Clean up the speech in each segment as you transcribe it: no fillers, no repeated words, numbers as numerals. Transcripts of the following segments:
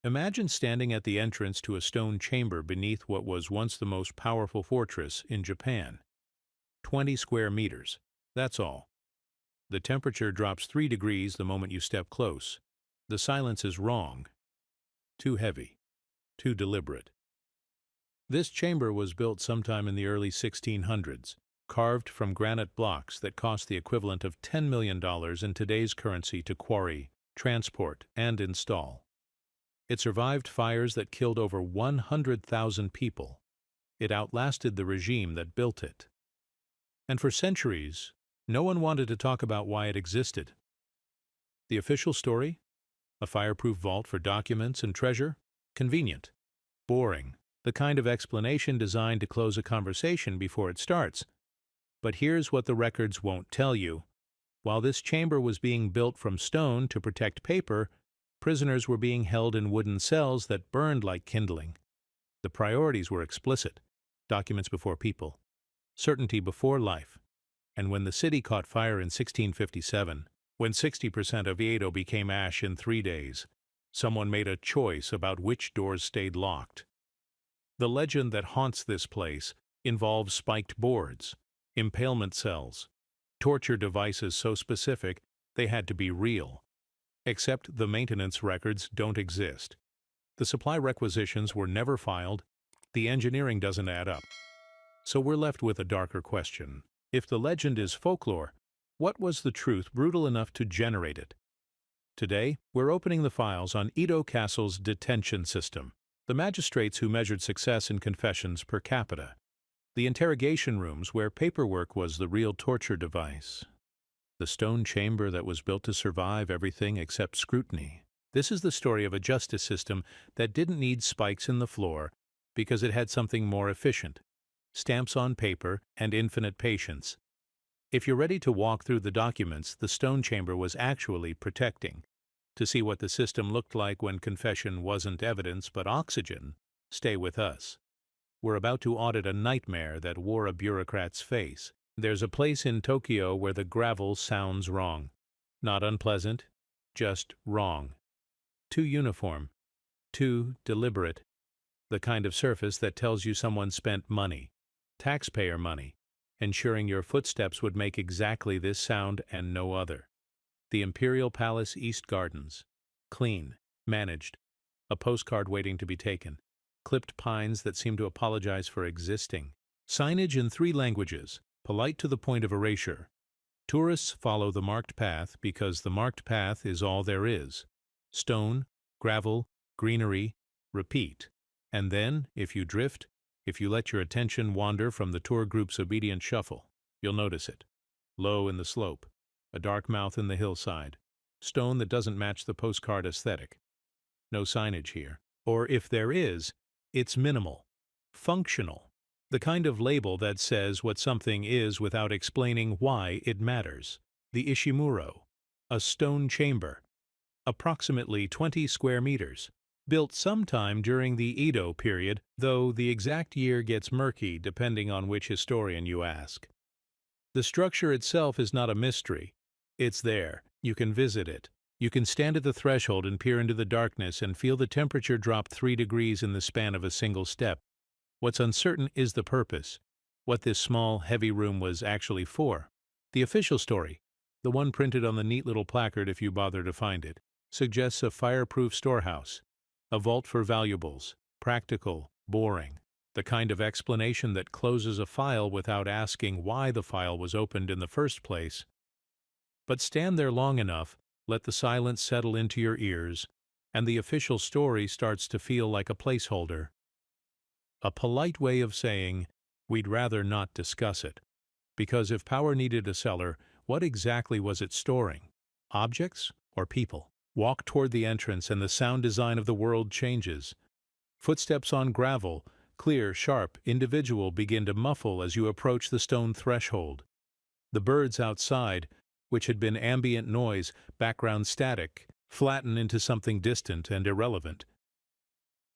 Imagine standing at the entrance to a stone chamber beneath what was once the most powerful fortress in Japan. 20 square meters. That's all. The temperature drops 3 degrees the moment you step close. The silence is wrong. Too heavy. Too deliberate. This chamber was built sometime in the early 1600s, carved from granite blocks that cost the equivalent of $10 million in today's currency to quarry, transport, and install. It survived fires that killed over 100,000 people. It outlasted the regime that built it. And for centuries, no one wanted to talk about why it existed. The official story? A fireproof vault for documents and treasure? Convenient. Boring. The kind of explanation designed to close a conversation before it starts. But here's what the records won't tell you. While this chamber was being built from stone to protect paper, prisoners were being held in wooden cells that burned like kindling. The priorities were explicit: documents before people, certainty before life. And when the city caught fire in 1657, when 60% of Edo became ash in 3 days, someone made a choice about which doors stayed locked. The legend that haunts this place involves spiked boards, impalement cells, torture devices so specific they had to be real. Except the maintenance records don't exist. The supply requisitions were never filed. The engineering doesn't add up. So we're left with a darker question. If the legend is folklore, what was the truth brutal enough to generate it? Today, we're opening the files on Edo Castle's detention system, the magistrates who measured success in confessions per capita, the interrogation rooms where paperwork was the real torture device, the stone chamber that was built to survive everything except scrutiny. This is the story of a justice system that didn't need spikes in the floor because it had something more efficient: stamps on paper and infinite patience. If you're ready to walk through the documents the stone chamber was actually protecting, to see what the system looked like when confession wasn't evidence but oxygen, stay with us. We're about to audit a nightmare that wore a bureaucrat's face. There's a place in Tokyo where the gravel sounds wrong. Not unpleasant, just wrong. Too uniform. Too deliberate. The kind of surface that tells you someone spent money, taxpayer money, ensuring your footsteps would make exactly this sound and no other. The Imperial Palace East Gardens. Clean. Managed. A postcard waiting to be taken. Clipped pines that seem to apologize for existing. Signage in 3 languages, polite to the point of erasure. Tourists follow the marked path because the marked path is all there is. Stone, gravel, greenery, repeat. And then, if you drift, if you let your attention wander from the tour group's obedient shuffle, you'll notice it. Low in the slope, a dark mouth in the hillside, stone that doesn't match the postcard aesthetic. No signage here. Or if there is, it's minimal, functional. The kind of label that says what something is without explaining why it matters. The Ishimuro, a stone chamber, approximately 20 square meters, built sometime during the Edo period, though the exact year gets murky depending on which historian you ask. The structure itself is not a mystery. It's there. You can visit it. You can stand at the threshold and peer into the darkness and feel the temperature drop 3 degrees in the span of a single step. What's uncertain is the purpose, what this small, heavy room was actually for. The official story, the one printed on the neat little placard if you bother to find it, suggests a fireproof storehouse, a vault for valuables, practical, boring, the kind of explanation that closes a file without asking why the file was opened in the first place. But stand there long enough, let the silence settle into your ears, and the official story starts to feel like a placeholder. A polite way of saying, we'd rather not discuss it. Because if power needed a cellar, what exactly was it storing? Objects or people? Walk toward the entrance and the sound design of the world changes. Footsteps on gravel, clear, sharp, individual, begin to muffle as you approach the stone threshold. The birds outside, which had been ambient noise, background static, flatten into something distant and irrelevant.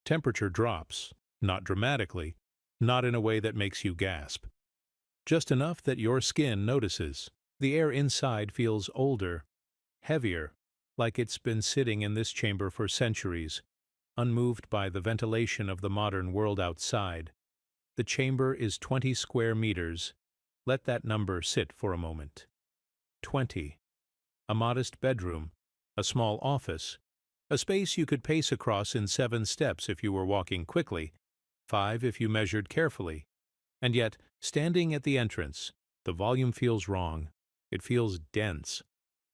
Temperature drops. Not dramatically, not in a way that makes you gasp. Just enough that your skin notices. The air inside feels older, heavier, like it's been sitting in this chamber for centuries. unmoved by the ventilation of the modern world outside. The chamber is 20 square meters. Let that number sit for a moment. 20. A modest bedroom, a small office, a space you could pace across in 7 steps if you were walking quickly, 5 if you measured carefully. And yet, standing at the entrance, the volume feels wrong. It feels dense,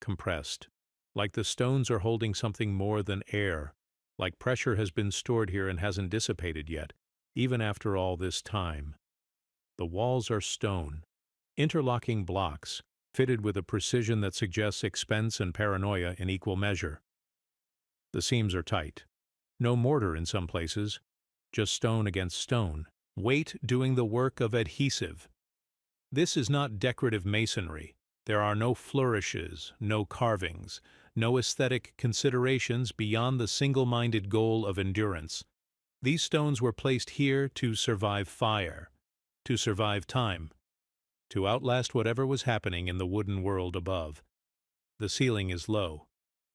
compressed, like the stones are holding something more than air, like pressure has been stored here and hasn't dissipated yet, even after all this time. The walls are stone, interlocking blocks, fitted with a precision that suggests expense and paranoia in equal measure. The seams are tight. No mortar in some places, just stone against stone, weight doing the work of adhesive. This is not decorative masonry. There are no flourishes, no carvings, no aesthetic considerations beyond the single-minded goal of endurance. These stones were placed here to survive fire, to survive time, to outlast whatever was happening in the wooden world above. The ceiling is low.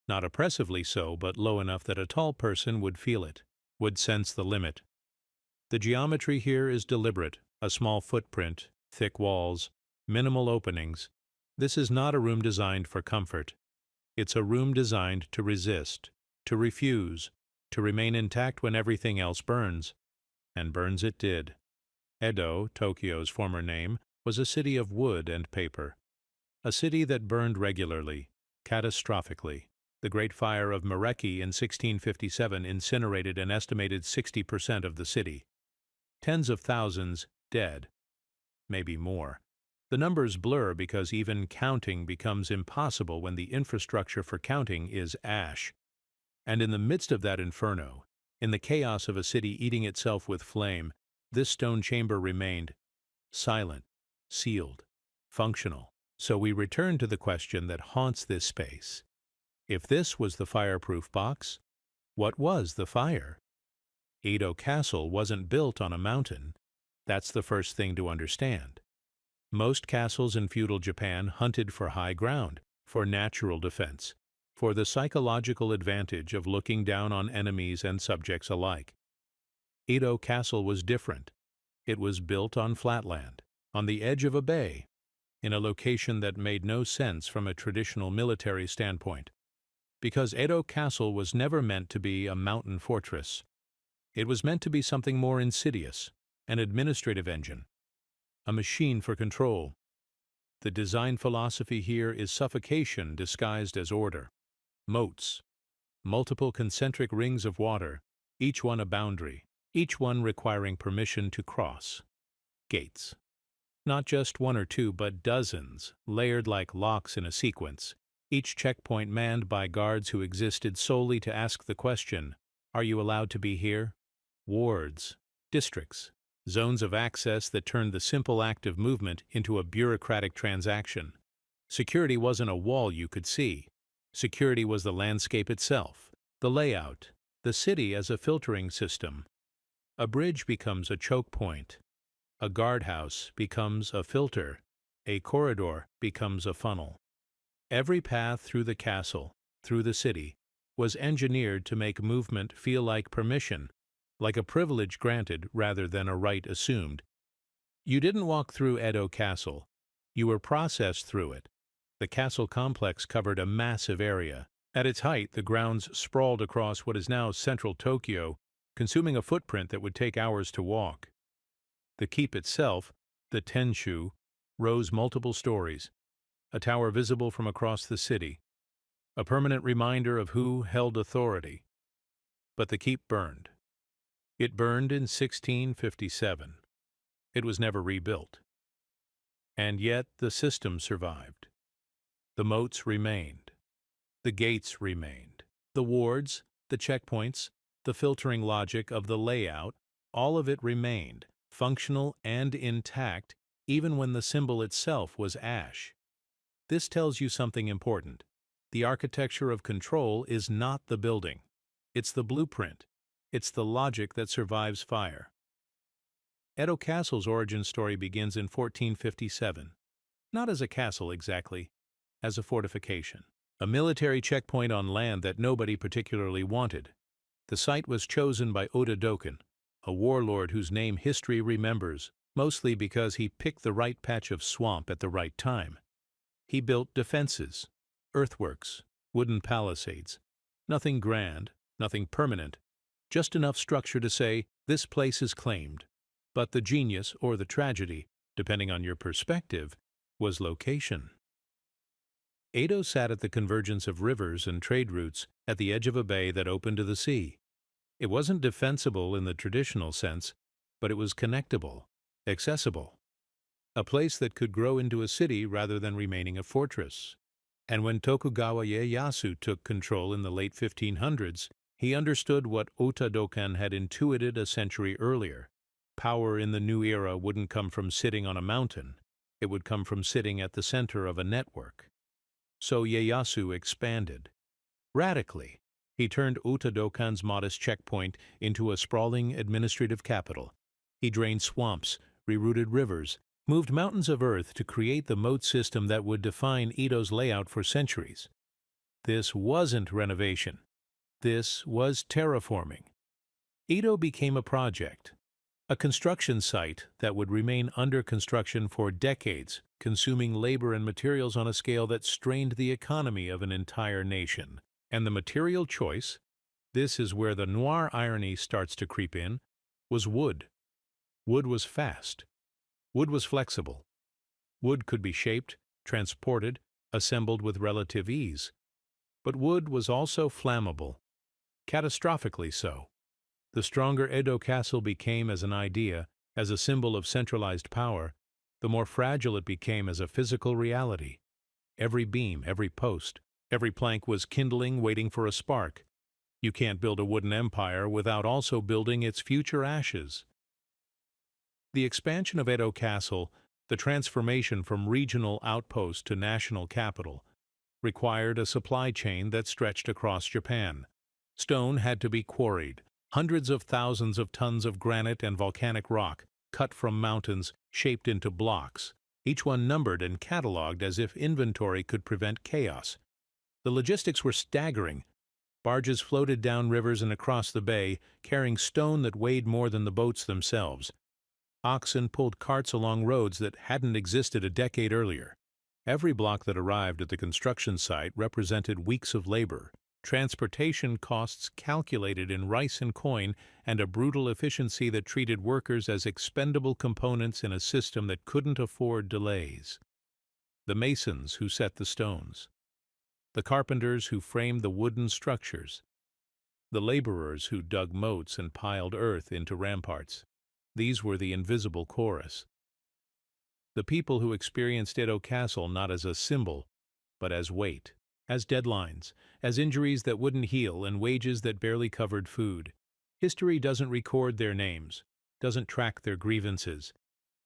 Not oppressively so, but low enough that a tall person would feel it, would sense the limit. The geometry here is deliberate, a small footprint, thick walls, minimal openings. This is not a room designed for comfort. It's a room designed to resist, to refuse, to remain intact when everything else burns. And burns it did. Edo, Tokyo's former name, was a city of wood and paper. A city that burned regularly, catastrophically. The Great Fire of Mareki in 1657 incinerated an estimated 60% of the city. Tens of thousands dead. Maybe more. The numbers blur because even counting becomes impossible when the infrastructure for counting is ash. And in the midst of that inferno, in the chaos of a city eating itself with flame, this stone chamber remained silent, sealed, functional. So we return to the question that haunts this space. If this was the fireproof box, what was the fire? Edo Castle wasn't built on a mountain. That's the first thing to understand. Most castles in feudal Japan hunted for high ground, for natural defense, for the psychological advantage of looking down on enemies and subjects alike. Edo Castle was different. It was built on flatland, on the edge of a bay, in a location that made no sense from a traditional military standpoint, because Edo Castle was never meant to be a mountain fortress. It was meant to be something more insidious, an administrative engine, a machine for control. The design philosophy here is suffocation disguised as order. Moats, multiple concentric rings of water, each one a boundary, each one requiring permission to cross. Gates. Not just one or two, but dozens, layered like locks in a sequence, each checkpoint manned by guards who existed solely to ask the question, "Are you allowed to be here?" Wards, districts, zones of access that turned the simple act of movement into a bureaucratic transaction. Security wasn't a wall you could see. Security was the landscape itself, the layout, the city as a filtering system. A bridge becomes a choke point. A guardhouse becomes a filter. A corridor becomes a funnel. Every path through the castle, through the city, was engineered to make movement feel like permission, like a privilege granted rather than a right assumed. You didn't walk through Edo Castle. You were processed through it. The castle complex covered a massive area. At its height, the grounds sprawled across what is now central Tokyo, consuming a footprint that would take hours to walk. The keep itself, the Tenshu, rose multiple stories, a tower visible from across the city, a permanent reminder of who held authority. But the keep burned. It burned in 1657. It was never rebuilt. And yet the system survived. The moats remained. The gates remained. The wards, the checkpoints, the filtering logic of the layout, all of it remained, functional and intact, even when the symbol itself was ash. This tells you something important. The architecture of control is not the building. It's the blueprint. It's the logic that survives fire. Edo Castle's origin story begins in 1457. Not as a castle exactly, as a fortification. A military checkpoint on land that nobody particularly wanted. The site was chosen by Oda Doken, a warlord whose name history remembers, mostly because he picked the right patch of swamp at the right time. He built defenses, earthworks, wooden palisades. Nothing grand, nothing permanent, just enough structure to say, this place is claimed. But the genius, or the tragedy, depending on your perspective, was location. Edo sat at the convergence of rivers and trade routes at the edge of a bay that opened to the sea. It wasn't defensible in the traditional sense, but it was connectable, accessible. A place that could grow into a city rather than remaining a fortress. And when Tokugawa Ieyasu took control in the late 1500s, he understood what Ota Dokan had intuited a century earlier. Power in the new era wouldn't come from sitting on a mountain. It would come from sitting at the center of a network. So Ieyasu expanded. Radically, he turned Ota Dokan's modest checkpoint into a sprawling administrative capital. He drained swamps, rerouted rivers, moved mountains of earth to create the moat system that would define Edo's layout for centuries. This wasn't renovation. This was terraforming. Edo became a project, a construction site that would remain under construction for decades, consuming labor and materials on a scale that strained the economy of an entire nation. And the material choice, this is where the noir irony starts to creep in, was wood. Wood was fast. Wood was flexible. Wood could be shaped, transported, assembled with relative ease. But wood was also flammable. Catastrophically so. The stronger Edo Castle became as an idea, as a symbol of centralized power, the more fragile it became as a physical reality. Every beam, every post, every plank was kindling, waiting for a spark. You can't build a wooden empire without also building its future ashes. The expansion of Edo Castle, the transformation from regional outpost to national capital, required a supply chain that stretched across Japan. Stone had to be quarried, hundreds of thousands of tons of granite and volcanic rock, cut from mountains, shaped into blocks, each one numbered and catalogued as if inventory could prevent chaos. The logistics were staggering. Barges floated down rivers and across the bay, carrying stone that weighed more than the boats themselves. Oxen pulled carts along roads that hadn't existed a decade earlier. Every block that arrived at the construction site represented weeks of labor, transportation costs calculated in rice and coin, and a brutal efficiency that treated workers as expendable components in a system that couldn't afford delays. The masons who set the stones, the carpenters who framed the wooden structures, the laborers who dug moats and piled earth into ramparts. These were the invisible chorus. The people who experienced Edo Castle not as a symbol, but as weight, as deadlines, as injuries that wouldn't heal and wages that barely covered food. History doesn't record their names, doesn't track their grievances.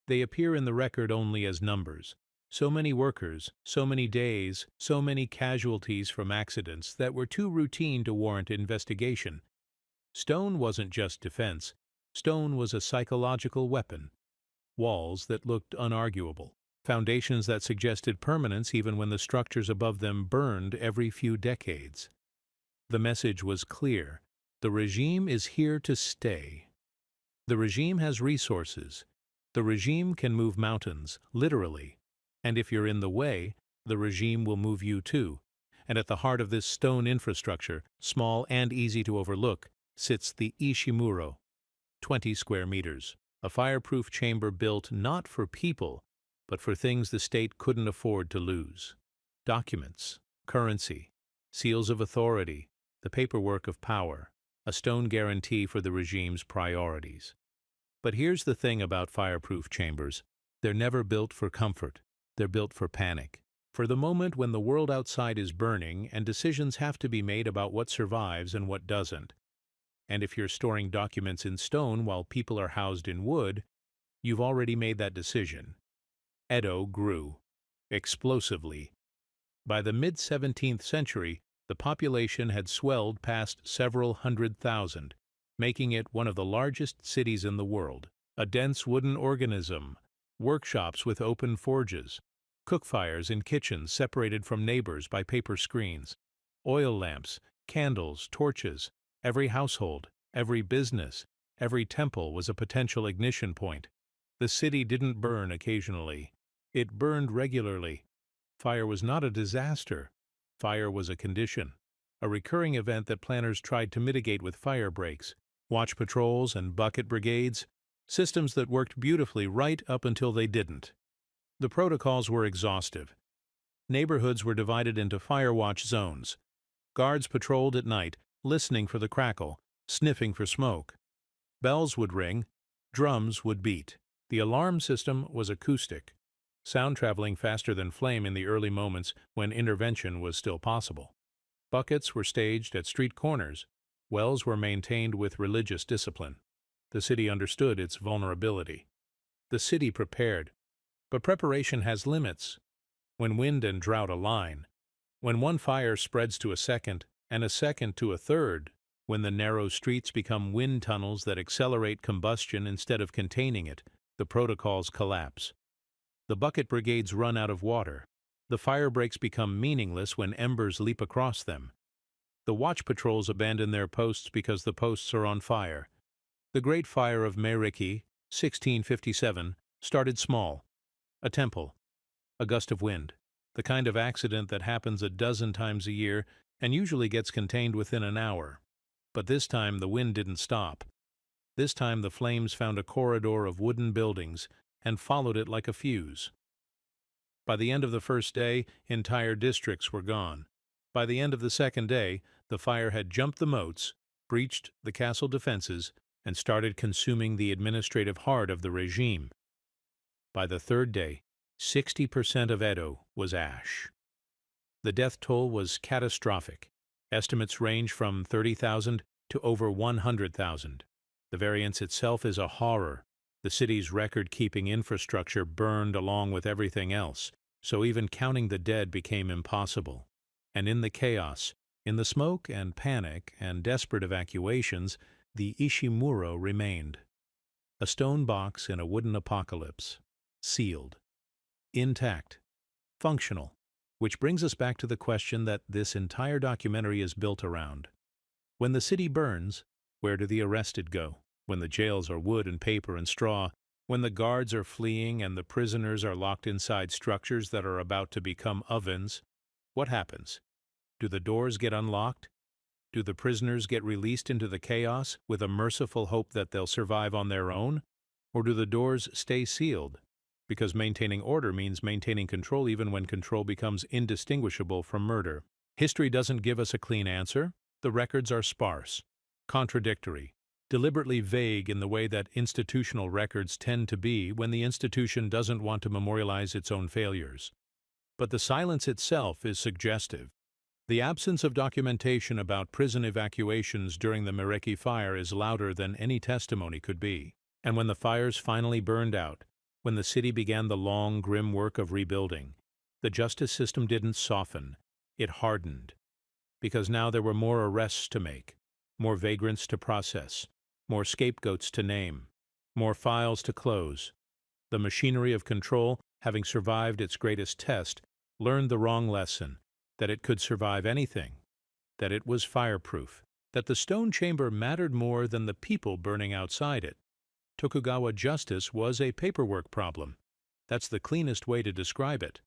They appear in the record only as numbers. So many workers, so many days, so many casualties from accidents that were too routine to warrant investigation. Stone wasn't just defense. Stone was a psychological weapon. Walls that looked unarguable. Foundations that suggested permanence even when the structures above them burned every few decades. The message was clear. The regime is here to stay. The regime has resources. The regime can move mountains, literally. And if you're in the way, the regime will move you too. And at the heart of this stone infrastructure, small and easy to overlook, sits the Ishimuro, 20 square meters, a fireproof chamber built not for people, but for things the state couldn't afford to lose. Documents, currency, seals of authority, the paperwork of power, a stone guarantee for the regime's priorities. But here's the thing about fireproof chambers. They're never built for comfort. They're built for panic. For the moment when the world outside is burning and decisions have to be made about what survives and what doesn't. And if you're storing documents in stone while people are housed in wood, you've already made that decision. Edo grew. Explosively. By the mid-17th century, the population had swelled past several 100,000, making it one of the largest cities in the world. A dense wooden organism, workshops with open forges, cookfires in kitchens separated from neighbors by paper screens, oil lamps, candles, torches, Every household, every business, every temple was a potential ignition point. The city didn't burn occasionally. It burned regularly. Fire was not a disaster. Fire was a condition, a recurring event that planners tried to mitigate with fire breaks, watch patrols, and bucket brigades, systems that worked beautifully right up until they didn't. The protocols were exhaustive. Neighborhoods were divided into fire watch zones. Guards patrolled at night, listening for the crackle, sniffing for smoke. Bells would ring, drums would beat. The alarm system was acoustic, sound traveling faster than flame in the early moments when intervention was still possible. Buckets were staged at street corners. Wells were maintained with religious discipline. The city understood its vulnerability. The city prepared. But preparation has limits. When wind and drought align, when one fire spreads to a second, and a second to a third, when the narrow streets become wind tunnels that accelerate combustion instead of containing it, the protocols collapse. The bucket brigades run out of water. The fire breaks become meaningless when embers leap across them. The watch patrols abandon their posts because the posts are on fire. The Great Fire of Meriki, 1657, started small. A temple, a gust of wind, the kind of accident that happens a dozen times a year and usually gets contained within an hour. But this time the wind didn't stop. This time the flames found a corridor of wooden buildings and followed it like a fuse. By the end of the first day, entire districts were gone. By the end of the second day, the fire had jumped the moats, breached the castle defenses, and started consuming the administrative heart of the regime. By the third day, 60% of Edo was ash. The death toll was catastrophic. Estimates range from 30,000 to over 100,000. The variance itself is a horror. The city's record-keeping infrastructure burned along with everything else, so even counting the dead became impossible. And in the chaos, in the smoke and panic and desperate evacuations, the Ishimuro remained. A stone box in a wooden apocalypse. Sealed. Intact. Functional. Which brings us back to the question that this entire documentary is built around. When the city burns, where do the arrested go? When the jails are wood and paper and straw, when the guards are fleeing and the prisoners are locked inside structures that are about to become ovens, what happens? Do the doors get unlocked? Do the prisoners get released into the chaos with a merciful hope that they'll survive on their own? Or do the doors stay sealed? Because maintaining order means maintaining control even when control becomes indistinguishable from murder. History doesn't give us a clean answer. The records are sparse, contradictory, deliberately vague in the way that institutional records tend to be when the institution doesn't want to memorialize its own failures. But the silence itself is suggestive. The absence of documentation about prison evacuations during the Meriki fire is louder than any testimony could be. And when the fires finally burned out, when the city began the long, grim work of rebuilding, the justice system didn't soften, it hardened. Because now there were more arrests to make, more vagrants to process, more scapegoats to name, more files to close. The machinery of control, having survived its greatest test, learned the wrong lesson, that it could survive anything, that it was fireproof, that the stone chamber mattered more than the people burning outside it. Tokugawa justice was a paperwork problem. That's the cleanest way to describe it.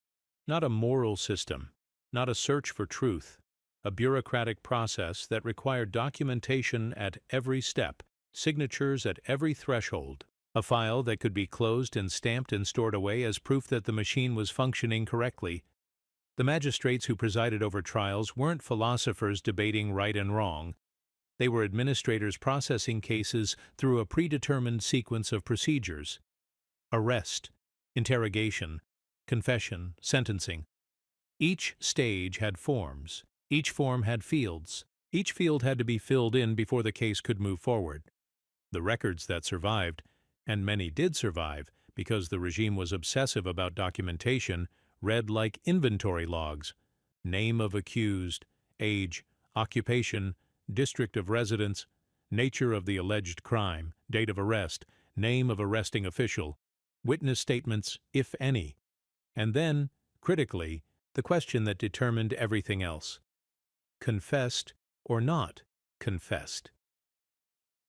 Not a moral system, not a search for truth, a bureaucratic process that required documentation at every step, signatures at every threshold, a file that could be closed and stamped and stored away as proof that the machine was functioning correctly. The magistrates who presided over trials weren't philosophers debating right and wrong. They were administrators processing cases through a predetermined sequence of procedures. Arrest, interrogation, confession, sentencing. Each stage had forms. Each form had fields. Each field had to be filled in before the case could move forward. The records that survived, and many did survive because the regime was obsessive about documentation, read like inventory logs. Name of accused, age, occupation, district of residence, nature of the alleged crime, date of arrest, name of arresting official, witness statements, if any, and then, critically, the question that determined everything else. Confessed or not? confessed.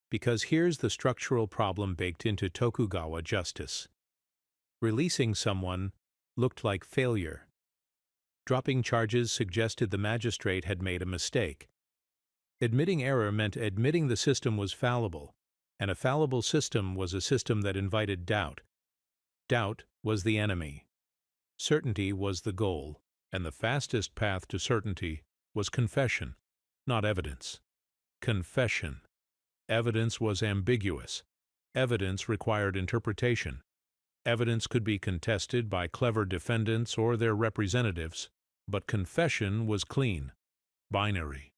Because here's the structural problem baked into Tokugawa justice. Releasing someone looked like failure. Dropping charges suggested the magistrate had made a mistake. Admitting error meant admitting the system was fallible, and a fallible system was a system that invited doubt. Doubt was the enemy. Certainty was the goal, and the fastest path to certainty was confession, not evidence. Confession. Evidence was ambiguous. Evidence required interpretation. Evidence could be contested by clever defendants or their representatives, but confession was clean, binary.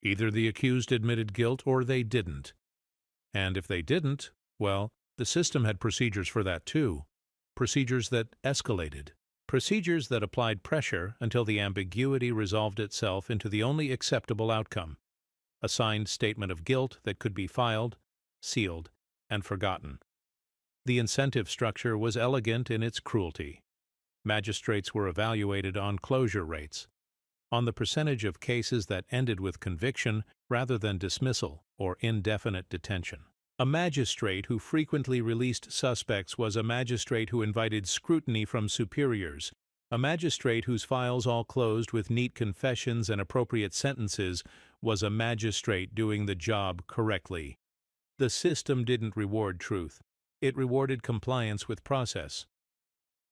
Either the accused admitted guilt or they didn't. And if they didn't, well, the system had procedures for that too. Procedures that escalated. Procedures that applied pressure until the ambiguity resolved itself into the only acceptable outcome: a signed statement of guilt that could be filed, sealed, and forgotten. The incentive structure was elegant in its cruelty. Magistrates were evaluated on closure rates, on the percentage of cases that ended with conviction rather than dismissal or indefinite detention. A magistrate who frequently released suspects was a magistrate who invited scrutiny from superiors. A magistrate whose files all closed with neat confessions and appropriate sentences was a magistrate doing the job correctly. The system didn't reward truth. It rewarded compliance with process.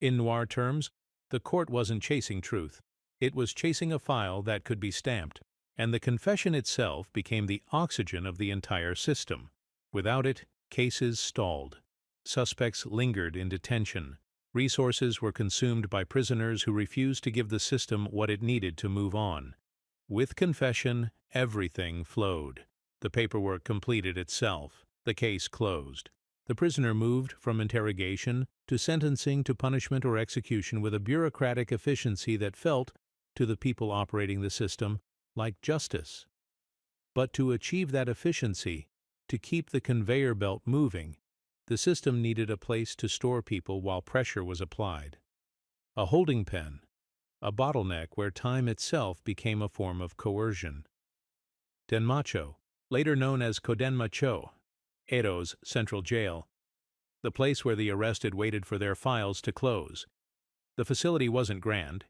In noir terms, the court wasn't chasing truth. It was chasing a file that could be stamped, and the confession itself became the oxygen of the entire system. Without it, cases stalled. Suspects lingered in detention. Resources were consumed by prisoners who refused to give the system what it needed to move on. With confession, everything flowed. The paperwork completed itself. The case closed. The prisoner moved from interrogation to sentencing to punishment or execution with a bureaucratic efficiency that felt, to the people operating the system, like justice. But to achieve that efficiency, to keep the conveyor belt moving, the system needed a place to store people while pressure was applied. A holding pen, a bottleneck where time itself became a form of coercion. Denmacho, later known as Kodenmacho, Edo's central jail, the place where the arrested waited for their files to close. The facility wasn't grand.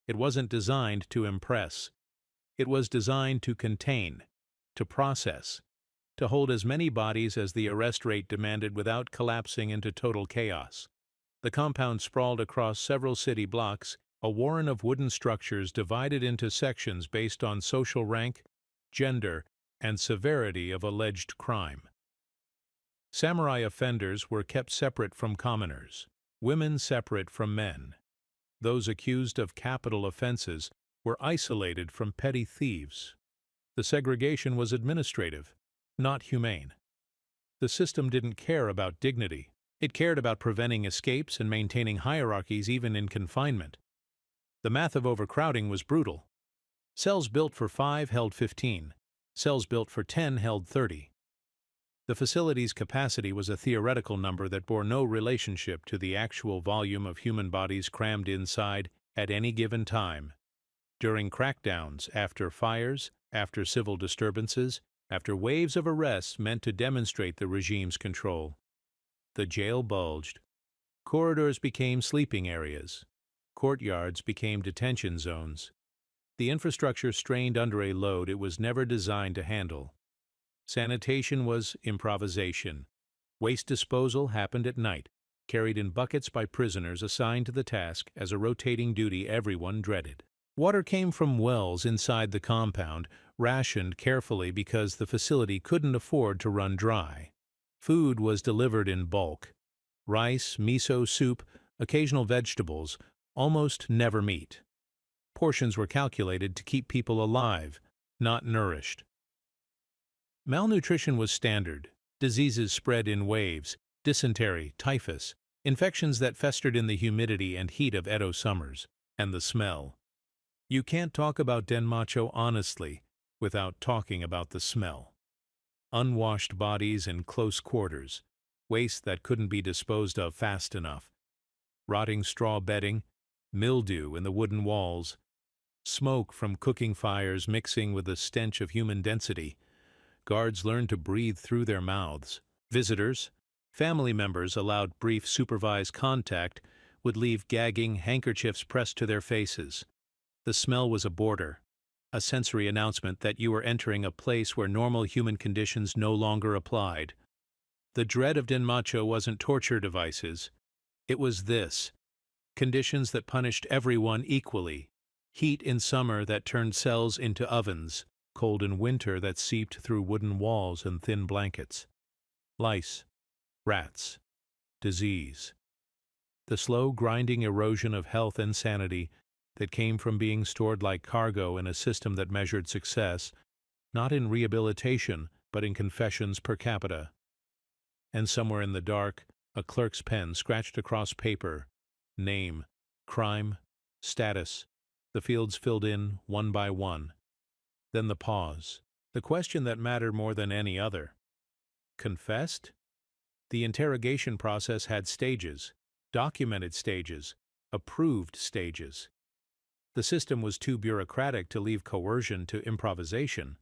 It wasn't designed to impress. It was designed to contain, to process, to hold as many bodies as the arrest rate demanded without collapsing into total chaos. The compound sprawled across several city blocks, a warren of wooden structures divided into sections based on social rank, gender, and severity of alleged crime. Samurai offenders were kept separate from commoners, women separate from men. Those accused of capital offenses were isolated from petty thieves. The segregation was administrative, not humane. The system didn't care about dignity. It cared about preventing escapes and maintaining hierarchies even in confinement. The math of overcrowding was brutal. Cells built for 5 held 15. Cells built for 10 held 30. The facility's capacity was a theoretical number that bore no relationship to the actual volume of human bodies crammed inside at any given time. During crackdowns, after fires, after civil disturbances, after waves of arrests meant to demonstrate the regime's control, the jail bulged. Corridors became sleeping areas. Courtyards became detention zones. The infrastructure strained under a load it was never designed to handle. Sanitation was improvisation. Waste disposal happened at night, carried in buckets by prisoners assigned to the task as a rotating duty everyone dreaded. Water came from wells inside the compound, rationed carefully because the facility couldn't afford to run dry. Food was delivered in bulk. Rice, miso soup, occasional vegetables, almost never meat. Portions were calculated to keep people alive, not nourished. Malnutrition was standard. Diseases spread in waves: dysentery, typhus, infections that festered in the humidity and heat of Edo summers, and the smell. You can't talk about Denmacho honestly without talking about the smell. Unwashed bodies in close quarters, waste that couldn't be disposed of fast enough, rotting straw bedding, mildew in the wooden walls, smoke from cooking fires mixing with the stench of human density. Guards learned to breathe through their mouths. Visitors, family members allowed brief supervised contact, would leave gagging, handkerchiefs pressed to their faces. The smell was a border, a sensory announcement that you were entering a place where normal human conditions no longer applied. The dread of Denmacho wasn't torture devices. It was this: conditions that punished everyone equally. Heat in summer that turned cells into ovens, cold in winter that seeped through wooden walls and thin blankets. Lice, rats, disease. The slow grinding erosion of health and sanity that came from being stored like cargo in a system that measured success, not in rehabilitation, but in confessions per capita. And somewhere in the dark, a clerk's pen scratched across paper: name, crime, status. The fields filled in one by one. Then the pause, the question that mattered more than any other. Confessed? The interrogation process had stages, documented stages, approved stages. The system was too bureaucratic to leave coercion to improvisation.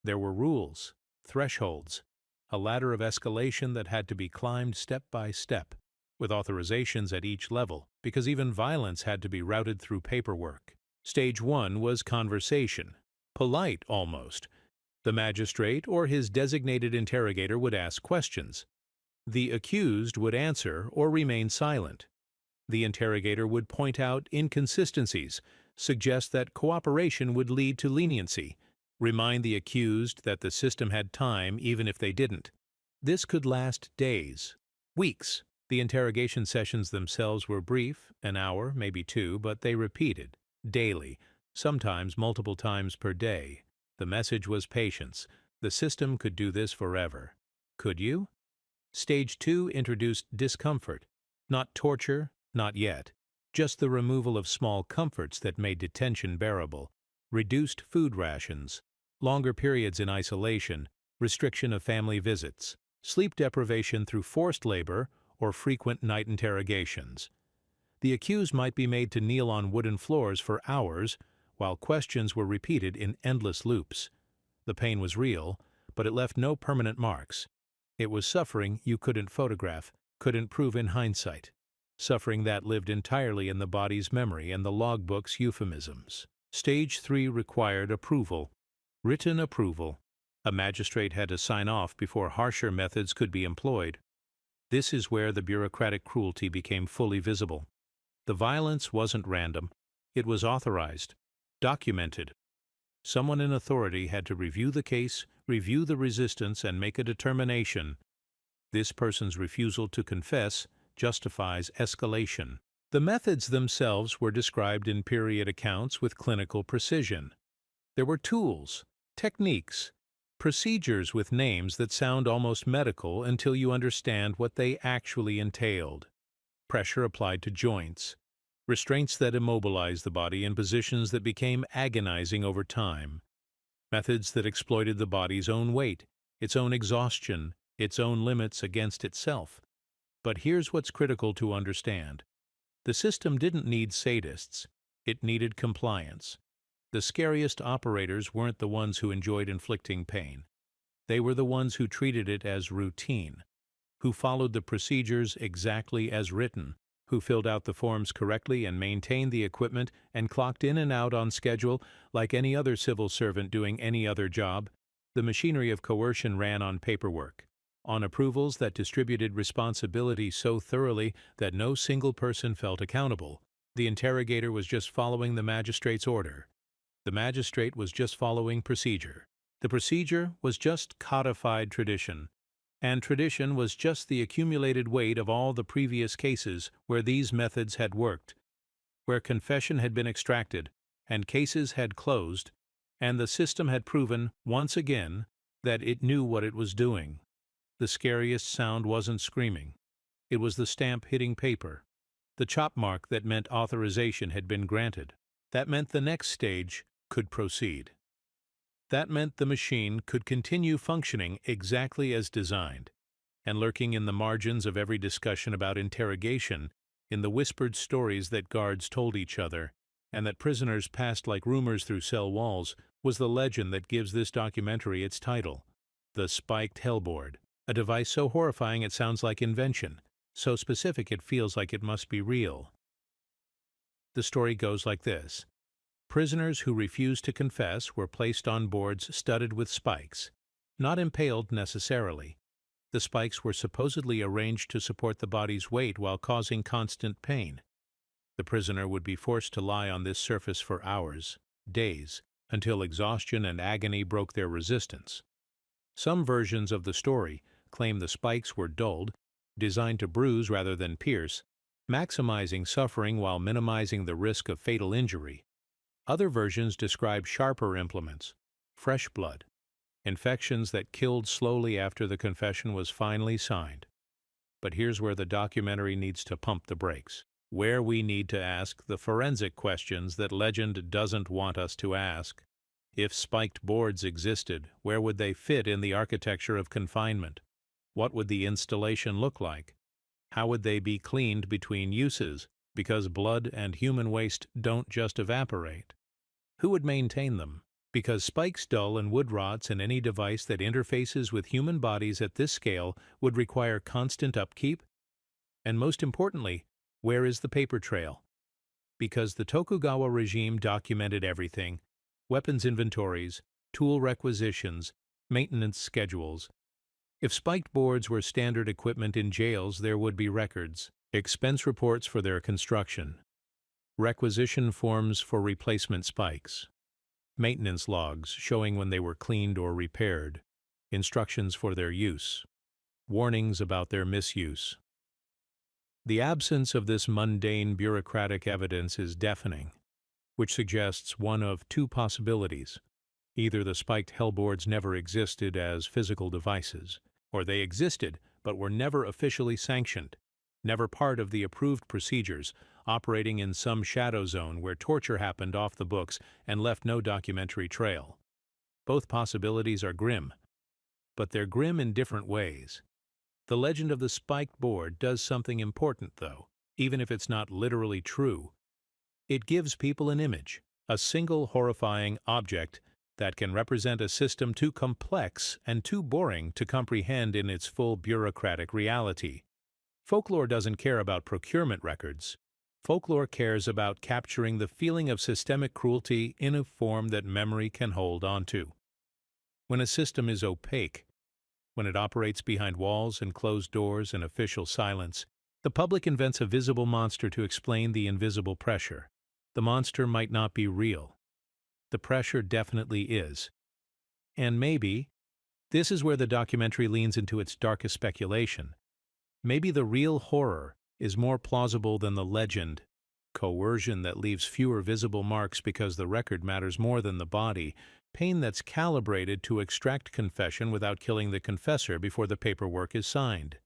There were rules, thresholds, a ladder of escalation that had to be climbed step by step, with authorizations at each level, because even violence had to be routed through paperwork. Stage 1 was conversation, polite almost. The magistrate or his designated interrogator would ask questions. The accused would answer or remain silent. The interrogator would point out inconsistencies, suggest that cooperation would lead to leniency, remind the accused that the system had time even if they didn't. This could last days, weeks. The interrogation sessions themselves were brief, an hour, maybe two, but they repeated, daily, sometimes multiple times per day. The message was patience. The system could do this forever. Could you? Stage 2 introduced discomfort. Not torture, not yet. Just the removal of small comforts that made detention bearable. Reduced food rations, longer periods in isolation, restriction of family visits, sleep deprivation through forced labor, or frequent night interrogations. The accused might be made to kneel on wooden floors for hours, while questions were repeated in endless loops. The pain was real, but it left no permanent marks. It was suffering you couldn't photograph, couldn't prove in hindsight. Suffering that lived entirely in the body's memory and the logbook's euphemisms. Stage 3 required approval. Written approval. A magistrate had to sign off before harsher methods could be employed. This is where the bureaucratic cruelty became fully visible. The violence wasn't random. It was authorized, documented. Someone in authority had to review the case, review the resistance, and make a determination. This person's refusal to confess justifies escalation. The methods themselves were described in period accounts with clinical precision. There were tools, techniques, procedures with names that sound almost medical until you understand what they actually entailed. Pressure applied to joints, restraints that immobilized the body in positions that became agonizing over time, methods that exploited the body's own weight, its own exhaustion, its own limits against itself. But here's what's critical to understand. The system didn't need sadists. It needed compliance. The scariest operators weren't the ones who enjoyed inflicting pain. They were the ones who treated it as routine, who followed the procedures exactly as written, who filled out the forms correctly and maintained the equipment and clocked in and out on schedule like any other civil servant doing any other job. The machinery of coercion ran on paperwork, on approvals that distributed responsibility so thoroughly that no single person felt accountable. The interrogator was just following the magistrate's order. The magistrate was just following procedure. The procedure was just codified tradition. And tradition was just the accumulated weight of all the previous cases where these methods had worked, where confession had been extracted, and cases had closed, and the system had proven, once again, that it knew what it was doing. The scariest sound wasn't screaming. It was the stamp hitting paper, the chop mark that meant authorization had been granted. That meant the next stage could proceed. That meant the machine could continue functioning exactly as designed. And lurking in the margins of every discussion about interrogation, in the whispered stories that guards told each other, and that prisoners passed like rumors through cell walls, was the legend that gives this documentary its title. The spiked hellboard, a device so horrifying it sounds like invention, so specific it feels like it must be real. The story goes like this. Prisoners who refused to confess were placed on boards studded with spikes, not impaled necessarily. The spikes were supposedly arranged to support the body's weight while causing constant pain. The prisoner would be forced to lie on this surface for hours, days, until exhaustion and agony broke their resistance. Some versions of the story claim the spikes were dulled, designed to bruise rather than pierce, maximizing suffering while minimizing the risk of fatal injury. Other versions describe sharper implements, fresh blood, infections that killed slowly after the confession was finally signed. But here's where the documentary needs to pump the brakes, where we need to ask the forensic questions that legend doesn't want us to ask. If spiked boards existed, where would they fit in the architecture of confinement? What would the installation look like? How would they be cleaned between uses, because blood and human waste don't just evaporate? Who would maintain them? Because spikes dull and wood rots, and any device that interfaces with human bodies at this scale would require constant upkeep? And most importantly, where is the paper trail? Because the Tokugawa regime documented everything: weapons inventories, tool requisitions, maintenance schedules. If spiked boards were standard equipment in jails, there would be records, expense reports for their construction, requisition forms for replacement spikes, maintenance logs showing when they were cleaned or repaired, instructions for their use, warnings about their misuse. The absence of this mundane bureaucratic evidence is deafening, which suggests one of two possibilities. Either the spiked hellboards never existed as physical devices, or they existed but were never officially sanctioned, never part of the approved procedures, operating in some shadow zone where torture happened off the books and left no documentary trail. Both possibilities are grim, but they're grim in different ways. The legend of the spiked board does something important, though, even if it's not literally true. It gives people an image, a single horrifying object that can represent a system too complex and too boring to comprehend in its full bureaucratic reality. Folklore doesn't care about procurement records. Folklore cares about capturing the feeling of systemic cruelty in a form that memory can hold onto. When a system is opaque, when it operates behind walls and closed doors and official silence, the public invents a visible monster to explain the invisible pressure. The monster might not be real. The pressure definitely is. And maybe, this is where the documentary leans into its darkest speculation, maybe the real horror is more plausible than the legend: coercion that leaves fewer visible marks because the record matters more than the body, pain that's calibrated to extract confession without killing the confessor before the paperwork is signed.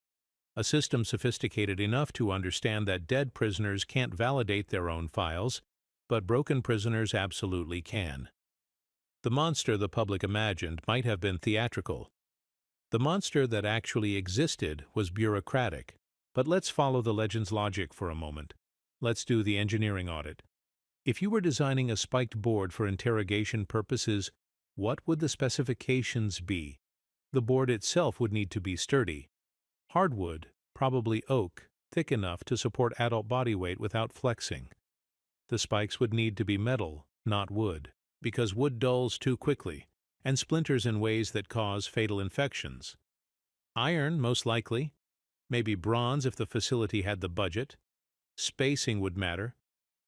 A system sophisticated enough to understand that dead prisoners can't validate their own files, but broken prisoners absolutely can. The monster the public imagined might have been theatrical. The monster that actually existed was bureaucratic. But let's follow the legend's logic for a moment. Let's do the engineering audit. If you were designing a spiked board for interrogation purposes, what would the specifications be? The board itself would need to be sturdy. Hardwood, probably oak, thick enough to support adult body weight without flexing. The spikes would need to be metal, not wood, because wood dulls too quickly and splinters in ways that cause fatal infections. Iron, most likely. Maybe bronze if the facility had the budget. Spacing would matter.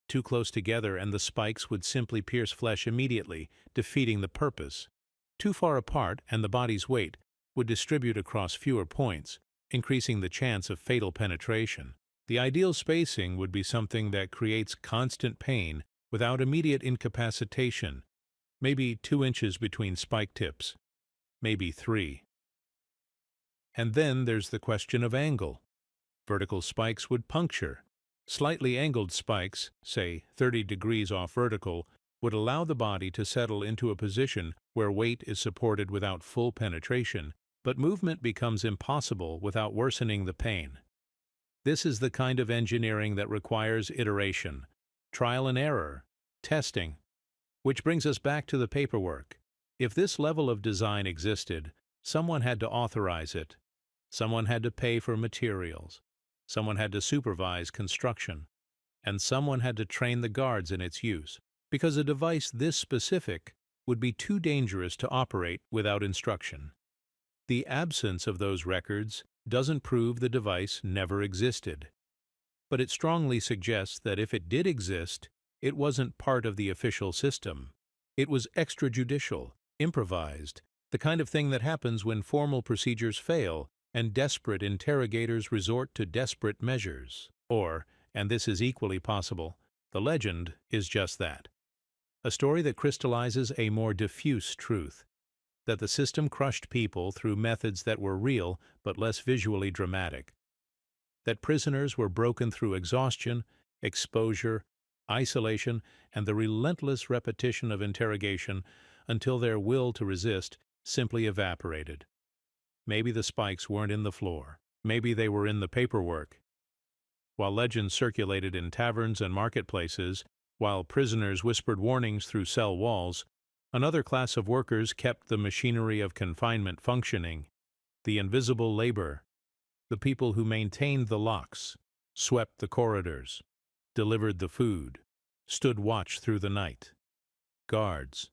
Too close together and the spikes would simply pierce flesh immediately, defeating the purpose. Too far apart and the body's weight would distribute across fewer points, increasing the chance of fatal penetration. The ideal spacing would be something that creates constant pain without immediate incapacitation, maybe 2 inches between spike tips, maybe 3. And then there's the question of angle. Vertical spikes would puncture. Slightly angled spikes, say 30 degrees off vertical, would allow the body to settle into a position where weight is supported without full penetration, but movement becomes impossible without worsening the pain. This is the kind of engineering that requires iteration, trial and error, testing. Which brings us back to the paperwork. If this level of design existed, Someone had to authorize it. Someone had to pay for materials. Someone had to supervise construction. And someone had to train the guards in its use, because a device this specific would be too dangerous to operate without instruction. The absence of those records doesn't prove the device never existed, but it strongly suggests that if it did exist, it wasn't part of the official system. It was extrajudicial, improvised, the kind of thing that happens when formal procedures fail and desperate interrogators resort to desperate measures. Or, and this is equally possible, the legend is just that. A story that crystallizes a more diffuse truth, that the system crushed people through methods that were real but less visually dramatic, that prisoners were broken through exhaustion, exposure, isolation, and the relentless repetition of interrogation until their will to resist simply evaporated. Maybe the spikes weren't in the floor. Maybe they were in the paperwork. While legends circulated in taverns and marketplaces, while prisoners whispered warnings through cell walls, another class of workers kept the machinery of confinement functioning, the invisible labor, the people who maintained the locks, swept the corridors, delivered the food, stood watch through the night. Guards,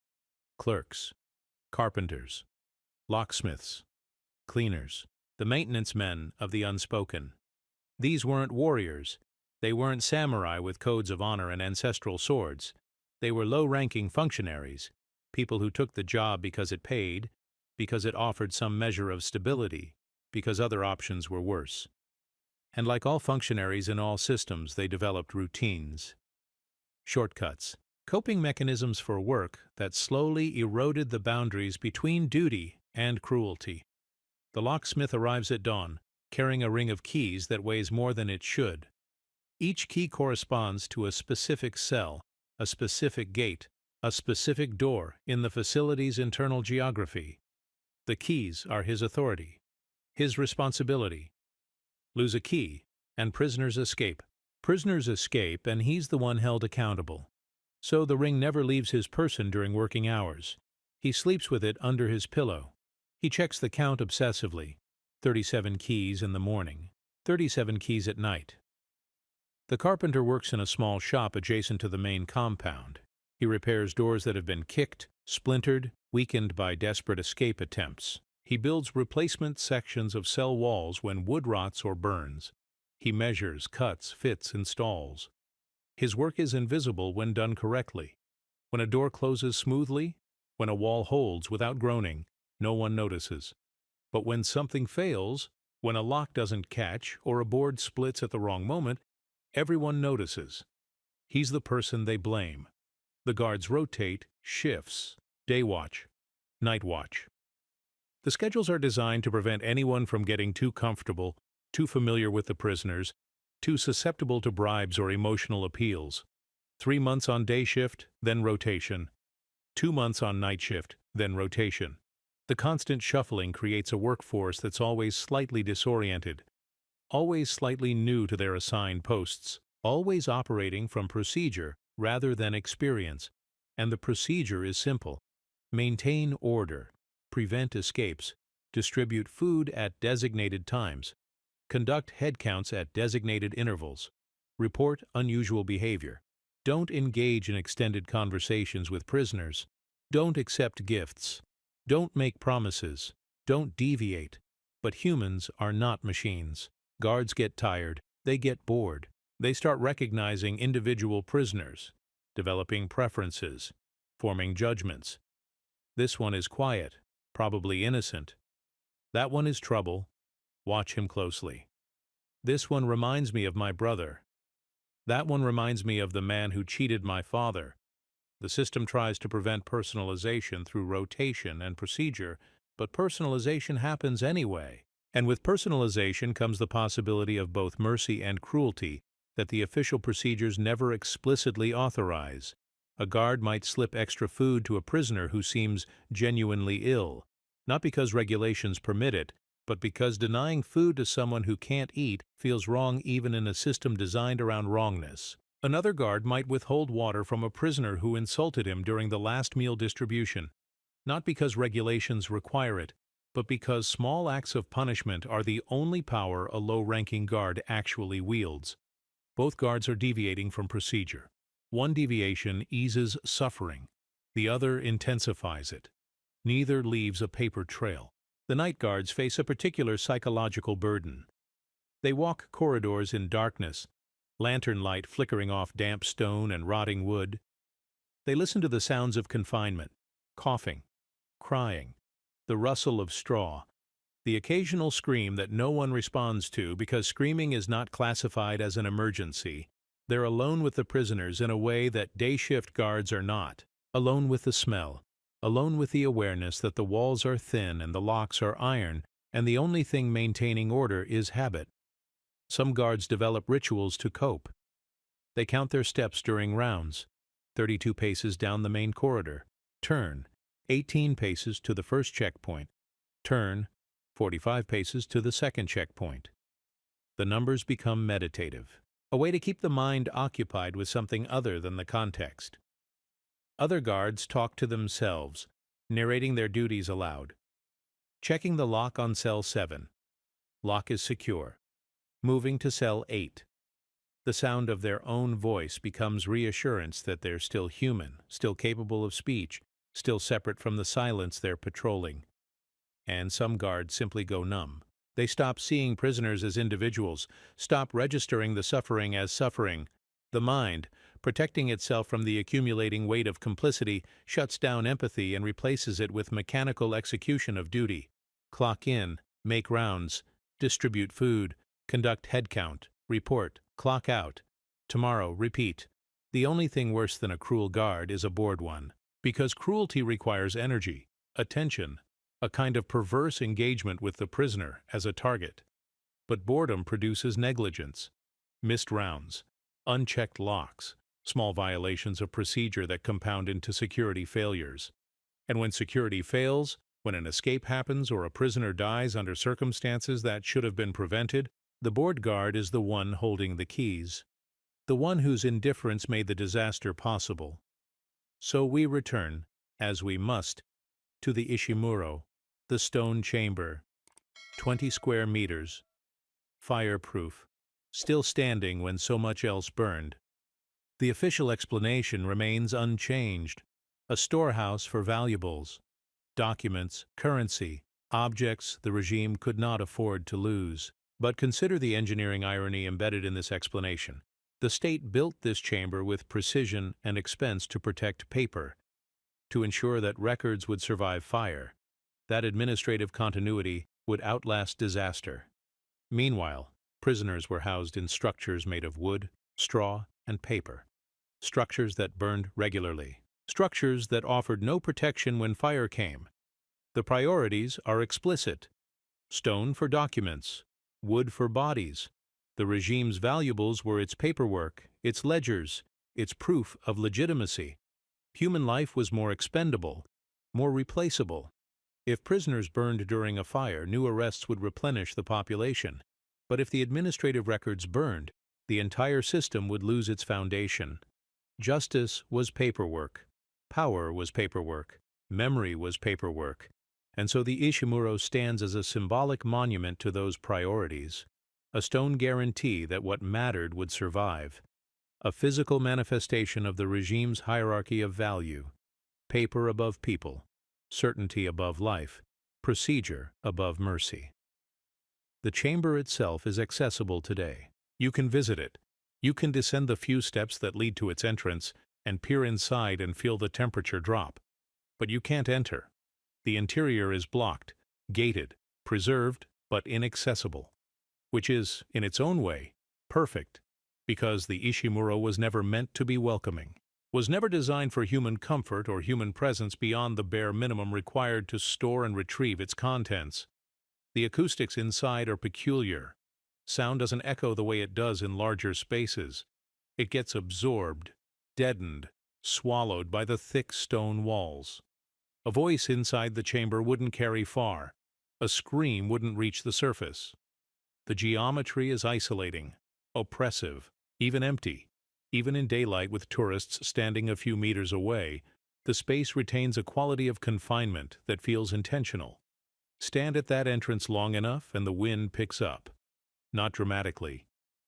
clerks, carpenters, locksmiths, cleaners, the maintenance men of the unspoken. These weren't warriors. They weren't samurai with codes of honor and ancestral swords. They were low-ranking functionaries, people who took the job because it paid, because it offered some measure of stability, because other options were worse. And like all functionaries in all systems, they developed routines, shortcuts, coping mechanisms for work that slowly eroded the boundaries between duty and cruelty. The locksmith arrives at dawn, carrying a ring of keys that weighs more than it should. Each key corresponds to a specific cell, a specific gate, a specific door in the facility's internal geography. The keys are his authority, his responsibility. Lose a key, and prisoners escape. Prisoners escape, and he's the one held accountable. So the ring never leaves his person during working hours. He sleeps with it under his pillow. He checks the count obsessively. 37 keys in the morning, 37 keys at night. The carpenter works in a small shop adjacent to the main compound. He repairs doors that have been kicked, splintered, weakened by desperate escape attempts. He builds replacement sections of cell walls when wood rots or burns. He measures, cuts, fits, installs. His work is invisible when done correctly. When a door closes smoothly, when a wall holds without groaning, no one notices. But when something fails, when a lock doesn't catch or a board splits at the wrong moment, everyone notices. He's the person they blame. The guards rotate, shifts, day watch, night watch. The schedules are designed to prevent anyone from getting too comfortable, too familiar with the prisoners, too susceptible to bribes or emotional appeals. 3 months on day shift, then rotation. 2 months on night shift, then rotation. The constant shuffling creates a workforce that's always slightly disoriented, always slightly new to their assigned posts, always operating from procedure rather than experience. And the procedure is simple. Maintain order, prevent escapes, distribute food at designated times, conduct head counts at designated intervals, report unusual behavior, don't engage in extended conversations with prisoners, don't accept gifts, don't make promises, don't deviate. But humans are not machines. Guards get tired, they get bored, they start recognizing individual prisoners, developing preferences, forming judgments. This one is quiet, probably innocent. That one is trouble. Watch him closely. This one reminds me of my brother. That one reminds me of the man who cheated my father. The system tries to prevent personalization through rotation and procedure, but personalization happens anyway. And with personalization comes the possibility of both mercy and cruelty that the official procedures never explicitly authorize. A guard might slip extra food to a prisoner who seems genuinely ill, not because regulations permit it, but because denying food to someone who can't eat feels wrong even in a system designed around wrongness. Another guard might withhold water from a prisoner who insulted him during the last meal distribution, not because regulations require it, but because small acts of punishment are the only power a low-ranking guard actually wields. Both guards are deviating from procedure. One deviation eases suffering, the other intensifies it. Neither leaves a paper trail. The night guards face a particular psychological burden. They walk corridors in darkness, lantern light flickering off damp stone and rotting wood. They listen to the sounds of confinement, coughing, crying, the rustle of straw, the occasional scream that no one responds to because screaming is not classified as an emergency. They're alone with the prisoners in a way that day shift guards are not. Alone with the smell, alone with the awareness that the walls are thin and the locks are iron, and the only thing maintaining order is habit. Some guards develop rituals to cope. They count their steps during rounds, 32 paces down the main corridor, turn, 18 paces to the first checkpoint, turn, 45 paces to the second checkpoint. The numbers become meditative, a way to keep the mind occupied with something other than the context. Other guards talk to themselves, narrating their duties aloud. Checking the lock on cell 7. Lock is secure. Moving to cell 8. The sound of their own voice becomes reassurance that they're still human, still capable of speech, still separate from the silence they're patrolling. And some guards simply go numb. They stop seeing prisoners as individuals, stop registering the suffering as suffering. The mind, protecting itself from the accumulating weight of complicity, shuts down empathy and replaces it with mechanical execution of duty. Clock in, make rounds, distribute food, conduct head count, report, clock out. Tomorrow, repeat. The only thing worse than a cruel guard is a bored one, because cruelty requires energy, attention, a kind of perverse engagement with the prisoner as a target. But boredom produces negligence, missed rounds, unchecked locks, small violations of procedure that compound into security failures. And when security fails, when an escape happens or a prisoner dies under circumstances that should have been prevented, the bored guard is the one holding the keys, the one whose indifference made the disaster possible. So we return, as we must, to the Ishimuro, the stone chamber, 20 square meters, fireproof, still standing when so much else burned. The official explanation remains unchanged, a storehouse for valuables, documents, currency, objects the regime could not afford to lose. But consider the engineering irony embedded in this explanation. The state built this chamber with precision and expense to protect paper, to ensure that records would survive fire, that administrative continuity would outlast disaster. Meanwhile, prisoners were housed in structures made of wood, straw, and paper, structures that burned regularly, structures that offered no protection when fire came. The priorities are explicit: stone for documents, wood for bodies. The regime's valuables were its paperwork, its ledgers, its proof of legitimacy. Human life was more expendable, more replaceable. If prisoners burned during a fire, new arrests would replenish the population. But if the administrative records burned, the entire system would lose its foundation. Justice was paperwork. Power was paperwork. Memory was paperwork. And so the Ishimuro stands as a symbolic monument to those priorities, a stone guarantee that what mattered would survive, a physical manifestation of the regime's hierarchy of value: paper above people, certainty above life, procedure above mercy. The chamber itself is accessible today. You can visit it. You can descend the few steps that lead to its entrance and peer inside and feel the temperature drop. But you can't enter. The interior is blocked, gated, preserved, but inaccessible, which is, in its own way, perfect, because the Ishimuro was never meant to be welcoming, was never designed for human comfort or human presence beyond the bare minimum required to store and retrieve its contents. The acoustics inside are peculiar. Sound doesn't echo the way it does in larger spaces. It gets absorbed, deadened, swallowed by the thick stone walls. A voice inside the chamber wouldn't carry far. A scream wouldn't reach the surface. The geometry is isolating, oppressive, even empty. Even in daylight with tourists standing a few meters away, the space retains a quality of confinement that feels intentional. Stand at that entrance long enough and the wind picks up. Not dramatically,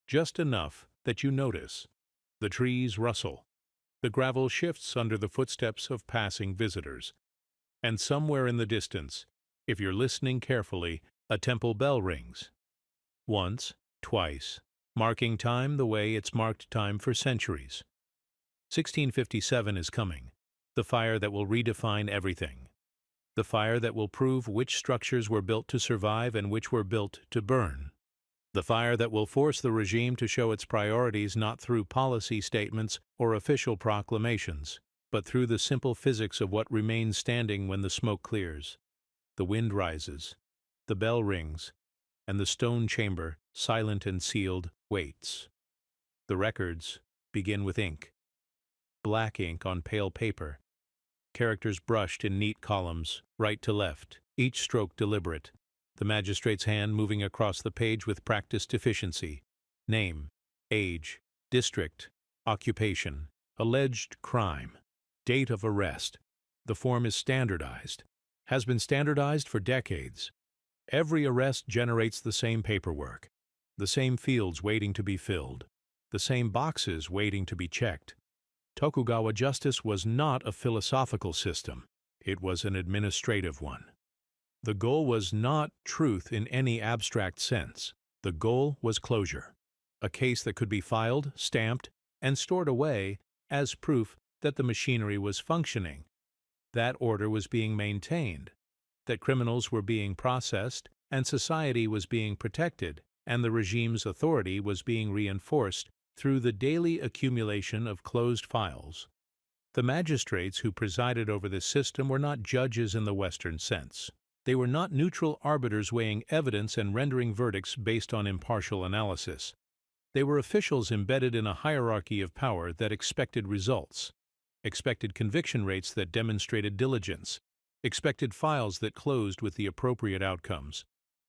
just enough that you notice. The trees rustle. The gravel shifts under the footsteps of passing visitors. And somewhere in the distance, if you're listening carefully, a temple bell rings. Once, twice, marking time the way it's marked time for centuries. 1657 is coming, the fire that will redefine everything. The fire that will prove which structures were built to survive and which were built to burn. The fire that will force the regime to show its priorities not through policy statements or official proclamations, but through the simple physics of what remains standing when the smoke clears. The wind rises, the bell rings, and the stone chamber, silent and sealed, waits. The records begin with ink. Black ink on pale paper. Characters brushed in neat columns, right to left, each stroke deliberate. The magistrate's hand moving across the page with practiced efficiency. Name, age, district, occupation, alleged crime, date of arrest. The form is standardized, has been standardized for decades. Every arrest generates the same paperwork, the same fields waiting to be filled, the same boxes waiting to be checked. Tokugawa justice was not a philosophical system, it was an administrative one. The goal was not truth in any abstract sense. The goal was closure, a case that could be filed, stamped, and stored away as proof that the machinery was functioning, that order was being maintained, that criminals were being processed, and society was being protected, and the regime's authority was being reinforced through the daily accumulation of closed files. The magistrates who presided over this system were not judges in the Western sense. They were not neutral arbiters weighing evidence and rendering verdicts based on impartial analysis. They were officials embedded in a hierarchy of power that expected results, expected conviction rates that demonstrated diligence, expected files that closed with the appropriate outcomes,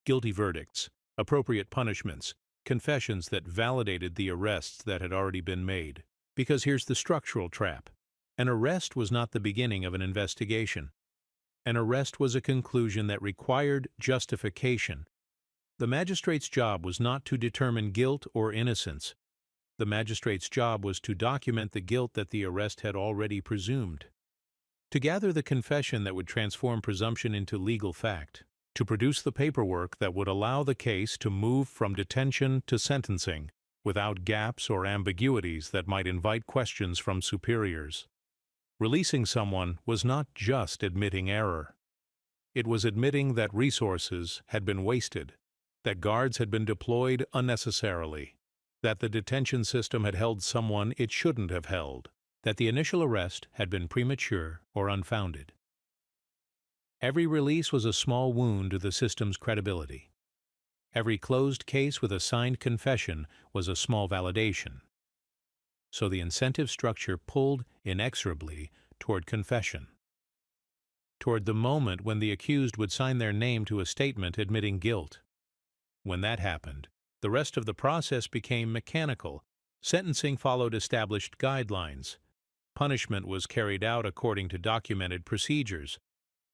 guilty verdicts, appropriate punishments, confessions that validated the arrests that had already been made. Because here's the structural trap. An arrest was not the beginning of an investigation. An arrest was a conclusion that required justification. The magistrate's job was not to determine guilt or innocence. The magistrate's job was to document the guilt that the arrest had already presumed, to gather the confession that would transform presumption into legal fact, to produce the paperwork that would allow the case to move from detention to sentencing without gaps or ambiguities that might invite questions from superiors. Releasing someone was not just admitting error. It was admitting that resources had been wasted, that guards had been deployed unnecessarily, that the detention system had held someone it shouldn't have held, that the initial arrest had been premature or unfounded. Every release was a small wound to the system's credibility. Every closed case with a signed confession was a small validation. So the incentive structure pulled inexorably toward confession, toward the moment when the accused would sign their name to a statement admitting guilt. When that happened, the rest of the process became mechanical. Sentencing followed established guidelines. Punishment was carried out according to documented procedures.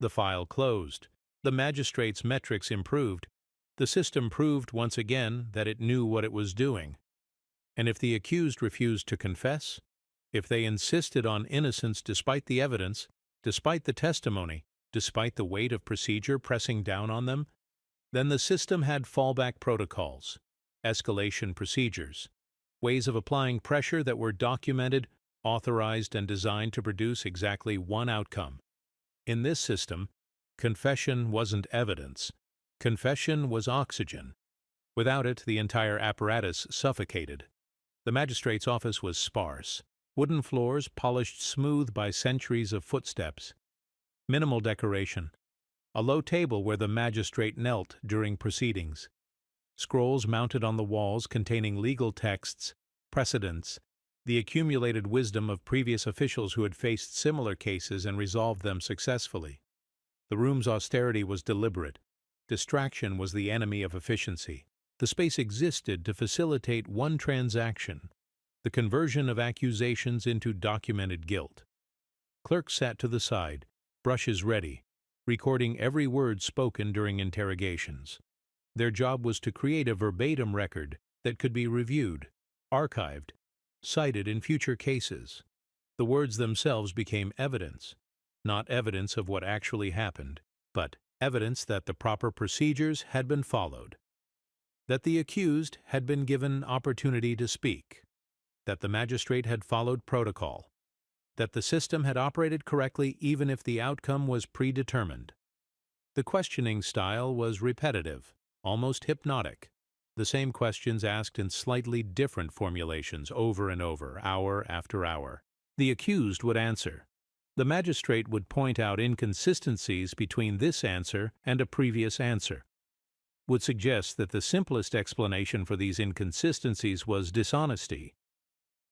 The file closed. The magistrate's metrics improved. The system proved once again that it knew what it was doing. And if the accused refused to confess, if they insisted on innocence despite the evidence, despite the testimony, despite the weight of procedure pressing down on them, then the system had fallback protocols, escalation procedures, ways of applying pressure that were documented, authorized, and designed to produce exactly one outcome. In this system, confession wasn't evidence. Confession was oxygen. Without it, the entire apparatus suffocated. The magistrate's office was sparse, wooden floors polished smooth by centuries of footsteps, minimal decoration, a low table where the magistrate knelt during proceedings, scrolls mounted on the walls containing legal texts, precedents, the accumulated wisdom of previous officials who had faced similar cases and resolved them successfully. The room's austerity was deliberate. Distraction was the enemy of efficiency. The space existed to facilitate one transaction, the conversion of accusations into documented guilt. Clerks sat to the side, brushes ready, recording every word spoken during interrogations. Their job was to create a verbatim record that could be reviewed, archived, cited in future cases. The words themselves became evidence, not evidence of what actually happened, but evidence that the proper procedures had been followed, that the accused had been given opportunity to speak, that the magistrate had followed protocol, that the system had operated correctly even if the outcome was predetermined. The questioning style was repetitive, almost hypnotic. The same questions asked in slightly different formulations over and over, hour after hour. The accused would answer. The magistrate would point out inconsistencies between this answer and a previous answer, would suggest that the simplest explanation for these inconsistencies was dishonesty,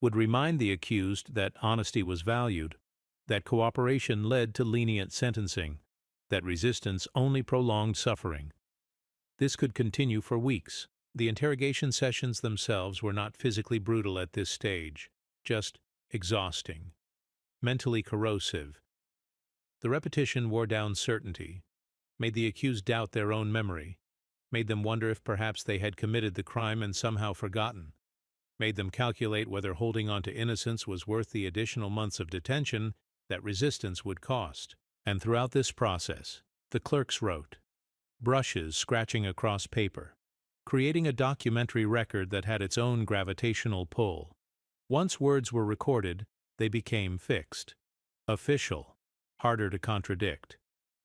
would remind the accused that honesty was valued, that cooperation led to lenient sentencing, that resistance only prolonged suffering. This could continue for weeks. The interrogation sessions themselves were not physically brutal at this stage, just exhausting, mentally corrosive. The repetition wore down certainty, made the accused doubt their own memory, made them wonder if perhaps they had committed the crime and somehow forgotten, made them calculate whether holding on to innocence was worth the additional months of detention that resistance would cost. And throughout this process, the clerks wrote, brushes scratching across paper, creating a documentary record that had its own gravitational pull. Once words were recorded, they became fixed, official, harder to contradict.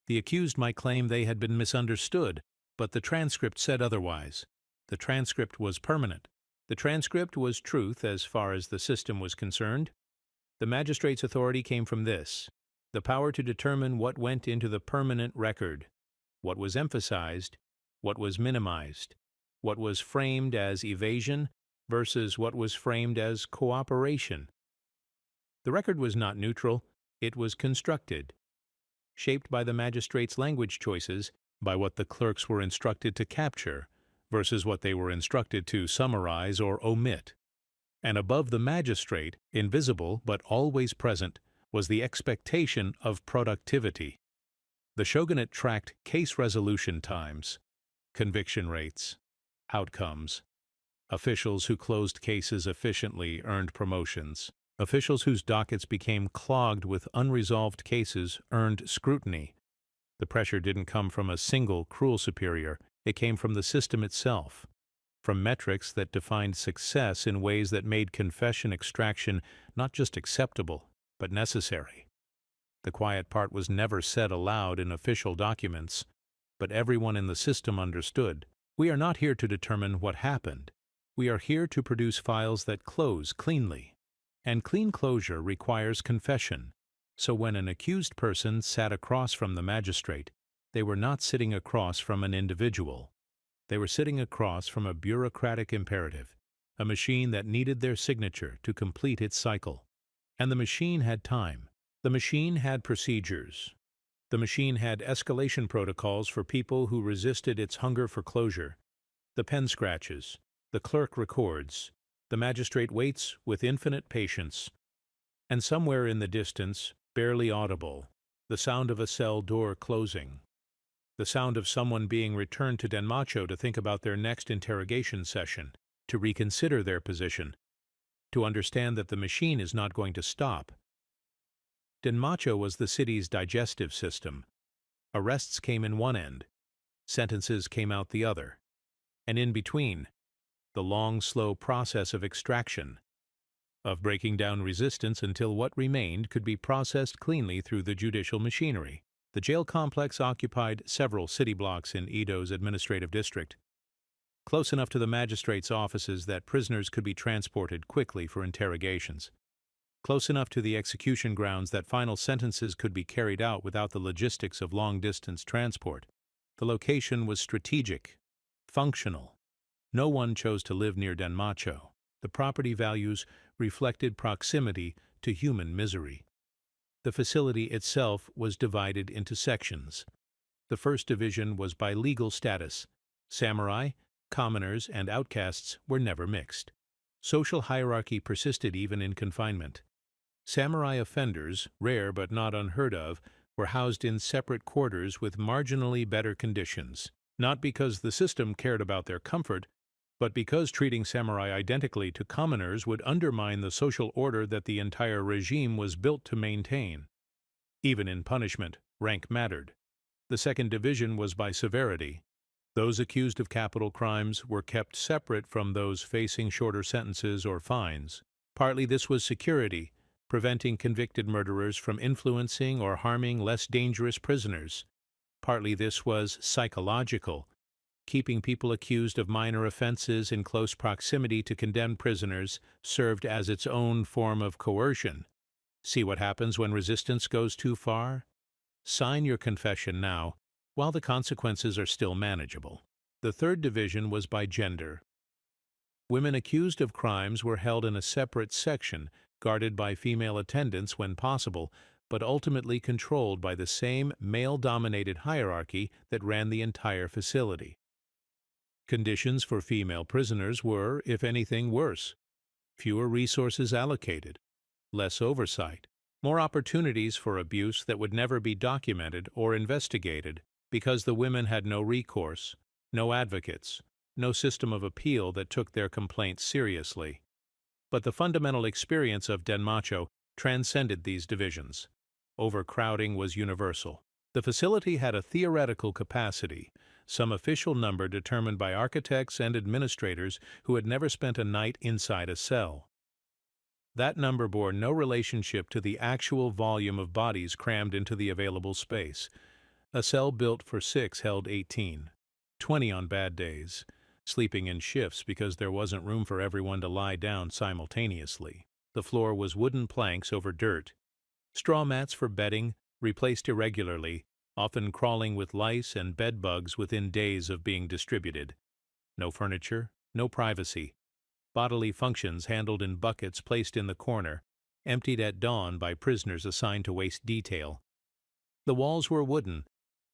The accused might claim they had been misunderstood, but the transcript said otherwise. The transcript was permanent. The transcript was truth as far as the system was concerned. The magistrate's authority came from this: the power to determine what went into the permanent record, what was emphasized, what was minimized, what was framed as evasion versus what was framed as cooperation. The record was not neutral, it was constructed, shaped by the magistrate's language choices, by what the clerks were instructed to capture versus what they were instructed to summarize or omit. And above the magistrate, invisible but always present, was the expectation of productivity. The shogunate tracked case resolution times, conviction rates, outcomes. Officials who closed cases efficiently earned promotions. Officials whose dockets became clogged with unresolved cases earned scrutiny. The pressure didn't come from a single cruel superior, it came from the system itself, from metrics that defined success in ways that made confession extraction not just acceptable, but necessary. The quiet part was never said aloud in official documents, but everyone in the system understood. We are not here to determine what happened. We are here to produce files that close cleanly. And clean closure requires confession. So when an accused person sat across from the magistrate, they were not sitting across from an individual. They were sitting across from a bureaucratic imperative, a machine that needed their signature to complete its cycle. And the machine had time. The machine had procedures. The machine had escalation protocols for people who resisted its hunger for closure. The pen scratches, the clerk records, the magistrate waits with infinite patience. And somewhere in the distance, barely audible, the sound of a cell door closing, the sound of someone being returned to Denmacho to think about their next interrogation session, to reconsider their position, to understand that the machine is not going to stop. Denmacho was the city's digestive system. Arrests came in one end, sentences came out the other, and in between, the long, slow process of extraction, of breaking down resistance until what remained could be processed cleanly through the judicial machinery. The jail complex occupied several city blocks in Edo's administrative district, close enough to the magistrate's offices that prisoners could be transported quickly for interrogations, close enough to the execution grounds that final sentences could be carried out without the logistics of long-distance transport. The location was strategic, functional. No one chose to live near Denmacho. The property values reflected proximity to human misery. The facility itself was divided into sections. The first division was by legal status. Samurai, commoners, and outcasts were never mixed. Social hierarchy persisted even in confinement. Samurai offenders, rare but not unheard of, were housed in separate quarters with marginally better conditions, not because the system cared about their comfort, but because treating samurai identically to commoners would undermine the social order that the entire regime was built to maintain. Even in punishment, rank mattered. The second division was by severity. Those accused of capital crimes were kept separate from those facing shorter sentences or fines. Partly this was security, preventing convicted murderers from influencing or harming less dangerous prisoners. Partly this was psychological, keeping people accused of minor offenses in close proximity to condemned prisoners served as its own form of coercion. See what happens when resistance goes too far? Sign your confession now, while the consequences are still manageable. The third division was by gender. Women accused of crimes were held in a separate section, guarded by female attendants when possible, but ultimately controlled by the same male-dominated hierarchy that ran the entire facility. Conditions for female prisoners were, if anything, worse. Fewer resources allocated, less oversight, more opportunities for abuse that would never be documented or investigated because the women had no recourse, no advocates, no system of appeal that took their complaints seriously. But the fundamental experience of Denmacho transcended these divisions. Overcrowding was universal. The facility had a theoretical capacity, some official number determined by architects and administrators who had never spent a night inside a cell. That number bore no relationship to the actual volume of bodies crammed into the available space. A cell built for 6 held 18, 20 on bad days, sleeping in shifts because there wasn't room for everyone to lie down simultaneously. The floor was wooden planks over dirt. Straw mats for bedding, replaced irregularly, often crawling with lice and bed bugs within days of being distributed. No furniture, no privacy. Bodily functions handled in buckets placed in the corner, emptied at dawn by prisoners assigned to waste detail. The walls were wooden,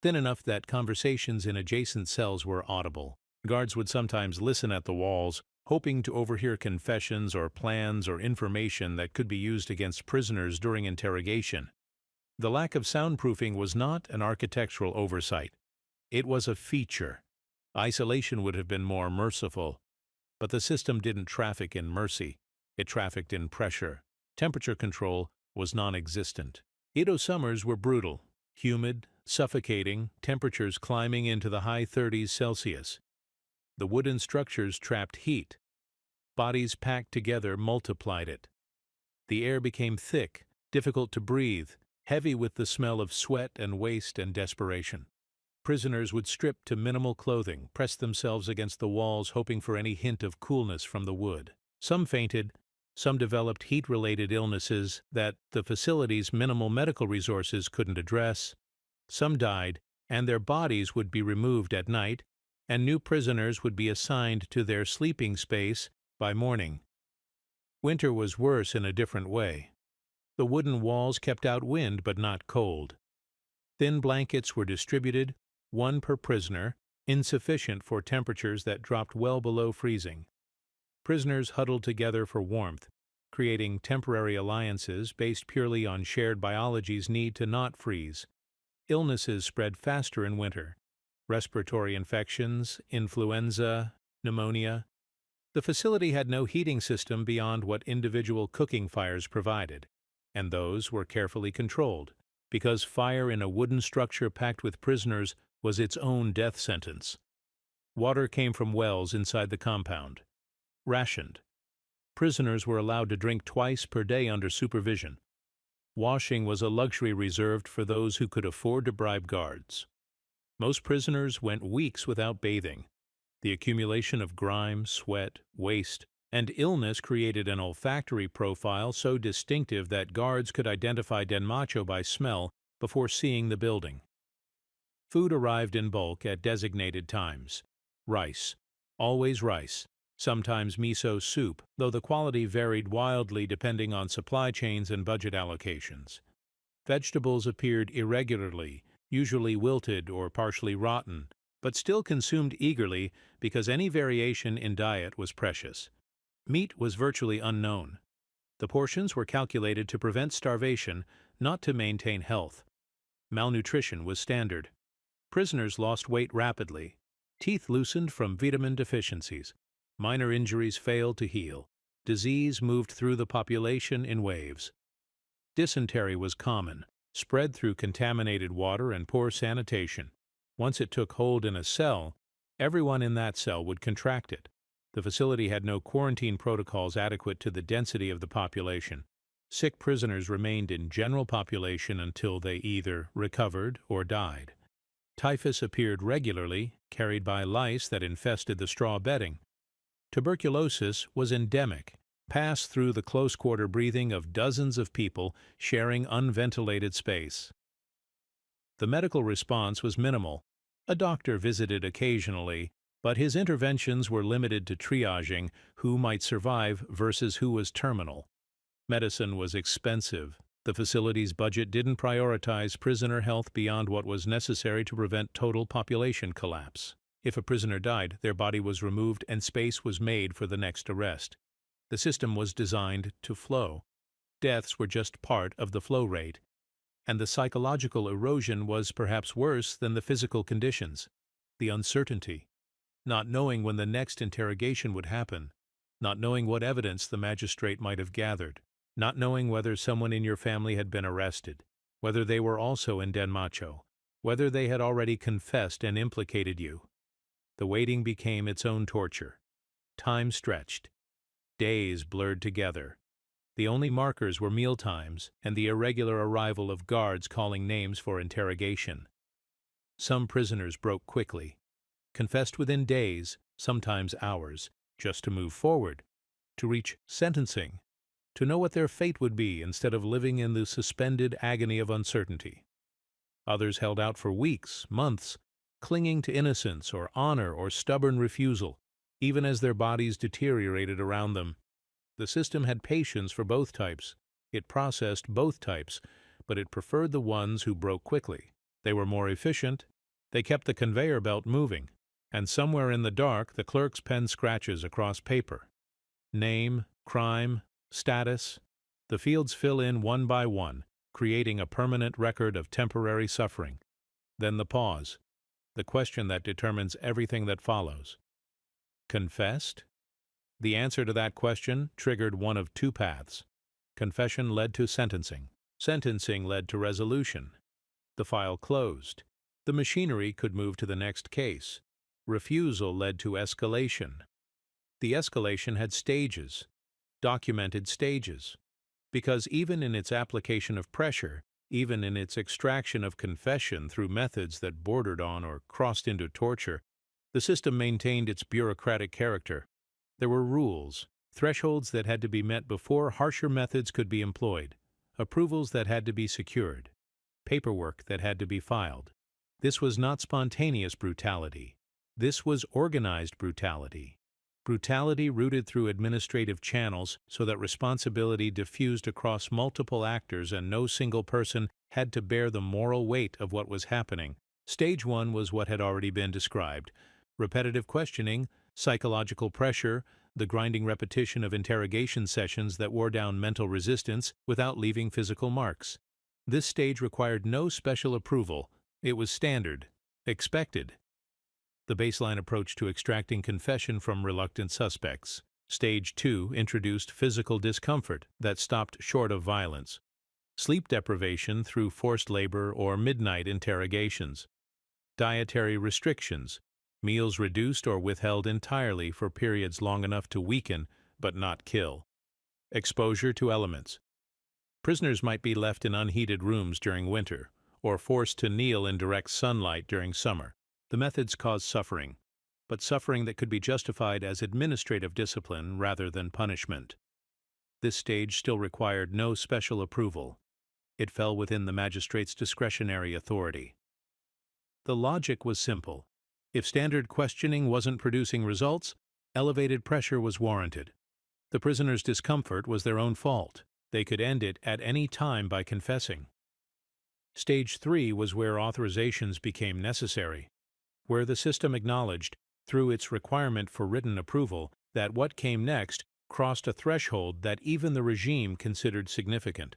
thin enough that conversations in adjacent cells were audible. Guards would sometimes listen at the walls, hoping to overhear confessions or plans or information that could be used against prisoners during interrogation. The lack of soundproofing was not an architectural oversight. It was a feature. Isolation would have been more merciful. But the system didn't traffic in mercy. It trafficked in pressure. Temperature control was non-existent. Edo summers were brutal, humid, suffocating, temperatures climbing into the high 30s Celsius. The wooden structures trapped heat. Bodies packed together multiplied it. The air became thick, difficult to breathe, heavy with the smell of sweat and waste and desperation. Prisoners would strip to minimal clothing, press themselves against the walls hoping for any hint of coolness from the wood. Some fainted, some developed heat-related illnesses that the facility's minimal medical resources couldn't address. Some died, and their bodies would be removed at night, and new prisoners would be assigned to their sleeping space by morning. Winter was worse in a different way. The wooden walls kept out wind but not cold. Thin blankets were distributed, 1 per prisoner, insufficient for temperatures that dropped well below freezing. Prisoners huddled together for warmth, creating temporary alliances based purely on shared biology's need to not freeze. Illnesses spread faster in winter. Respiratory infections, influenza, pneumonia. The facility had no heating system beyond what individual cooking fires provided, and those were carefully controlled, because fire in a wooden structure packed with prisoners was its own death sentence. Water came from wells inside the compound. Rationed. Prisoners were allowed to drink twice per day under supervision. Washing was a luxury reserved for those who could afford to bribe guards. Most prisoners went weeks without bathing. The accumulation of grime, sweat, waste, and illness created an olfactory profile so distinctive that guards could identify Denmacho by smell before seeing the building. Food arrived in bulk at designated times. Rice. Always rice. Sometimes miso soup, though the quality varied wildly depending on supply chains and budget allocations. Vegetables appeared irregularly, usually wilted or partially rotten, but still consumed eagerly because any variation in diet was precious. Meat was virtually unknown. The portions were calculated to prevent starvation, not to maintain health. Malnutrition was standard. Prisoners lost weight rapidly. Teeth loosened from vitamin deficiencies. Minor injuries failed to heal. Disease moved through the population in waves. Dysentery was common, spread through contaminated water and poor sanitation. Once it took hold in a cell, everyone in that cell would contract it. The facility had no quarantine protocols adequate to the density of the population. Sick prisoners remained in general population until they either recovered or died. Typhus appeared regularly, carried by lice that infested the straw bedding. Tuberculosis was endemic, passed through the close-quarter breathing of dozens of people sharing unventilated space. The medical response was minimal. A doctor visited occasionally, but his interventions were limited to triaging who might survive versus who was terminal. Medicine was expensive. The facility's budget didn't prioritize prisoner health beyond what was necessary to prevent total population collapse. If a prisoner died, their body was removed and space was made for the next arrest. The system was designed to flow. Deaths were just part of the flow rate, and the psychological erosion was perhaps worse than the physical conditions. The uncertainty, not knowing when the next interrogation would happen, not knowing what evidence the magistrate might have gathered, not knowing whether someone in your family had been arrested, whether they were also in Denmacho, whether they had already confessed and implicated you. The waiting became its own torture. Time stretched. Days blurred together. The only markers were mealtimes and the irregular arrival of guards calling names for interrogation. Some prisoners broke quickly, confessed within days, sometimes hours, just to move forward, to reach sentencing, to know what their fate would be instead of living in the suspended agony of uncertainty. Others held out for weeks, months, clinging to innocence or honor or stubborn refusal, even as their bodies deteriorated around them. The system had patience for both types. It processed both types, but it preferred the ones who broke quickly. They were more efficient. They kept the conveyor belt moving, and somewhere in the dark the clerk's pen scratches across paper. Name, crime, status. The fields fill in one by one, creating a permanent record of temporary suffering. Then the pause, the question that determines everything that follows. Confessed? The answer to that question triggered one of two paths. Confession led to sentencing. Sentencing led to resolution. The file closed. The machinery could move to the next case. Refusal led to escalation. The escalation had stages, documented stages, because even in its application of pressure, even in its extraction of confession through methods that bordered on or crossed into torture, the system maintained its bureaucratic character. There were rules, thresholds that had to be met before harsher methods could be employed, approvals that had to be secured, paperwork that had to be filed. This was not spontaneous brutality. This was organized brutality. Brutality rooted through administrative channels so that responsibility diffused across multiple actors and no single person had to bear the moral weight of what was happening. Stage 1 was what had already been described. Repetitive questioning, psychological pressure, the grinding repetition of interrogation sessions that wore down mental resistance without leaving physical marks. This stage required no special approval. It was standard, expected. The baseline approach to extracting confession from reluctant suspects. Stage 2 introduced physical discomfort that stopped short of violence. Sleep deprivation through forced labor or midnight interrogations. Dietary restrictions. Meals reduced or withheld entirely for periods long enough to weaken but not kill. Exposure to elements. Prisoners might be left in unheated rooms during winter or forced to kneel in direct sunlight during summer. The methods caused suffering, but suffering that could be justified as administrative discipline rather than punishment. This stage still required no special approval. It fell within the magistrate's discretionary authority. The logic was simple. If standard questioning wasn't producing results, elevated pressure was warranted. The prisoner's discomfort was their own fault. They could end it at any time by confessing. Stage 3 was where authorizations became necessary, where the system acknowledged, through its requirement for written approval, that what came next crossed a threshold that even the regime considered significant.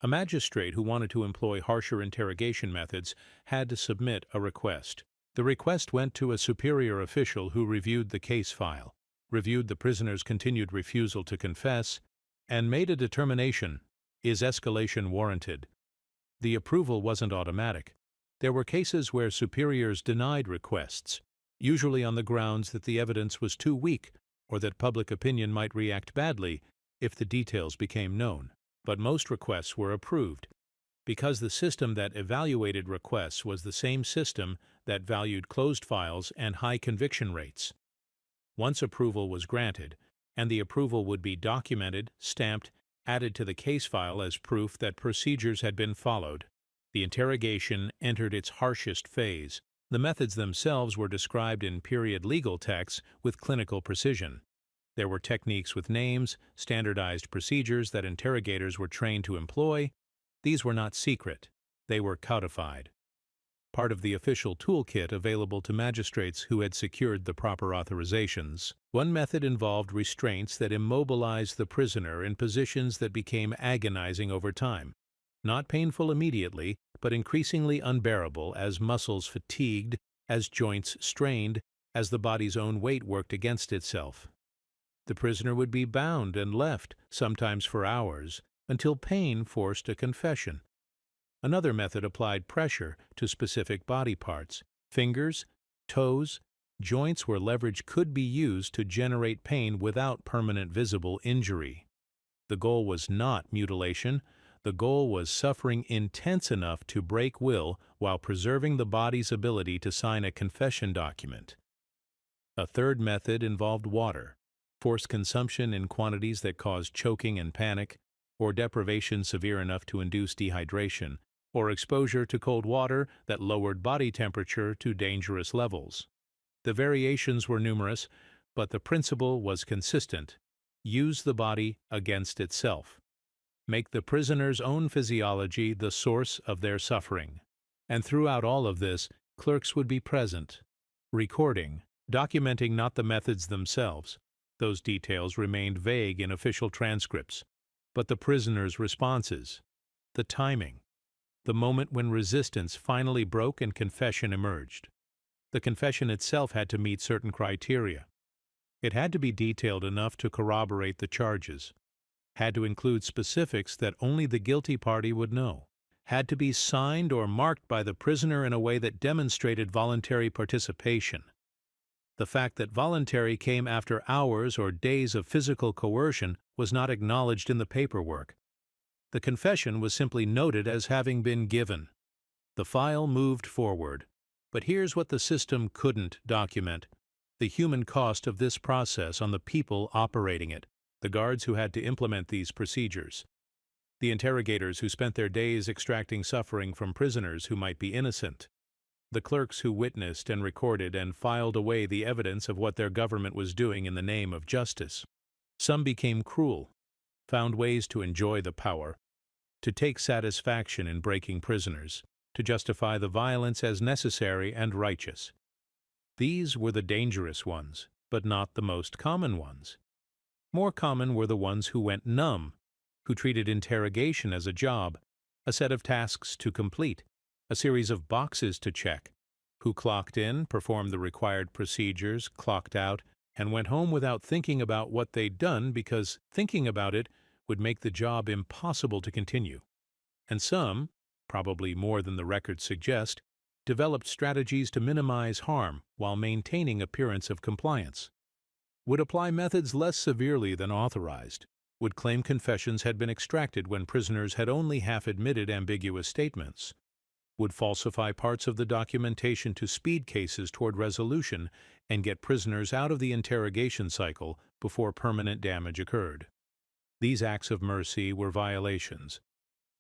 A magistrate who wanted to employ harsher interrogation methods had to submit a request. The request went to a superior official who reviewed the case file, reviewed the prisoner's continued refusal to confess, and made a determination: is escalation warranted? The approval wasn't automatic. There were cases where superiors denied requests, usually on the grounds that the evidence was too weak or that public opinion might react badly if the details became known. But most requests were approved, because the system that evaluated requests was the same system that valued closed files and high conviction rates. Once approval was granted, and the approval would be documented, stamped, added to the case file as proof that procedures had been followed, the interrogation entered its harshest phase. The methods themselves were described in period legal texts with clinical precision. There were techniques with names, standardized procedures that interrogators were trained to employ. These were not secret. They were codified, part of the official toolkit available to magistrates who had secured the proper authorizations. One method involved restraints that immobilized the prisoner in positions that became agonizing over time, not painful immediately, but increasingly unbearable as muscles fatigued, as joints strained, as the body's own weight worked against itself. The prisoner would be bound and left, sometimes for hours, until pain forced a confession. Another method applied pressure to specific body parts, fingers, toes, joints where leverage could be used to generate pain without permanent visible injury. The goal was not mutilation. The goal was suffering intense enough to break will while preserving the body's ability to sign a confession document. A third method involved water, forced consumption in quantities that caused choking and panic, or deprivation severe enough to induce dehydration, or exposure to cold water that lowered body temperature to dangerous levels. The variations were numerous, but the principle was consistent: use the body against itself. Make the prisoner's own physiology the source of their suffering. And throughout all of this, clerks would be present, recording, documenting not the methods themselves. Those details remained vague in official transcripts, but the prisoner's responses, the timing, the moment when resistance finally broke and confession emerged. The confession itself had to meet certain criteria. It had to be detailed enough to corroborate the charges, had to include specifics that only the guilty party would know, had to be signed or marked by the prisoner in a way that demonstrated voluntary participation. The fact that voluntary came after hours or days of physical coercion was not acknowledged in the paperwork. The confession was simply noted as having been given. The file moved forward. But here's what the system couldn't document: the human cost of this process on the people operating it, the guards who had to implement these procedures, the interrogators who spent their days extracting suffering from prisoners who might be innocent, the clerks who witnessed and recorded and filed away the evidence of what their government was doing in the name of justice. Some became cruel, found ways to enjoy the power, to take satisfaction in breaking prisoners, to justify the violence as necessary and righteous. These were the dangerous ones, but not the most common ones. More common were the ones who went numb, who treated interrogation as a job, a set of tasks to complete, a series of boxes to check, who clocked in, performed the required procedures, clocked out, and went home without thinking about what they'd done because thinking about it would make the job impossible to continue. And some, probably more than the records suggest, developed strategies to minimize harm while maintaining appearance of compliance, would apply methods less severely than authorized, would claim confessions had been extracted when prisoners had only half-admitted ambiguous statements, would falsify parts of the documentation to speed cases toward resolution and get prisoners out of the interrogation cycle before permanent damage occurred. These acts of mercy were violations.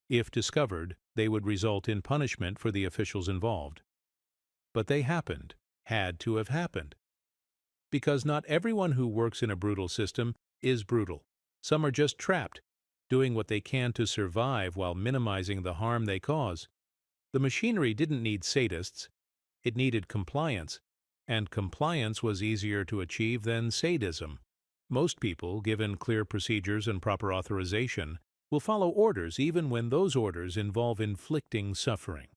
If discovered, they would result in punishment for the officials involved. But they happened, had to have happened. Because not everyone who works in a brutal system is brutal. Some are just trapped, doing what they can to survive while minimizing the harm they cause. The machinery didn't need sadists. It needed compliance, and compliance was easier to achieve than sadism. Most people, given clear procedures and proper authorization, will follow orders even when those orders involve inflicting suffering.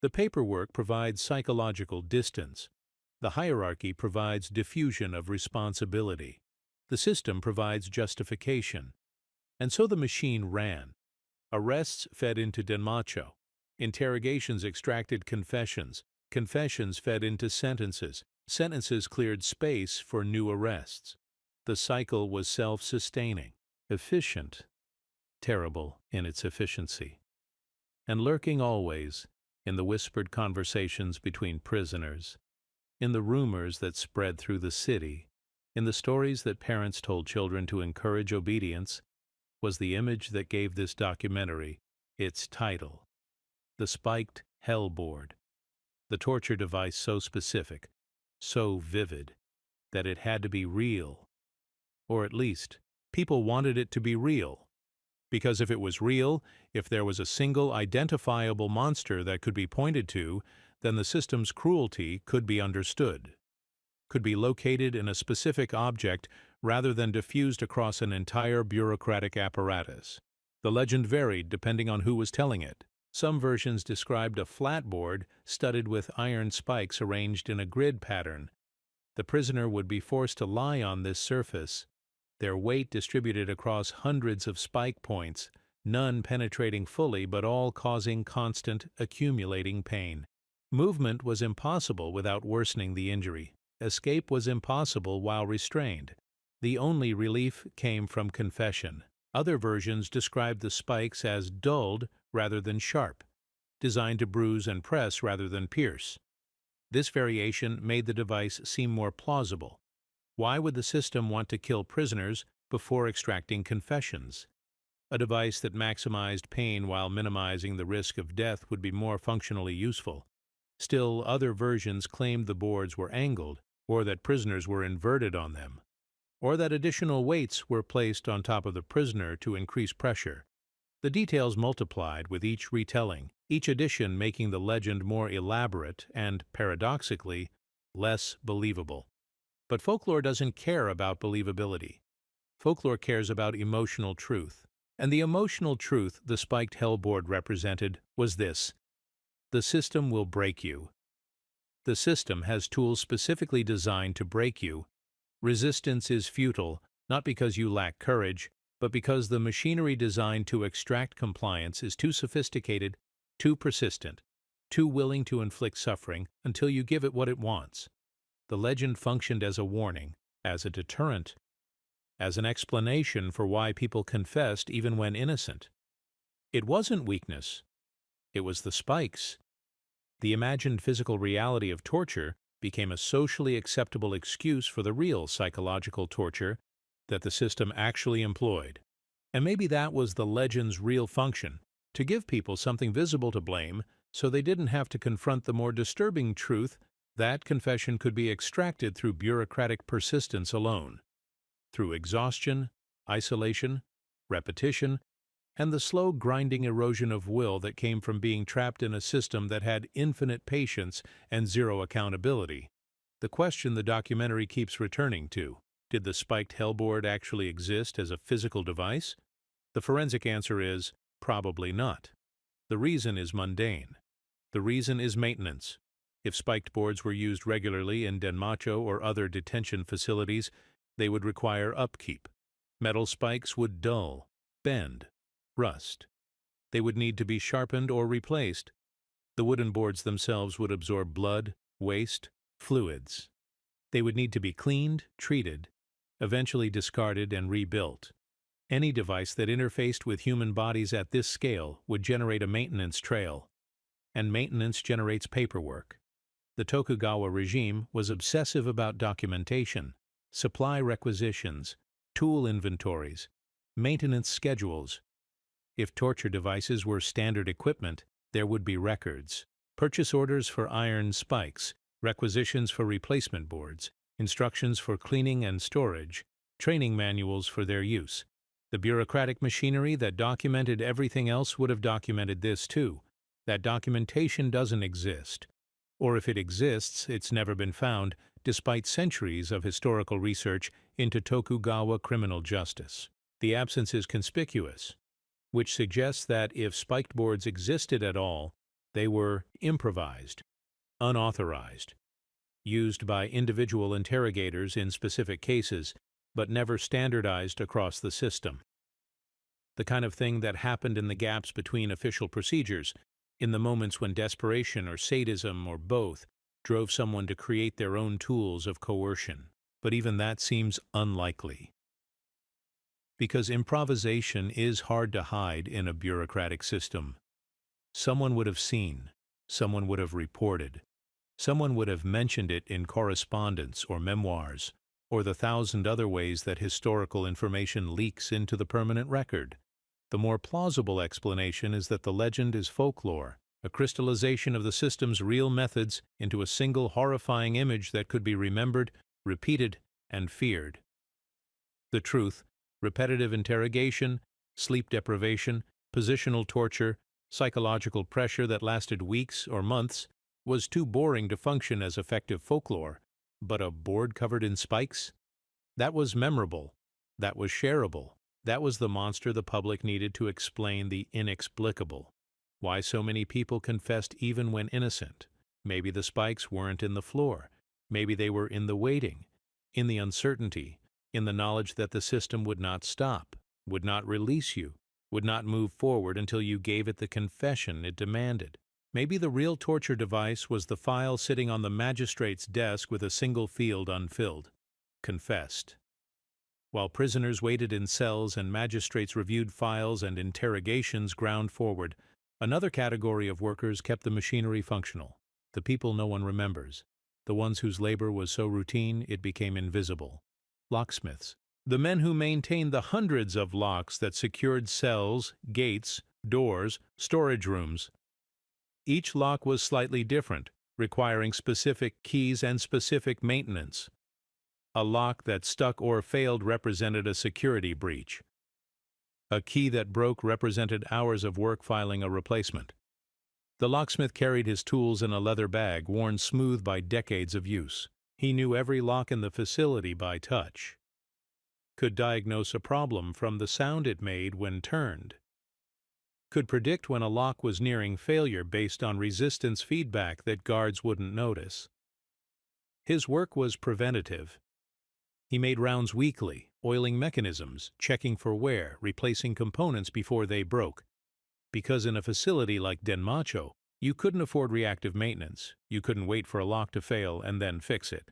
The paperwork provides psychological distance. The hierarchy provides diffusion of responsibility. The system provides justification. And so the machine ran. Arrests fed into Denmacho. Interrogations extracted confessions. Confessions fed into sentences. Sentences cleared space for new arrests. The cycle was self-sustaining, efficient, terrible in its efficiency. And lurking always, in the whispered conversations between prisoners, in the rumors that spread through the city, in the stories that parents told children to encourage obedience, was the image that gave this documentary its title, The Spiked Hell Board, the torture device so specific, so vivid, that it had to be real. Or at least, people wanted it to be real. Because if it was real, if there was a single identifiable monster that could be pointed to, then the system's cruelty could be understood, could be located in a specific object rather than diffused across an entire bureaucratic apparatus. The legend varied depending on who was telling it. Some versions described a flat board studded with iron spikes arranged in a grid pattern. The prisoner would be forced to lie on this surface, their weight distributed across hundreds of spike points, none penetrating fully but all causing constant, accumulating pain. Movement was impossible without worsening the injury. Escape was impossible while restrained. The only relief came from confession. Other versions described the spikes as dulled rather than sharp, designed to bruise and press rather than pierce. This variation made the device seem more plausible. Why would the system want to kill prisoners before extracting confessions? A device that maximized pain while minimizing the risk of death would be more functionally useful. Still, other versions claimed the boards were angled, or that prisoners were inverted on them, or that additional weights were placed on top of the prisoner to increase pressure. The details multiplied with each retelling, each edition making the legend more elaborate and, paradoxically, less believable. But folklore doesn't care about believability. Folklore cares about emotional truth. And the emotional truth the spiked hellboard represented was this: the system will break you. The system has tools specifically designed to break you. Resistance is futile, not because you lack courage, but because the machinery designed to extract compliance is too sophisticated, too persistent, too willing to inflict suffering until you give it what it wants. The legend functioned as a warning, as a deterrent, as an explanation for why people confessed even when innocent. It wasn't weakness. It was the spikes. The imagined physical reality of torture became a socially acceptable excuse for the real psychological torture that the system actually employed. And maybe that was the legend's real function, to give people something visible to blame so they didn't have to confront the more disturbing truth that confession could be extracted through bureaucratic persistence alone, through exhaustion, isolation, repetition, and the slow grinding erosion of will that came from being trapped in a system that had infinite patience and zero accountability. The question the documentary keeps returning to: did the spiked hellboard actually exist as a physical device? The forensic answer is probably not. The reason is mundane. The reason is maintenance. If spiked boards were used regularly in Denmacho or other detention facilities, they would require upkeep. Metal spikes would dull, bend, rust. They would need to be sharpened or replaced. The wooden boards themselves would absorb blood, waste, fluids. They would need to be cleaned, treated, eventually discarded and rebuilt. Any device that interfaced with human bodies at this scale would generate a maintenance trail. And maintenance generates paperwork. The Tokugawa regime was obsessive about documentation, supply requisitions, tool inventories, maintenance schedules. If torture devices were standard equipment, there would be records, purchase orders for iron spikes, requisitions for replacement boards, instructions for cleaning and storage, training manuals for their use. The bureaucratic machinery that documented everything else would have documented this too. That documentation doesn't exist. Or if it exists, it's never been found, despite centuries of historical research into Tokugawa criminal justice. The absence is conspicuous. which suggests that if spiked boards existed at all, they were improvised, unauthorized, used by individual interrogators in specific cases, but never standardized across the system. The kind of thing that happened in the gaps between official procedures, in the moments when desperation or sadism or both drove someone to create their own tools of coercion. But even that seems unlikely. Because improvisation is hard to hide in a bureaucratic system. Someone would have seen, someone would have reported, someone would have mentioned it in correspondence or memoirs, or the thousand other ways that historical information leaks into the permanent record. The more plausible explanation is that the legend is folklore, a crystallization of the system's real methods into a single horrifying image that could be remembered, repeated, and feared. The truth, repetitive interrogation, sleep deprivation, positional torture, psychological pressure that lasted weeks or months, was too boring to function as effective folklore. But a board covered in spikes? That was memorable. That was shareable. That was the monster the public needed to explain the inexplicable. Why so many people confessed even when innocent. Maybe the spikes weren't in the floor. Maybe they were in the waiting, in the uncertainty, in the knowledge that the system would not stop, would not release you, would not move forward until you gave it the confession it demanded. Maybe the real torture device was the file sitting on the magistrate's desk with a single field unfilled. Confessed. While prisoners waited in cells and magistrates reviewed files and interrogations ground forward, another category of workers kept the machinery functional, the people no one remembers, the ones whose labor was so routine it became invisible. Locksmiths, the men who maintained the hundreds of locks that secured cells, gates, doors, storage rooms. Each lock was slightly different, requiring specific keys and specific maintenance. A lock that stuck or failed represented a security breach. A key that broke represented hours of work filing a replacement. The locksmith carried his tools in a leather bag worn smooth by decades of use. He knew every lock in the facility by touch. Could diagnose a problem from the sound it made when turned. Could predict when a lock was nearing failure based on resistance feedback that guards wouldn't notice. His work was preventative. He made rounds weekly, oiling mechanisms, checking for wear, replacing components before they broke. Because in a facility like Denmacho, you couldn't afford reactive maintenance. You couldn't wait for a lock to fail and then fix it.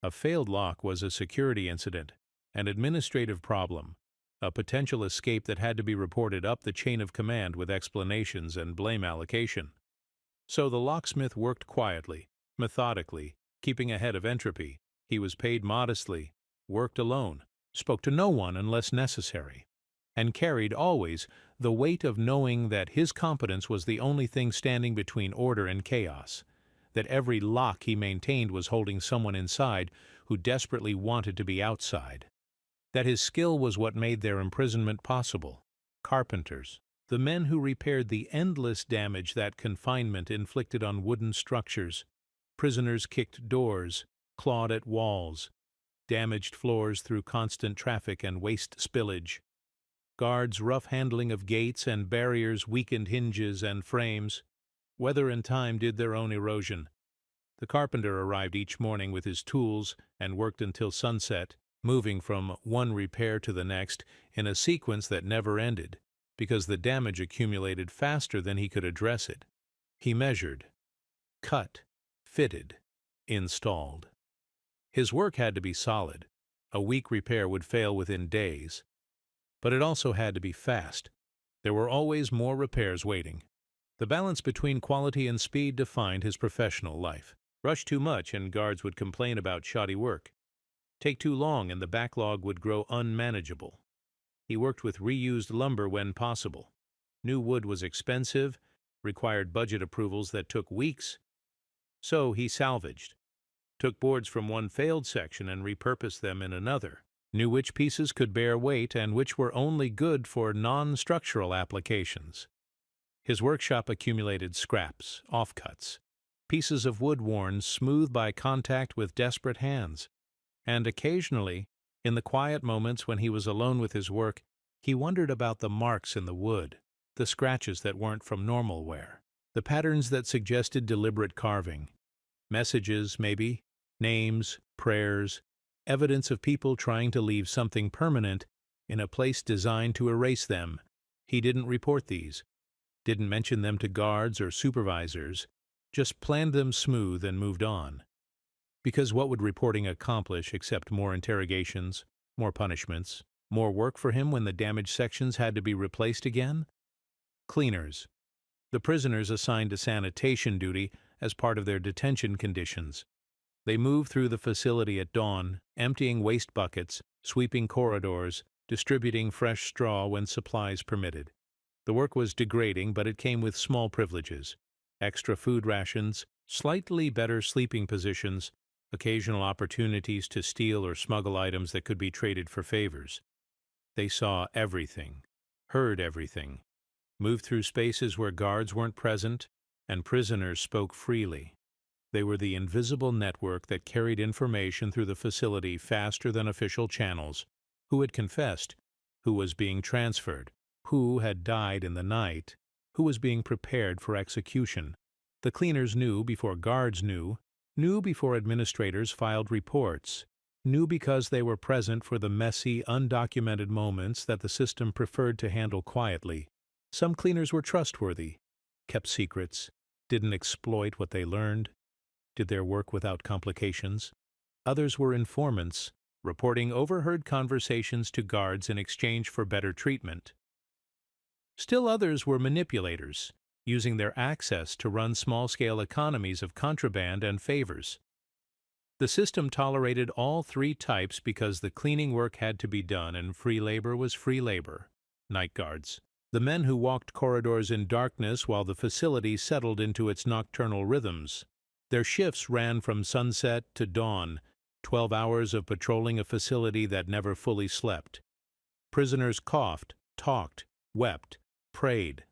A failed lock was a security incident, an administrative problem, a potential escape that had to be reported up the chain of command with explanations and blame allocation. So the locksmith worked quietly, methodically, keeping ahead of entropy. He was paid modestly, worked alone, spoke to no one unless necessary, and carried always the weight of knowing that his competence was the only thing standing between order and chaos, that every lock he maintained was holding someone inside who desperately wanted to be outside, that his skill was what made their imprisonment possible. Carpenters, the men who repaired the endless damage that confinement inflicted on wooden structures. Prisoners kicked doors, clawed at walls, damaged floors through constant traffic and waste spillage. Guards' rough handling of gates and barriers weakened hinges and frames. Weather and time did their own erosion. The carpenter arrived each morning with his tools and worked until sunset, moving from one repair to the next in a sequence that never ended, because the damage accumulated faster than he could address it. He measured, cut, fitted, installed. His work had to be solid. A weak repair would fail within days. But it also had to be fast. There were always more repairs waiting. The balance between quality and speed defined his professional life. Rush too much and guards would complain about shoddy work. Take too long and the backlog would grow unmanageable. He worked with reused lumber when possible. New wood was expensive, required budget approvals that took weeks. So he salvaged. Took boards from one failed section and repurposed them in another. Knew which pieces could bear weight and which were only good for non-structural applications. His workshop accumulated scraps, offcuts, pieces of wood worn smooth by contact with desperate hands. And occasionally, in the quiet moments when he was alone with his work, He wondered about the marks in the wood, the scratches that weren't from normal wear, the patterns that suggested deliberate carving. Messages, maybe, names, prayers, evidence of people trying to leave something permanent in a place designed to erase them. He didn't report these, didn't mention them to guards or supervisors, just planned them smooth and moved on. Because what would reporting accomplish except more interrogations, more punishments, more work for him when the damaged sections had to be replaced again? Cleaners. The prisoners assigned to sanitation duty as part of their detention conditions. They moved through the facility at dawn, emptying waste buckets, sweeping corridors, distributing fresh straw when supplies permitted. The work was degrading, but it came with small privileges: extra food rations, slightly better sleeping positions, occasional opportunities to steal or smuggle items that could be traded for favors. They saw everything, heard everything, moved through spaces where guards weren't present, and prisoners spoke freely. They were the invisible network that carried information through the facility faster than official channels: who had confessed, who was being transferred, who had died in the night, who was being prepared for execution. The cleaners knew before guards knew before administrators filed reports, knew because they were present for the messy, undocumented moments that the system preferred to handle quietly. Some cleaners were trustworthy, kept secrets, didn't exploit what they learned, did their work without complications. Others were informants, reporting overheard conversations to guards in exchange for better treatment. Still others were manipulators, using their access to run small-scale economies of contraband and favors. The system tolerated all three types because the cleaning work had to be done and free labor was free labor. Night guards. The men who walked corridors in darkness while the facility settled into its nocturnal rhythms. Their shifts ran from sunset to dawn, 12 hours of patrolling a facility that never fully slept. Prisoners coughed, talked, wept, prayed.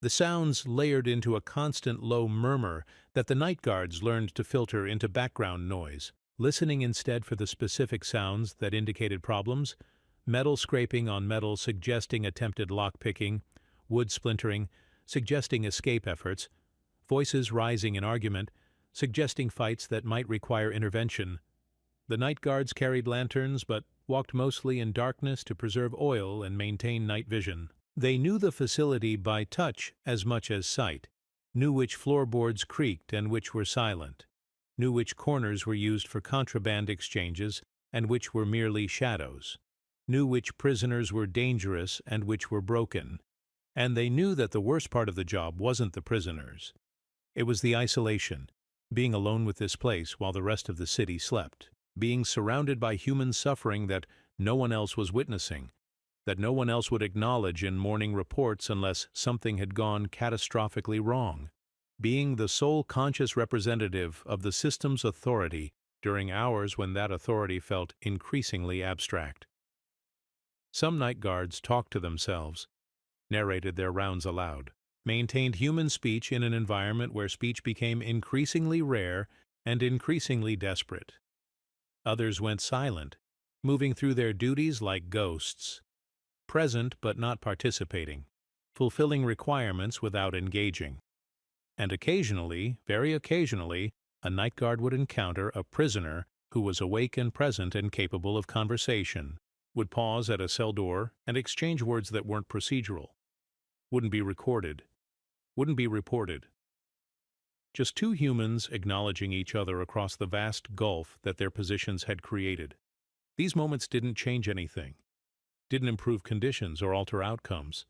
The sounds layered into a constant low murmur that the night guards learned to filter into background noise, listening instead for the specific sounds that indicated problems: metal scraping on metal suggesting attempted lockpicking, wood splintering suggesting escape efforts, voices rising in argument suggesting fights that might require intervention. The night guards carried lanterns but walked mostly in darkness to preserve oil and maintain night vision. They knew the facility by touch as much as sight, knew which floorboards creaked and which were silent, knew which corners were used for contraband exchanges and which were merely shadows, knew which prisoners were dangerous and which were broken. And they knew that the worst part of the job wasn't the prisoners. It was the isolation, being alone with this place while the rest of the city slept, being surrounded by human suffering that no one else was witnessing, that no one else would acknowledge in morning reports unless something had gone catastrophically wrong, being the sole conscious representative of the system's authority during hours when that authority felt increasingly abstract. Some night guards talked to themselves, narrated their rounds aloud, maintained human speech in an environment where speech became increasingly rare and increasingly desperate. Others went silent, moving through their duties like ghosts, present but not participating, fulfilling requirements without engaging. And occasionally, very occasionally, a night guard would encounter a prisoner who was awake and present and capable of conversation, would pause at a cell door and exchange words that weren't procedural, wouldn't be recorded, wouldn't be reported. Just two humans acknowledging each other across the vast gulf that their positions had created. These moments didn't change anything, didn't improve conditions or alter outcomes.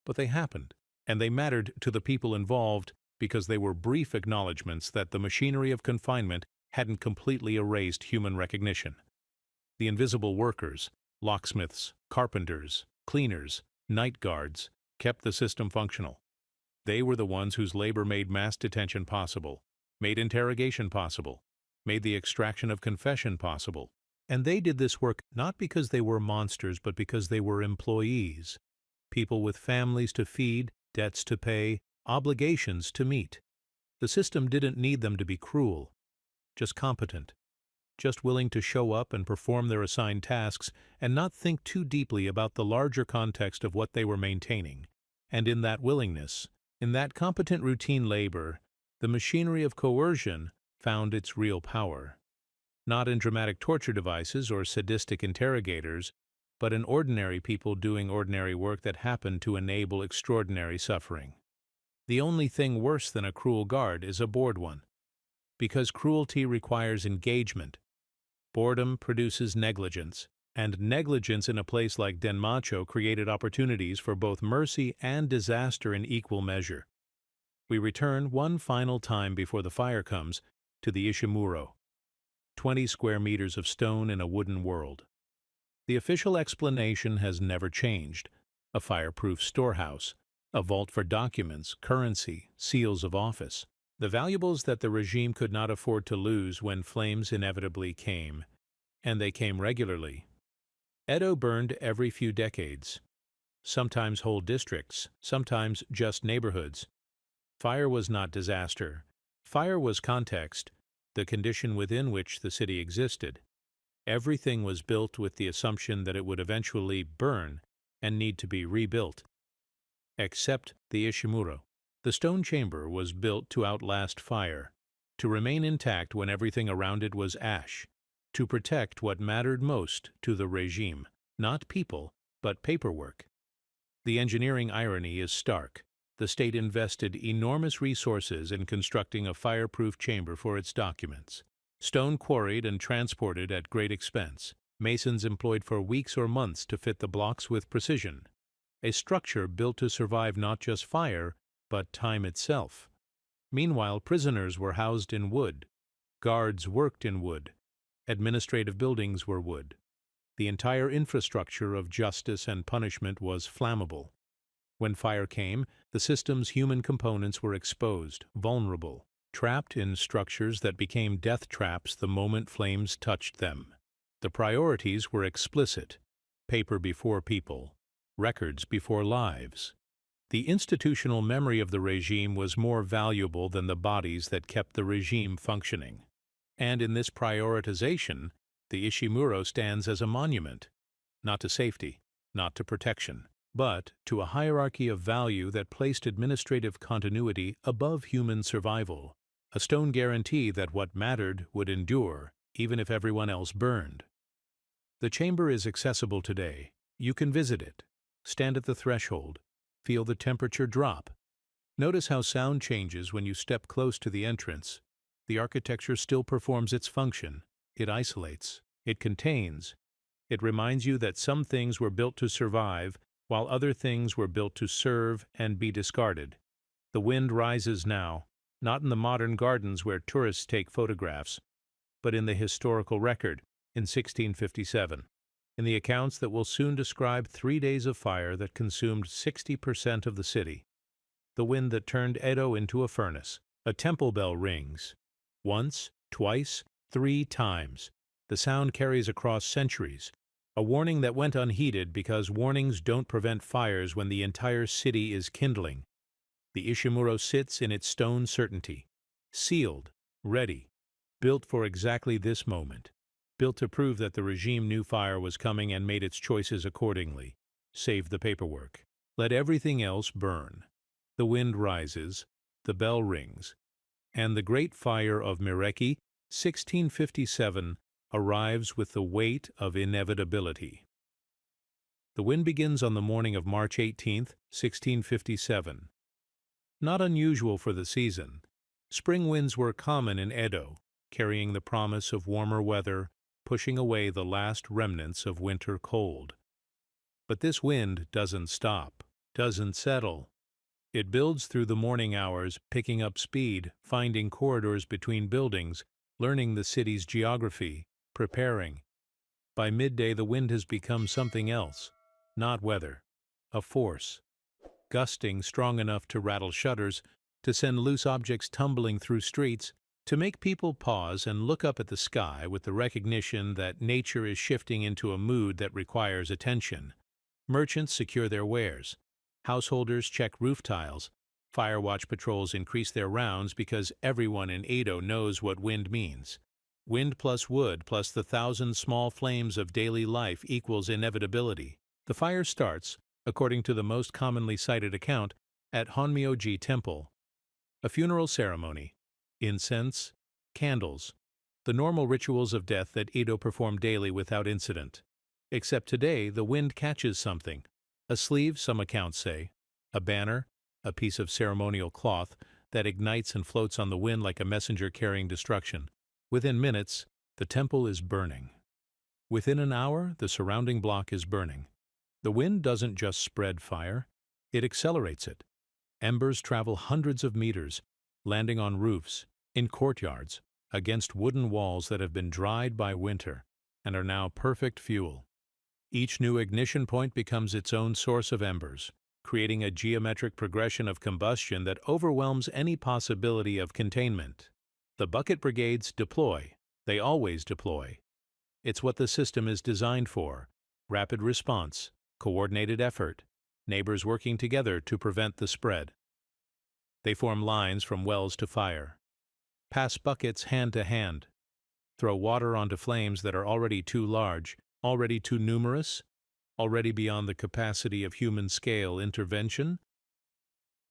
But they happened, and they mattered to the people involved because they were brief acknowledgments that the machinery of confinement hadn't completely erased human recognition. The invisible workers, locksmiths, carpenters, cleaners, night guards, kept the system functional. They were the ones whose labor made mass detention possible, made interrogation possible, made the extraction of confession possible. And they did this work not because they were monsters, but because they were employees, people with families to feed, debts to pay, obligations to meet. The system didn't need them to be cruel, just competent, just willing to show up and perform their assigned tasks and not think too deeply about the larger context of what they were maintaining. And in that willingness, in that competent routine labor, the machinery of coercion found its real power. Not in dramatic torture devices or sadistic interrogators, but in ordinary people doing ordinary work that happened to enable extraordinary suffering. The only thing worse than a cruel guard is a bored one. Because cruelty requires engagement, boredom produces negligence, and negligence in a place like Denmacho created opportunities for both mercy and disaster in equal measure. We return one final time before the fire comes to the Ishimuro. 20 square meters of stone in a wooden world. The official explanation has never changed. A fireproof storehouse, a vault for documents, currency, seals of office. The valuables that the regime could not afford to lose when flames inevitably came, and they came regularly. Edo burned every few decades, sometimes whole districts, sometimes just neighborhoods. Fire was not disaster. Fire was context, the condition within which the city existed. Everything was built with the assumption that it would eventually burn and need to be rebuilt. Except the Ishimuro. The stone chamber was built to outlast fire, to remain intact when everything around it was ash, to protect what mattered most to the regime, not people, but paperwork. The engineering irony is stark. The state invested enormous resources in constructing a fireproof chamber for its documents. Stone quarried and transported at great expense, masons employed for weeks or months to fit the blocks with precision. A structure built to survive not just fire, but time itself. Meanwhile, prisoners were housed in wood. Guards worked in wood. Administrative buildings were wood. The entire infrastructure of justice and punishment was flammable. When fire came, the system's human components were exposed, vulnerable, trapped in structures that became death traps the moment flames touched them. The priorities were explicit: paper before people, records before lives. The institutional memory of the regime was more valuable than the bodies that kept the regime functioning. And in this prioritization, the Ishimuro stands as a monument, not to safety, not to protection, but to a hierarchy of value that placed administrative continuity above human survival, a stone guarantee that what mattered would endure, even if everyone else burned. The chamber is accessible today. You can visit it, stand at the threshold, feel the temperature drop. Notice how sound changes when you step close to the entrance. The architecture still performs its function. It isolates. It contains. It reminds you that some things were built to survive, while other things were built to serve and be discarded. The wind rises now, not in the modern gardens where tourists take photographs, but in the historical record, in 1657. In the accounts that will soon describe 3 days of fire that consumed 60% of the city. The wind that turned Edo into a furnace. A temple bell rings. Once, twice, 3 times. The sound carries across centuries. A warning that went unheeded because warnings don't prevent fires when the entire city is kindling. The Ishimuro sits in its stone certainty. Sealed, ready, built for exactly this moment. Built to prove that the regime knew fire was coming and made its choices accordingly. Save the paperwork. Let everything else burn. The wind rises, the bell rings, and the great fire of Mireki, 1657, arrives with the weight of inevitability. The wind begins on the morning of March 18, 1657. Not unusual for the season, spring winds were common in Edo, carrying the promise of warmer weather, pushing away the last remnants of winter cold. But this wind doesn't stop, doesn't settle. It builds through the morning hours, picking up speed, finding corridors between buildings, learning the city's geography, preparing. By midday, the wind has become something else, not weather, a force, gusting strong enough to rattle shutters, to send loose objects tumbling through streets, to make people pause and look up at the sky with the recognition that nature is shifting into a mood that requires attention. Merchants secure their wares. Householders check roof tiles. Fire watch patrols increase their rounds because everyone in Edo knows what wind means. Wind plus wood plus the 1,000 small flames of daily life equals inevitability. The fire starts, according to the most commonly cited account, at Honmyoji Temple. A funeral ceremony, incense, candles, the normal rituals of death that Edo performed daily without incident. Except today, the wind catches something. A sleeve, some accounts say, a banner, a piece of ceremonial cloth that ignites and floats on the wind like a messenger carrying destruction. Within minutes, the temple is burning. Within an hour, the surrounding block is burning. The wind doesn't just spread fire, it accelerates it. Embers travel hundreds of meters, landing on roofs, in courtyards, against wooden walls that have been dried by winter and are now perfect fuel. Each new ignition point becomes its own source of embers, creating a geometric progression of combustion that overwhelms any possibility of containment. The bucket brigades deploy. They always deploy. It's what the system is designed for: rapid response, coordinated effort, neighbors working together to prevent the spread. They form lines from wells to fire, pass buckets hand to hand, throw water onto flames that are already too large, already too numerous, already beyond the capacity of human-scale intervention.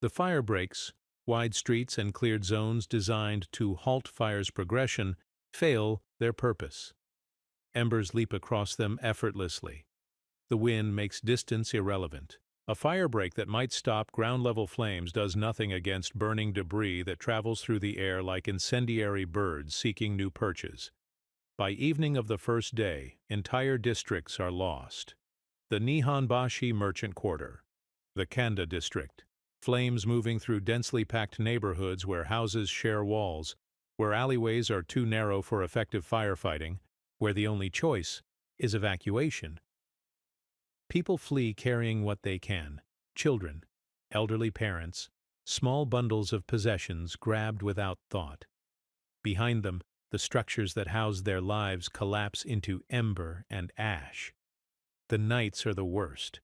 The fire breaks, wide streets and cleared zones designed to halt fire's progression, fail their purpose. Embers leap across them effortlessly. The wind makes distance irrelevant. A fire break that might stop ground-level flames does nothing against burning debris that travels through the air like incendiary birds seeking new perches. By evening of the first day, entire districts are lost. The Nihonbashi Merchant Quarter, the Kanda District, flames moving through densely packed neighborhoods where houses share walls, where alleyways are too narrow for effective firefighting, where the only choice is evacuation. People flee carrying what they can: children, elderly parents, small bundles of possessions grabbed without thought. Behind them, the structures that house their lives collapse into ember and ash. The nights are the worst.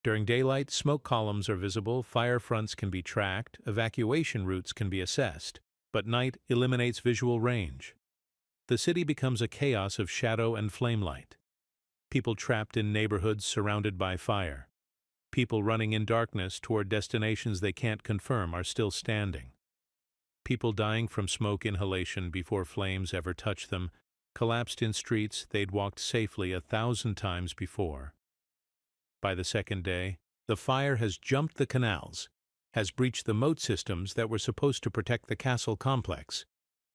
During daylight, smoke columns are visible, fire fronts can be tracked, evacuation routes can be assessed, but night eliminates visual range. The city becomes a chaos of shadow and flamelight. People trapped in neighborhoods surrounded by fire. People running in darkness toward destinations they can't confirm are still standing. People dying from smoke inhalation before flames ever touch them, collapsed in streets they'd walked safely 1,000 times before. By the second day, the fire has jumped the canals, has breached the moat systems that were supposed to protect the castle complex,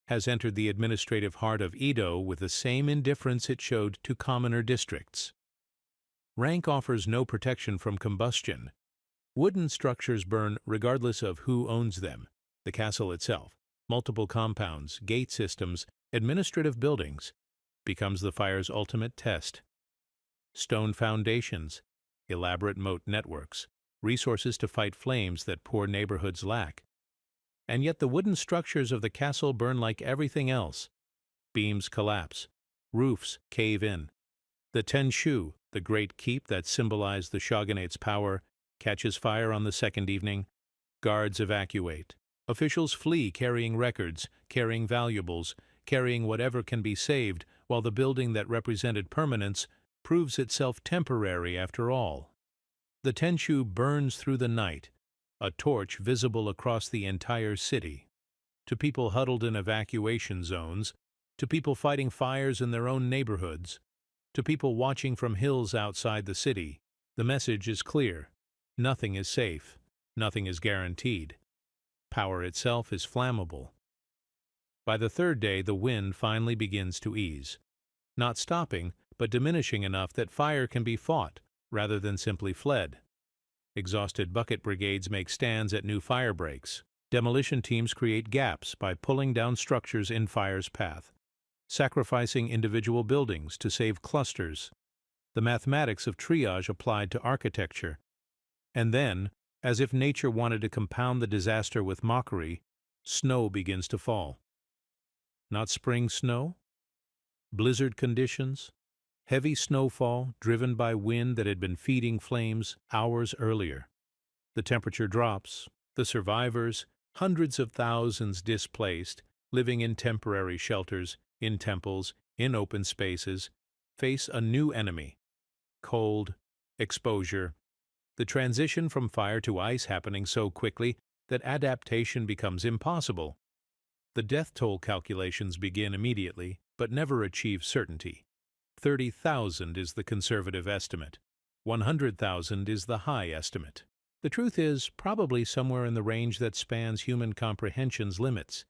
has entered the administrative heart of Edo with the same indifference it showed to commoner districts. Rank offers no protection from combustion. Wooden structures burn regardless of who owns them: the castle itself, multiple compounds, gate systems, administrative buildings, becomes the fire's ultimate test. Stone foundations, elaborate moat networks, resources to fight flames that poor neighborhoods lack. And yet the wooden structures of the castle burn like everything else. Beams collapse, roofs cave in. The Tenshu, the great keep that symbolized the shogunate's power, catches fire on the second evening. Guards evacuate. Officials flee carrying records, carrying valuables, carrying whatever can be saved, while the building that represented permanence proves itself temporary after all. The Tenshu burns through the night, a torch visible across the entire city. To people huddled in evacuation zones, to people fighting fires in their own neighborhoods, to people watching from hills outside the city, the message is clear: nothing is safe, nothing is guaranteed. Power itself is flammable. By the third day, the wind finally begins to ease, not stopping, but diminishing enough that fire can be fought rather than simply fled. Exhausted bucket brigades make stands at new fire breaks. Demolition teams create gaps by pulling down structures in fire's path, sacrificing individual buildings to save clusters. The mathematics of triage applied to architecture. And then, as if nature wanted to compound the disaster with mockery, snow begins to fall. Not spring snow? Blizzard conditions? Heavy snowfall driven by wind that had been feeding flames hours earlier. The temperature drops. The survivors, hundreds of thousands displaced, living in temporary shelters, in temples, in open spaces, face a new enemy: cold, exposure, the transition from fire to ice happening so quickly that adaptation becomes impossible. The death toll calculations begin immediately, but never achieve certainty. 30,000 is the conservative estimate. 100,000 is the high estimate. The truth is probably somewhere in the range that spans human comprehension's limits.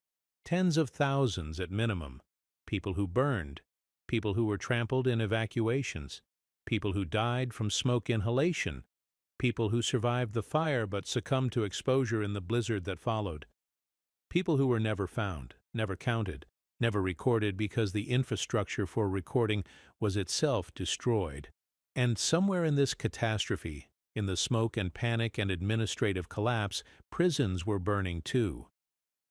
Tens of thousands at minimum. People who burned, people who were trampled in evacuations, people who died from smoke inhalation, people who survived the fire but succumbed to exposure in the blizzard that followed, people who were never found, never counted, never recorded because the infrastructure for recording was itself destroyed. And somewhere in this catastrophe, in the smoke and panic and administrative collapse, prisons were burning too.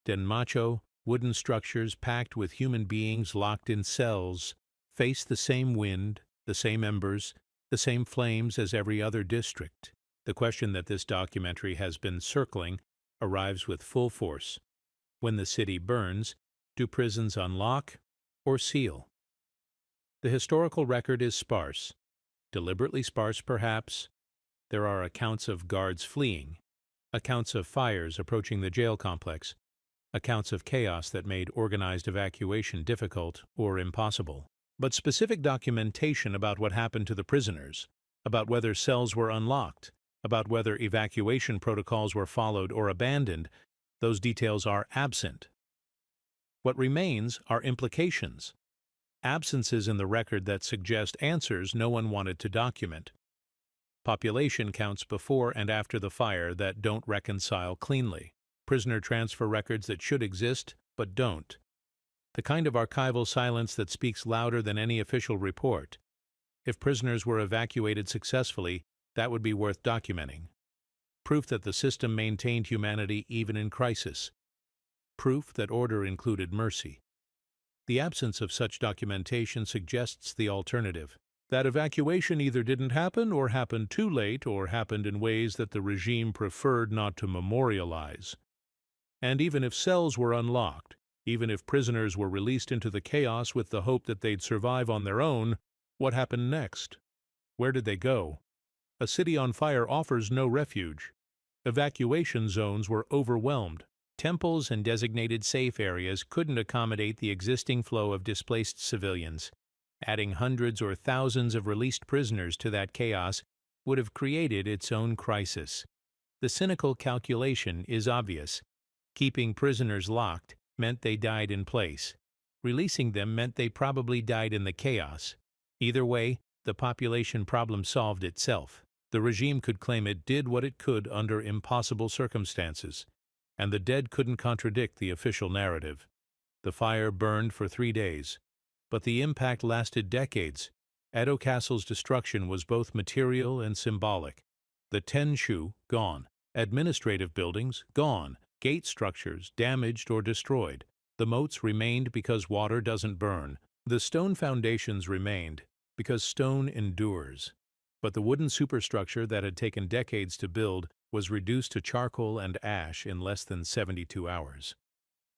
Denmacho, wooden structures packed with human beings locked in cells, faced the same wind, the same embers, the same flames as every other district. The question that this documentary has been circling arrives with full force. When the city burns, do prisons unlock or seal? The historical record is sparse, deliberately sparse perhaps. There are accounts of guards fleeing, accounts of fires approaching the jail complex, accounts of chaos that made organized evacuation difficult or impossible. But specific documentation about what happened to the prisoners, about whether cells were unlocked, about whether evacuation protocols were followed or abandoned, those details are absent. What remains are implications, absences in the record that suggest answers no one wanted to document. Population counts before and after the fire that don't reconcile cleanly. Prisoner transfer records that should exist but don't. The kind of archival silence that speaks louder than any official report. If prisoners were evacuated successfully, that would be worth documenting. Proof that the system maintained humanity even in crisis. Proof that order included mercy. The absence of such documentation suggests the alternative, that evacuation either didn't happen or happened too late or happened in ways that the regime preferred not to memorialize. And even if cells were unlocked, even if prisoners were released into the chaos with the hope that they'd survive on their own, what happened next? Where did they go? A city on fire offers no refuge. Evacuation zones were overwhelmed. Temples and designated safe areas couldn't accommodate the existing flow of displaced civilians. Adding hundreds or thousands of released prisoners to that chaos would have created its own crisis. The cynical calculation is obvious. Keeping prisoners locked meant they died in place. Releasing them meant they probably died in the chaos. Either way, the population problem solved itself. The regime could claim it did what it could under impossible circumstances, and the dead couldn't contradict the official narrative. The fire burned for 3 days, but the impact lasted decades. Edo Castle's destruction was both material and symbolic. The Tenshu, gone. Administrative buildings, gone. Gate structures, damaged or destroyed. The moats remained because water doesn't burn. The stone foundations remained because stone endures. But the wooden superstructure that had taken decades to build was reduced to charcoal and ash in less than 72 hours.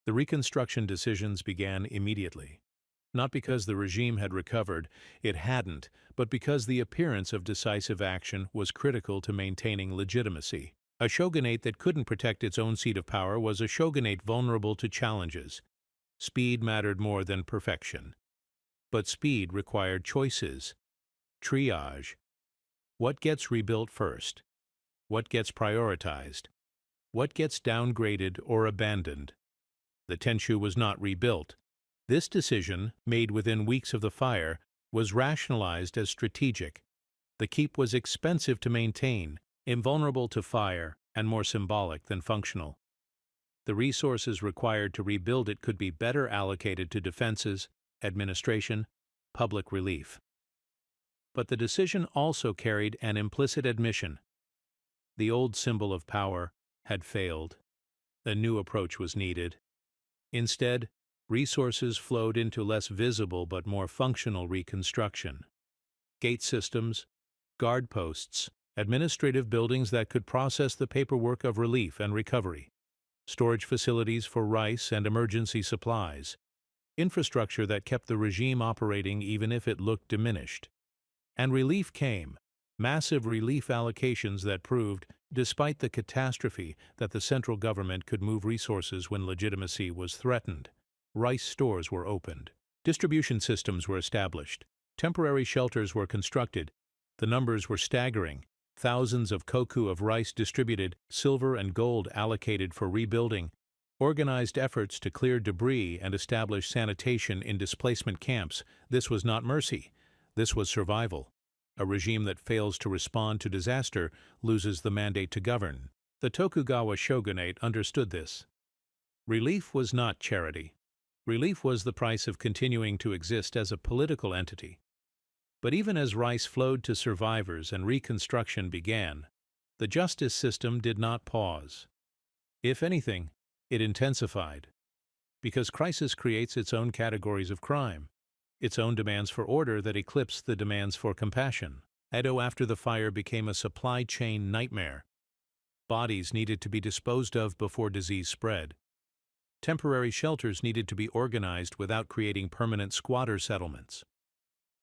The reconstruction decisions began immediately. Not because the regime had recovered, it hadn't, but because the appearance of decisive action was critical to maintaining legitimacy. A shogunate that couldn't protect its own seat of power was a shogunate vulnerable to challenges. Speed mattered more than perfection. But speed required choices. Triage. What gets rebuilt first? What gets prioritized? What gets downgraded or abandoned? The Tenshu was not rebuilt. This decision, made within weeks of the fire, was rationalized as strategic. The keep was expensive to maintain, invulnerable to fire, and more symbolic than functional. The resources required to rebuild it could be better allocated to defenses, administration, public relief. But the decision also carried an implicit admission. The old symbol of power had failed. A new approach was needed. Instead, resources flowed into less visible but more functional reconstruction. Gate systems, guard posts, administrative buildings that could process the paperwork of relief and recovery, storage facilities for rice and emergency supplies, infrastructure that kept the regime operating even if it looked diminished. And relief came, massive relief allocations that proved, despite the catastrophe, that the central government could move resources when legitimacy was threatened. Rice stores were opened. Distribution systems were established. Temporary shelters were constructed. The numbers were staggering. Thousands of koku of rice distributed, silver and gold allocated for rebuilding, organized efforts to clear debris and establish sanitation in displacement camps. This was not mercy. This was survival. A regime that fails to respond to disaster loses the mandate to govern. The Tokugawa shogunate understood this. Relief was not charity. Relief was the price of continuing to exist as a political entity. But even as rice flowed to survivors and reconstruction began, the justice system did not pause. If anything, it intensified. Because crisis creates its own categories of crime, its own demands for order that eclipse the demands for compassion. Edo after the fire became a supply chain nightmare. Bodies needed to be disposed of before disease spread. Temporary shelters needed to be organized without creating permanent squatter settlements.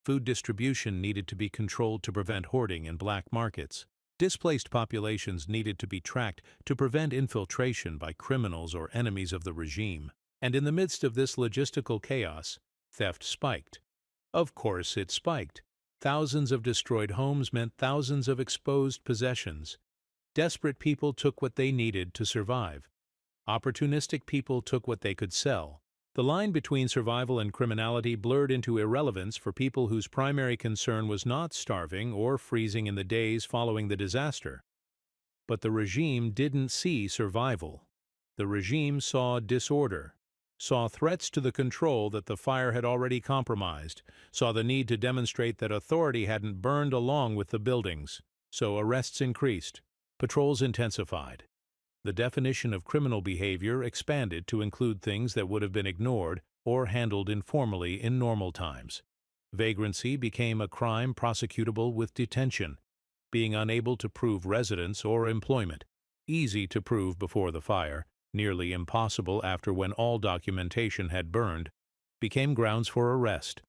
Food distribution needed to be controlled to prevent hoarding in black markets. Displaced populations needed to be tracked to prevent infiltration by criminals or enemies of the regime. And in the midst of this logistical chaos, theft spiked. Of course, it spiked. Thousands of destroyed homes meant thousands of exposed possessions. Desperate people took what they needed to survive. Opportunistic people took what they could sell. The line between survival and criminality blurred into irrelevance for people whose primary concern was not starving or freezing in the days following the disaster. But the regime didn't see survival. The regime saw disorder, saw threats to the control that the fire had already compromised, saw the need to demonstrate that authority hadn't burned along with the buildings. So arrests increased, patrols intensified. The definition of criminal behavior expanded to include things that would have been ignored or handled informally in normal times. Vagrancy became a crime prosecutable with detention, being unable to prove residence or employment, easy to prove before the fire, nearly impossible after when all documentation had burned, became grounds for arrest.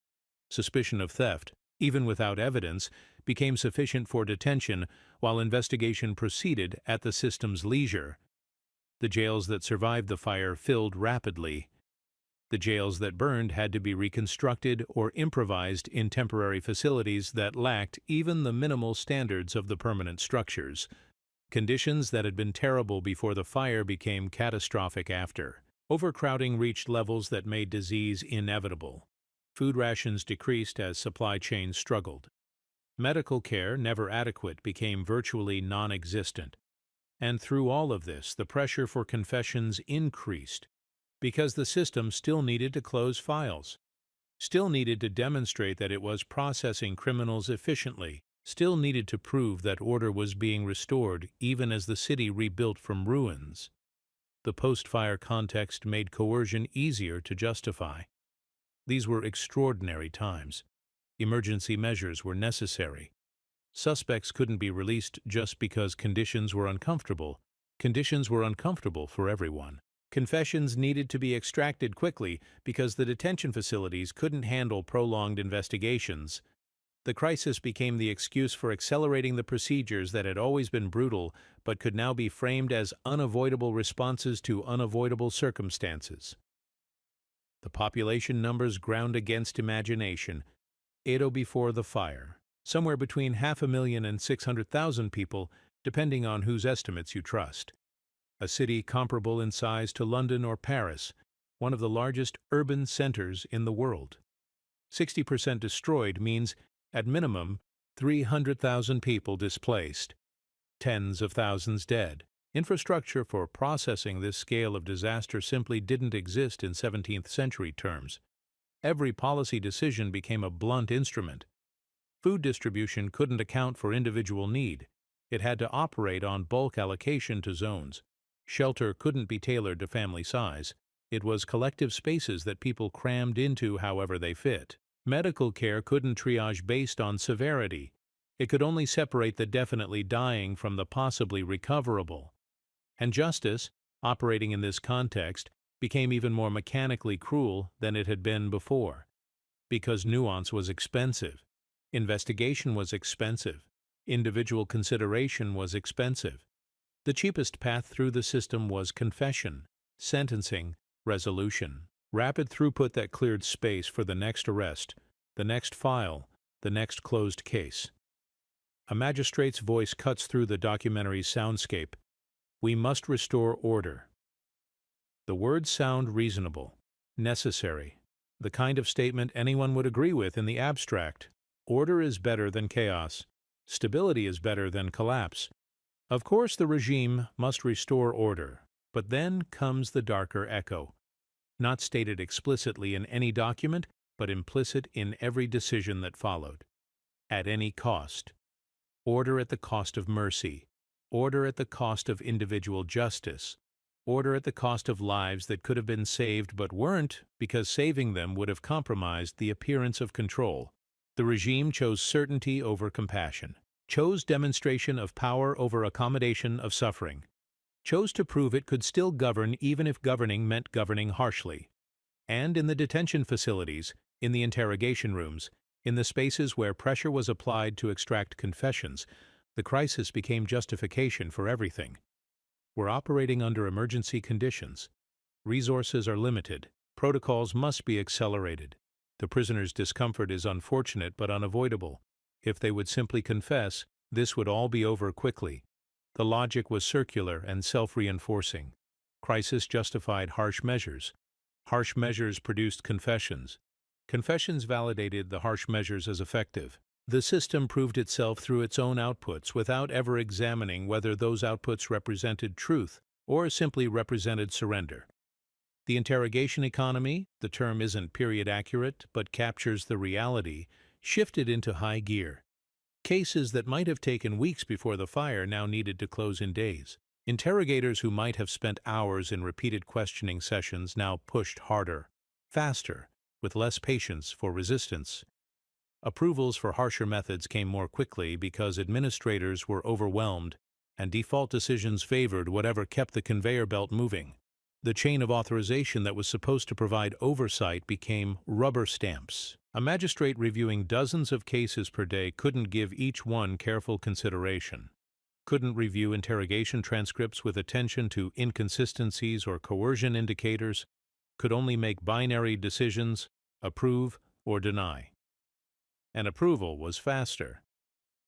Suspicion of theft, even without evidence, became sufficient for detention while investigation proceeded at the system's leisure. The jails that survived the fire filled rapidly. The jails that burned had to be reconstructed or improvised in temporary facilities that lacked even the minimal standards of the permanent structures. Conditions that had been terrible before the fire became catastrophic after. Overcrowding reached levels that made disease inevitable. Food rations decreased as supply chains struggled. Medical care, never adequate, became virtually non-existent. And through all of this, the pressure for confessions increased, because the system still needed to close files, still needed to demonstrate that it was processing criminals efficiently, still needed to prove that order was being restored even as the city rebuilt from ruins. The post-fire context made coercion easier to justify. These were extraordinary times. Emergency measures were necessary. Suspects couldn't be released just because conditions were uncomfortable. Conditions were uncomfortable for everyone. Confessions needed to be extracted quickly because the detention facilities couldn't handle prolonged investigations. The crisis became the excuse for accelerating the procedures that had always been brutal but could now be framed as unavoidable responses to unavoidable circumstances. The population numbers ground against imagination. Edo before the fire. Somewhere between 500,000 and 600,000 people, depending on whose estimates you trust. A city comparable in size to London or Paris, one of the largest urban centers in the world. 60% destroyed means, at minimum, 300,000 people displaced. Tens of thousands dead. Infrastructure for processing this scale of disaster simply didn't exist in 17th century terms. Every policy decision became a blunt instrument. Food distribution couldn't account for individual need. It had to operate on bulk allocation to zones. Shelter couldn't be tailored to family size. It was collective spaces that people crammed into however they fit. Medical care couldn't triage based on severity. It could only separate the definitely dying from the possibly recoverable. And justice, operating in this context, became even more mechanically cruel than it had been before, because nuance was expensive, investigation was expensive, individual consideration was expensive. The cheapest path through the system was confession, sentencing, resolution, rapid throughput that cleared space for the next arrest, the next file, the next closed case. A magistrate's voice cuts through the documentary's soundscape. We must restore order. The words sound reasonable, necessary, the kind of statement anyone would agree with in the abstract. Order is better than chaos. Stability is better than collapse. Of course, the regime must restore order, but then comes the darker echo, not stated explicitly in any document, but implicit in every decision that followed. At any cost. Order at the cost of mercy. Order at the cost of individual justice. Order at the cost of lives that could have been saved but weren't, because saving them would have compromised the appearance of control. The regime chose certainty over compassion, chose demonstration of power over accommodation of suffering, chose to prove it could still govern even if governing meant governing harshly. And in the detention facilities, in the interrogation rooms, in the spaces where pressure was applied to extract confessions, the crisis became justification for everything. We're operating under emergency conditions. Resources are limited. Protocols must be accelerated. The prisoner's discomfort is unfortunate but unavoidable. If they would simply confess, this would all be over quickly. The logic was circular and self-reinforcing. Crisis justified harsh measures. Harsh measures produced confessions. Confessions validated the harsh measures as effective. The system proved itself through its own outputs without ever examining whether those outputs represented truth or simply represented surrender. The interrogation economy, the term isn't period accurate but captures the reality, shifted into high gear. Cases that might have taken weeks before the fire now needed to close in days. Interrogators who might have spent hours in repeated questioning sessions now pushed harder, faster, with less patience for resistance. Approvals for harsher methods came more quickly because administrators were overwhelmed, and default decisions favored whatever kept the conveyor belt moving. The chain of authorization that was supposed to provide oversight became rubber stamps. A magistrate reviewing dozens of cases per day couldn't give each one careful consideration, couldn't review interrogation transcripts with attention to inconsistencies or coercion indicators, could only make binary decisions, approve or deny. And approval was faster.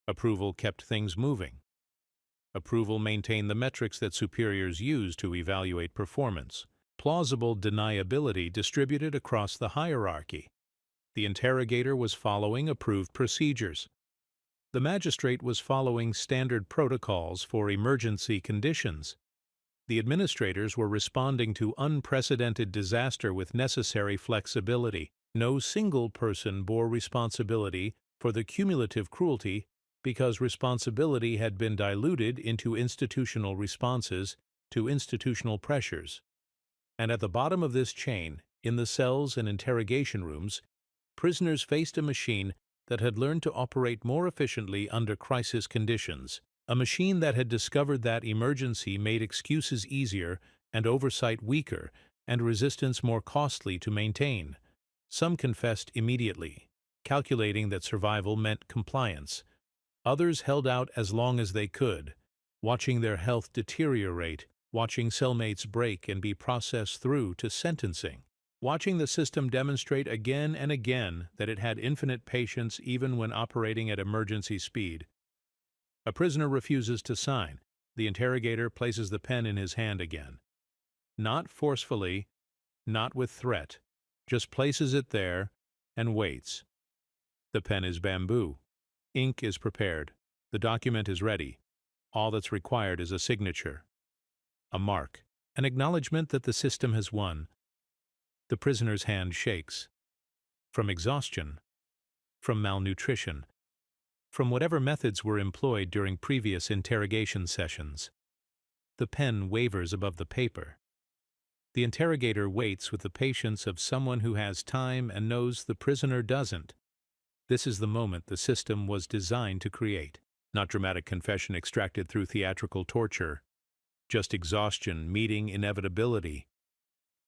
Approval kept things moving. Approval maintained the metrics that superiors use to evaluate performance. Plausible deniability distributed across the hierarchy. The interrogator was following approved procedures. The magistrate was following standard protocols for emergency conditions. The administrators were responding to unprecedented disaster with necessary flexibility. No single person bore responsibility for the cumulative cruelty because responsibility had been diluted into institutional responses to institutional pressures. And at the bottom of this chain, in the cells and interrogation rooms, prisoners faced a machine that had learned to operate more efficiently under crisis conditions, a machine that had discovered that emergency made excuses easier and oversight weaker and resistance more costly to maintain. Some confessed immediately, calculating that survival meant compliance. Others held out as long as they could, watching their health deteriorate, watching cellmates break and be processed through to sentencing, watching the system demonstrate again and again that it had infinite patience even when operating at emergency speed. A prisoner refuses to sign. The interrogator places the pen in his hand again. Not forcefully, not with threat, just places it there and waits. The pen is bamboo. Ink is prepared. The document is ready. All that's required is a signature, a mark, an acknowledgement that the system has won. The prisoner's hand shakes. From exhaustion, from malnutrition, from whatever methods were employed during previous interrogation sessions. The pen wavers above the paper. The interrogator waits with the patience of someone who has time and knows the prisoner doesn't. This is the moment the system was designed to create. Not dramatic confession extracted through theatrical torture, just exhaustion meeting inevitability.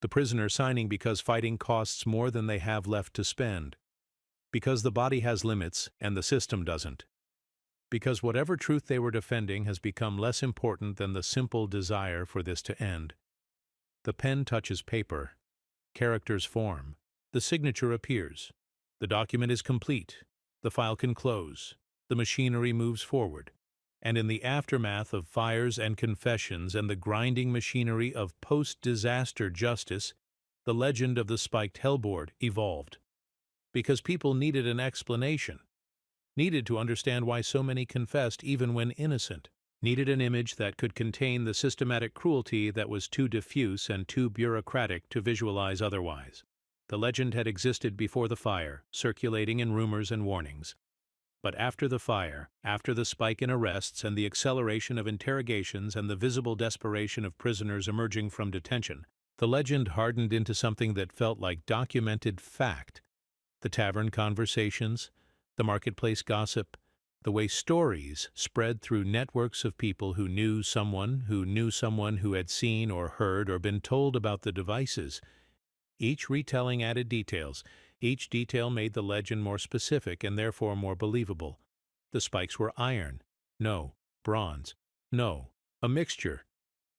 The prisoner signing because fighting costs more than they have left to spend. Because the body has limits and the system doesn't. Because whatever truth they were defending has become less important than the simple desire for this to end. The pen touches paper. Characters form. The signature appears. The document is complete. The file can close. The machinery moves forward. And in the aftermath of fires and confessions and the grinding machinery of post-disaster justice, the legend of the spiked hellboard evolved. Because people needed an explanation, needed to understand why so many confessed even when innocent, needed an image that could contain the systematic cruelty that was too diffuse and too bureaucratic to visualize otherwise. The legend had existed before the fire, circulating in rumors and warnings. But after the fire, after the spike in arrests and the acceleration of interrogations and the visible desperation of prisoners emerging from detention, the legend hardened into something that felt like documented fact. The tavern conversations, the marketplace gossip, the way stories spread through networks of people who knew someone who had seen or heard or been told about the devices. Each retelling added details. Each detail made the legend more specific and therefore more believable. The spikes were iron. No. Bronze. No. A mixture.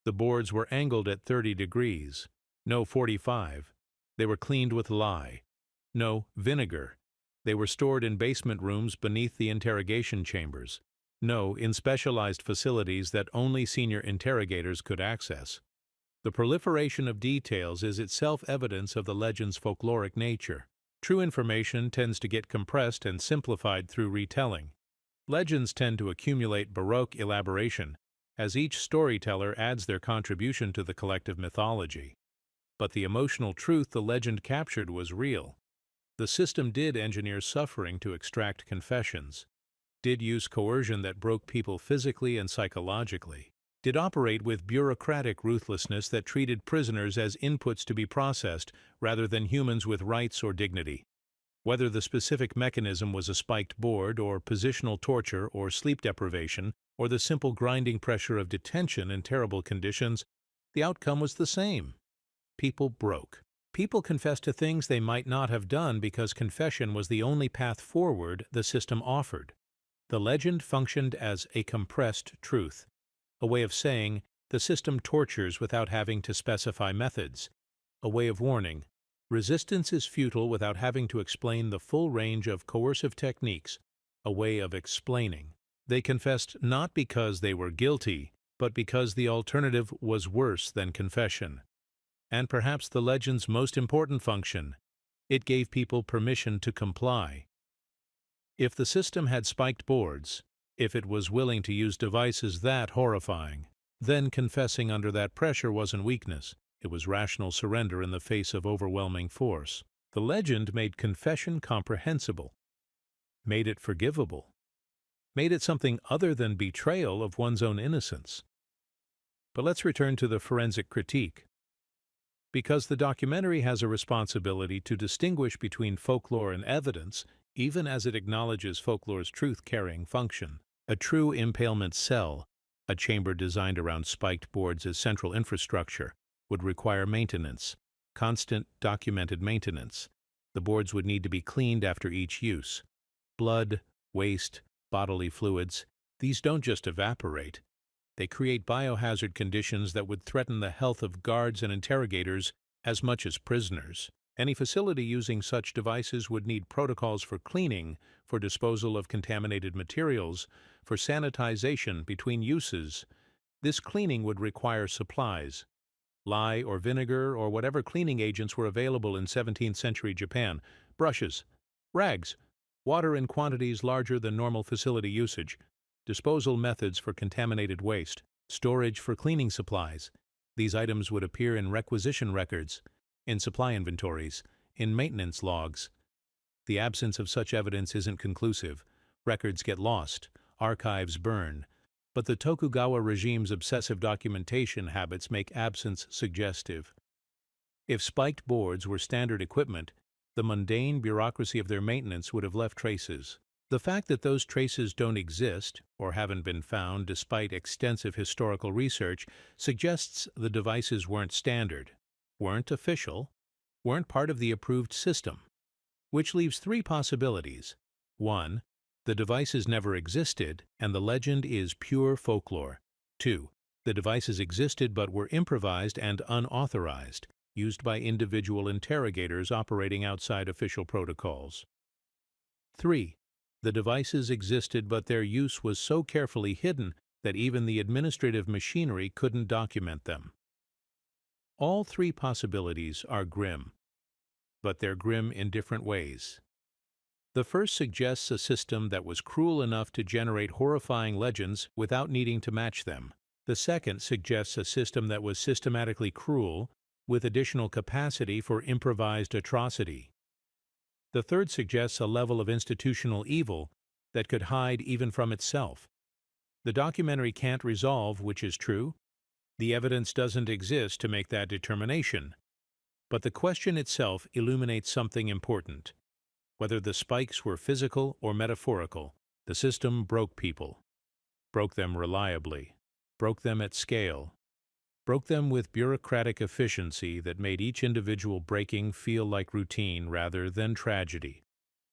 The boards were angled at 30 degrees. No. 45. They were cleaned with lye. No. Vinegar. They were stored in basement rooms beneath the interrogation chambers. No. In specialized facilities that only senior interrogators could access. The proliferation of details is itself evidence of the legend's folkloric nature. True information tends to get compressed and simplified through retelling. Legends tend to accumulate Baroque elaboration, as each storyteller adds their contribution to the collective mythology. But the emotional truth the legend captured was real. The system did engineer suffering to extract confessions, did use coercion that broke people physically and psychologically, did operate with bureaucratic ruthlessness that treated prisoners as inputs to be processed rather than humans with rights or dignity. Whether the specific mechanism was a spiked board or positional torture or sleep deprivation or the simple grinding pressure of detention in terrible conditions, the outcome was the same. People broke. People confessed to things they might not have done because confession was the only path forward the system offered. The legend functioned as a compressed truth, a way of saying the system tortures without having to specify methods, a way of warning resistance is futile without having to explain the full range of coercive techniques, a way of explaining. They confessed not because they were guilty, but because the alternative was worse than confession. And perhaps the legend's most important function, it gave people permission to comply. If the system had spiked boards, if it was willing to use devices that horrifying, then confessing under that pressure wasn't weakness, it was rational surrender in the face of overwhelming force. The legend made confession comprehensible, made it forgivable, made it something other than betrayal of one's own innocence. But let's return to the forensic critique. Because the documentary has a responsibility to distinguish between folklore and evidence, even as it acknowledges folklore's truth-carrying function. A true impalement cell, a chamber designed around spiked boards as central infrastructure, would require maintenance, constant documented maintenance. The boards would need to be cleaned after each use. Blood, waste, bodily fluids, these don't just evaporate. They create biohazard conditions that would threaten the health of guards and interrogators as much as prisoners. Any facility using such devices would need protocols for cleaning, for disposal of contaminated materials, for sanitization between uses. This cleaning would require supplies. Lye or vinegar or whatever cleaning agents were available in 17th century Japan, brushes, rags, water in quantities larger than normal facility usage, disposal methods for contaminated waste, storage for cleaning supplies. These items would appear in requisition records, in supply inventories, in maintenance logs. The absence of such evidence isn't conclusive. Records get lost, archives burn. But the Tokugawa regime's obsessive documentation habits make absence suggestive. If spiked boards were standard equipment, the mundane bureaucracy of their maintenance would have left traces. The fact that those traces don't exist, or haven't been found despite extensive historical research, suggests the devices weren't standard. weren't official, weren't part of the approved system, which leaves three possibilities. 1. The devices never existed, and the legend is pure folklore. 2. The devices existed but were improvised and unauthorized, used by individual interrogators operating outside official protocols. 3. The devices existed but their use was so carefully hidden that even the administrative machinery couldn't document them. All three possibilities are grim, but they're grim in different ways. The first suggests a system that was cruel enough to generate horrifying legends without needing to match them. The second suggests a system that was systematically cruel, with additional capacity for improvised atrocity. The third suggests a level of institutional evil that could hide even from itself. The documentary can't resolve which is true. The evidence doesn't exist to make that determination. But the question itself illuminates something important. Whether the spikes were physical or metaphorical, the system broke people. Broke them reliably. Broke them at scale. Broke them with bureaucratic efficiency that made each individual breaking feel like routine rather than tragedy.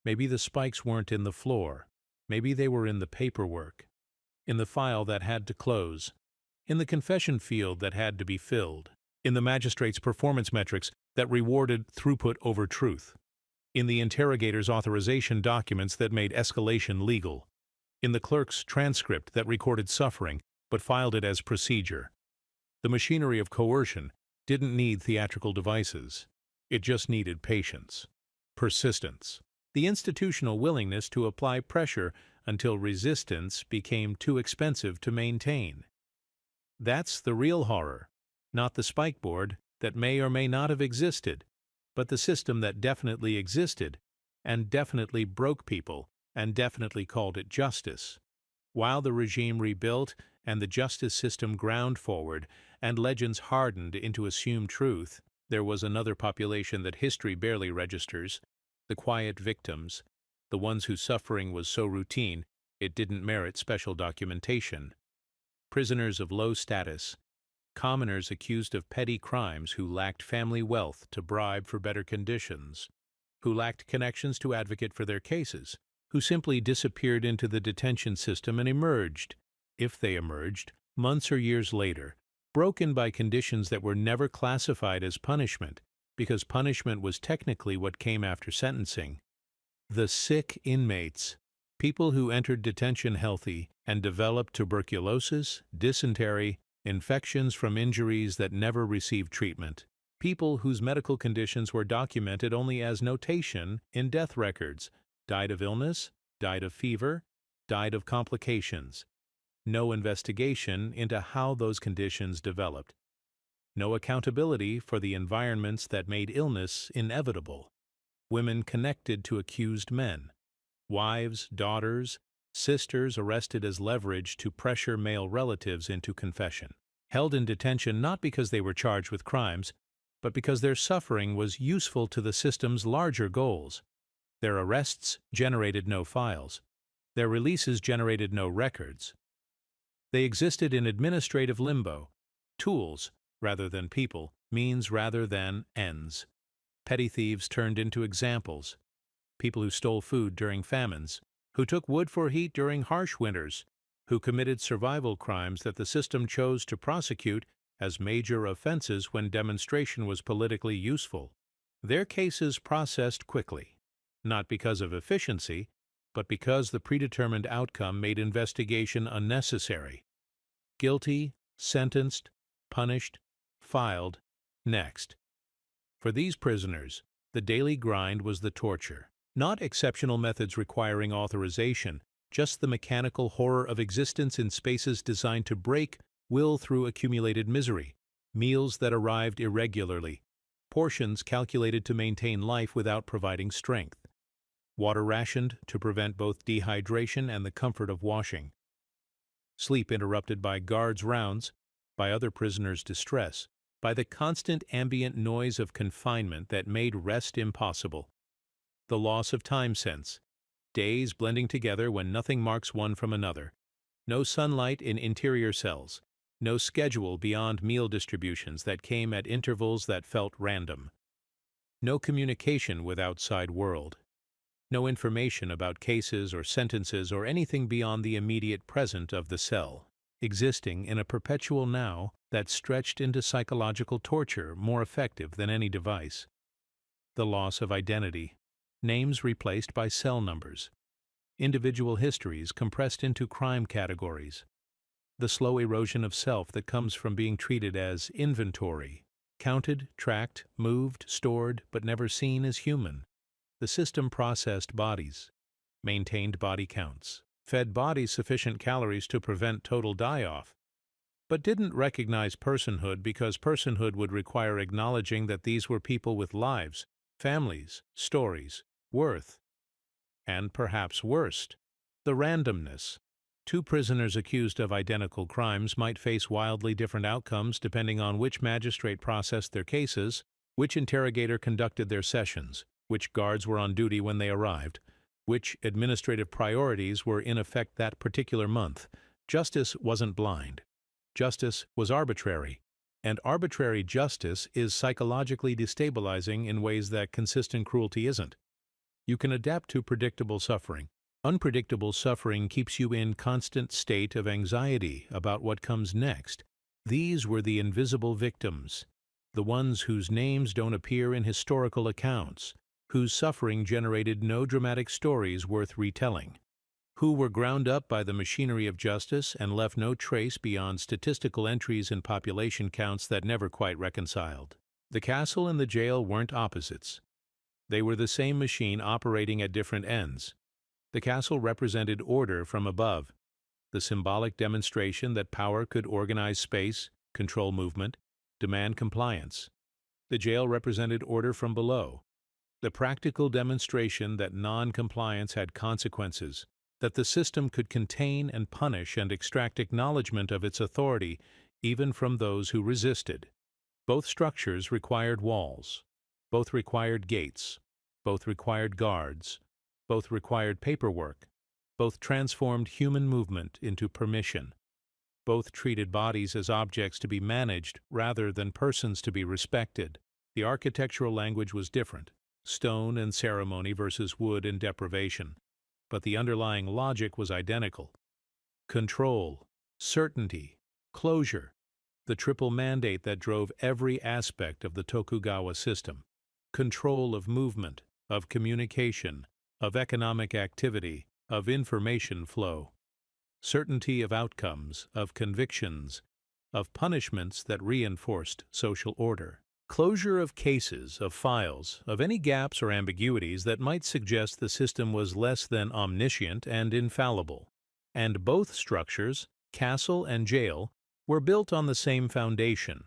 Maybe the spikes weren't in the floor. Maybe they were in the paperwork, in the file that had to close, in the confession field that had to be filled, in the magistrate's performance metrics that rewarded throughput over truth, in the interrogator's authorization documents that made escalation legal, in the clerk's transcript that recorded suffering but filed it as procedure. The machinery of coercion didn't need theatrical devices. It just needed patience, persistence, the institutional willingness to apply pressure until resistance became too expensive to maintain. That's the real horror, not the spike board that may or may not have existed, but the system that definitely existed and definitely broke people and definitely called it justice. While the regime rebuilt and the justice system ground forward and legends hardened into assumed truth, there was another population that history barely registers, the quiet victims, the ones whose suffering was so routine it didn't merit special documentation. Prisoners of low status, commoners accused of petty crimes who lacked family wealth to bribe for better conditions, who lacked connections to advocate for their cases, who simply disappeared into the detention system and emerged, if they emerged, months or years later, broken by conditions that were never classified as punishment, because punishment was technically what came after sentencing. The sick inmates, people who entered detention healthy and developed tuberculosis, dysentery, infections from injuries that never received treatment, people whose medical conditions were documented only as notation in death records, died of illness, died of fever, died of complications. No investigation into how those conditions developed. No accountability for the environments that made illness inevitable. Women connected to accused men. Wives, daughters, sisters arrested as leverage to pressure male relatives into confession. Held in detention not because they were charged with crimes, but because their suffering was useful to the system's larger goals. Their arrests generated no files. Their releases generated no records. They existed in administrative limbo, tools rather than people, means rather than ends. Petty thieves turned into examples, people who stole food during famines, who took wood for heat during harsh winters, who committed survival crimes that the system chose to prosecute as major offenses when demonstration was politically useful. Their cases processed quickly, not because of efficiency, but because the predetermined outcome made investigation unnecessary. Guilty, sentenced, punished, filed, next. For these prisoners, the daily grind was the torture. Not exceptional methods requiring authorization, just the mechanical horror of existence in spaces designed to break will through accumulated misery, meals that arrived irregularly, portions calculated to maintain life without providing strength, water rationed to prevent both dehydration and the comfort of washing, sleep interrupted by guards' rounds, by other prisoners' distress, by the constant ambient noise of confinement that made rest impossible, the loss of time sense, days blending together when nothing marks one from another, no sunlight in interior cells, No schedule beyond meal distributions that came at intervals that felt random. No communication with outside world. No information about cases or sentences or anything beyond the immediate present of the cell, existing in a perpetual now that stretched into psychological torture more effective than any device. The loss of identity. Names replaced by cell numbers. Individual histories compressed into crime categories. The slow erosion of self that comes from being treated as inventory, counted, tracked, moved, stored, but never seen as human. The system processed bodies, maintained body counts, fed bodies sufficient calories to prevent total die-off, but didn't recognize personhood because personhood would require acknowledging that these were people with lives, families, stories, worth. And perhaps worst, the randomness. Two prisoners accused of identical crimes might face wildly different outcomes depending on which magistrate processed their cases, which interrogator conducted their sessions, which guards were on duty when they arrived, which administrative priorities were in effect that particular month. Justice wasn't blind. Justice was arbitrary, and arbitrary justice is psychologically destabilizing in ways that consistent cruelty isn't. You can adapt to predictable suffering. Unpredictable suffering keeps you in constant state of anxiety about what comes next. These were the invisible victims, the ones whose names don't appear in historical accounts, whose suffering generated no dramatic stories worth retelling, who were ground up by the machinery of justice and left no trace beyond statistical entries and population counts that never quite reconciled. The castle and the jail weren't opposites. They were the same machine operating at different ends. The castle represented order from above, the symbolic demonstration that power could organize space, control movement, demand compliance. The jail represented order from below, the practical demonstration that non-compliance had consequences, that the system could contain and punish and extract acknowledgement of its authority even from those who resisted. Both structures required walls. Both required gates. Both required guards. Both required paperwork. Both transformed human movement into permission. Both treated bodies as objects to be managed rather than persons to be respected. The architectural language was different, stone and ceremony versus wood and deprivation, but the underlying logic was identical. Control, certainty, closure, the triple mandate that drove every aspect of the Tokugawa system. Control of movement, of communication, of economic activity, of information flow. Certainty of outcomes, of convictions, of punishments that reinforced social order. Closure of cases, of files, of any gaps or ambiguities that might suggest the system was less than omniscient and infallible. And both structures, castle and jail, were built on the same foundation: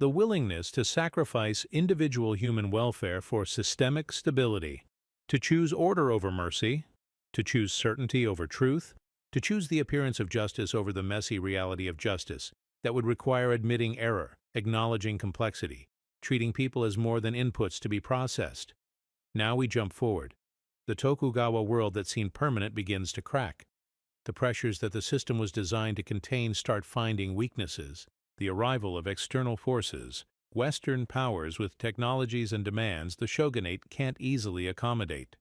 the willingness to sacrifice individual human welfare for systemic stability, to choose order over mercy, to choose certainty over truth, to choose the appearance of justice over the messy reality of justice that would require admitting error, acknowledging complexity, treating people as more than inputs to be processed. Now we jump forward. The Tokugawa world that seemed permanent begins to crack. The pressures that the system was designed to contain start finding weaknesses. The arrival of external forces, Western powers with technologies and demands the shogunate can't easily accommodate.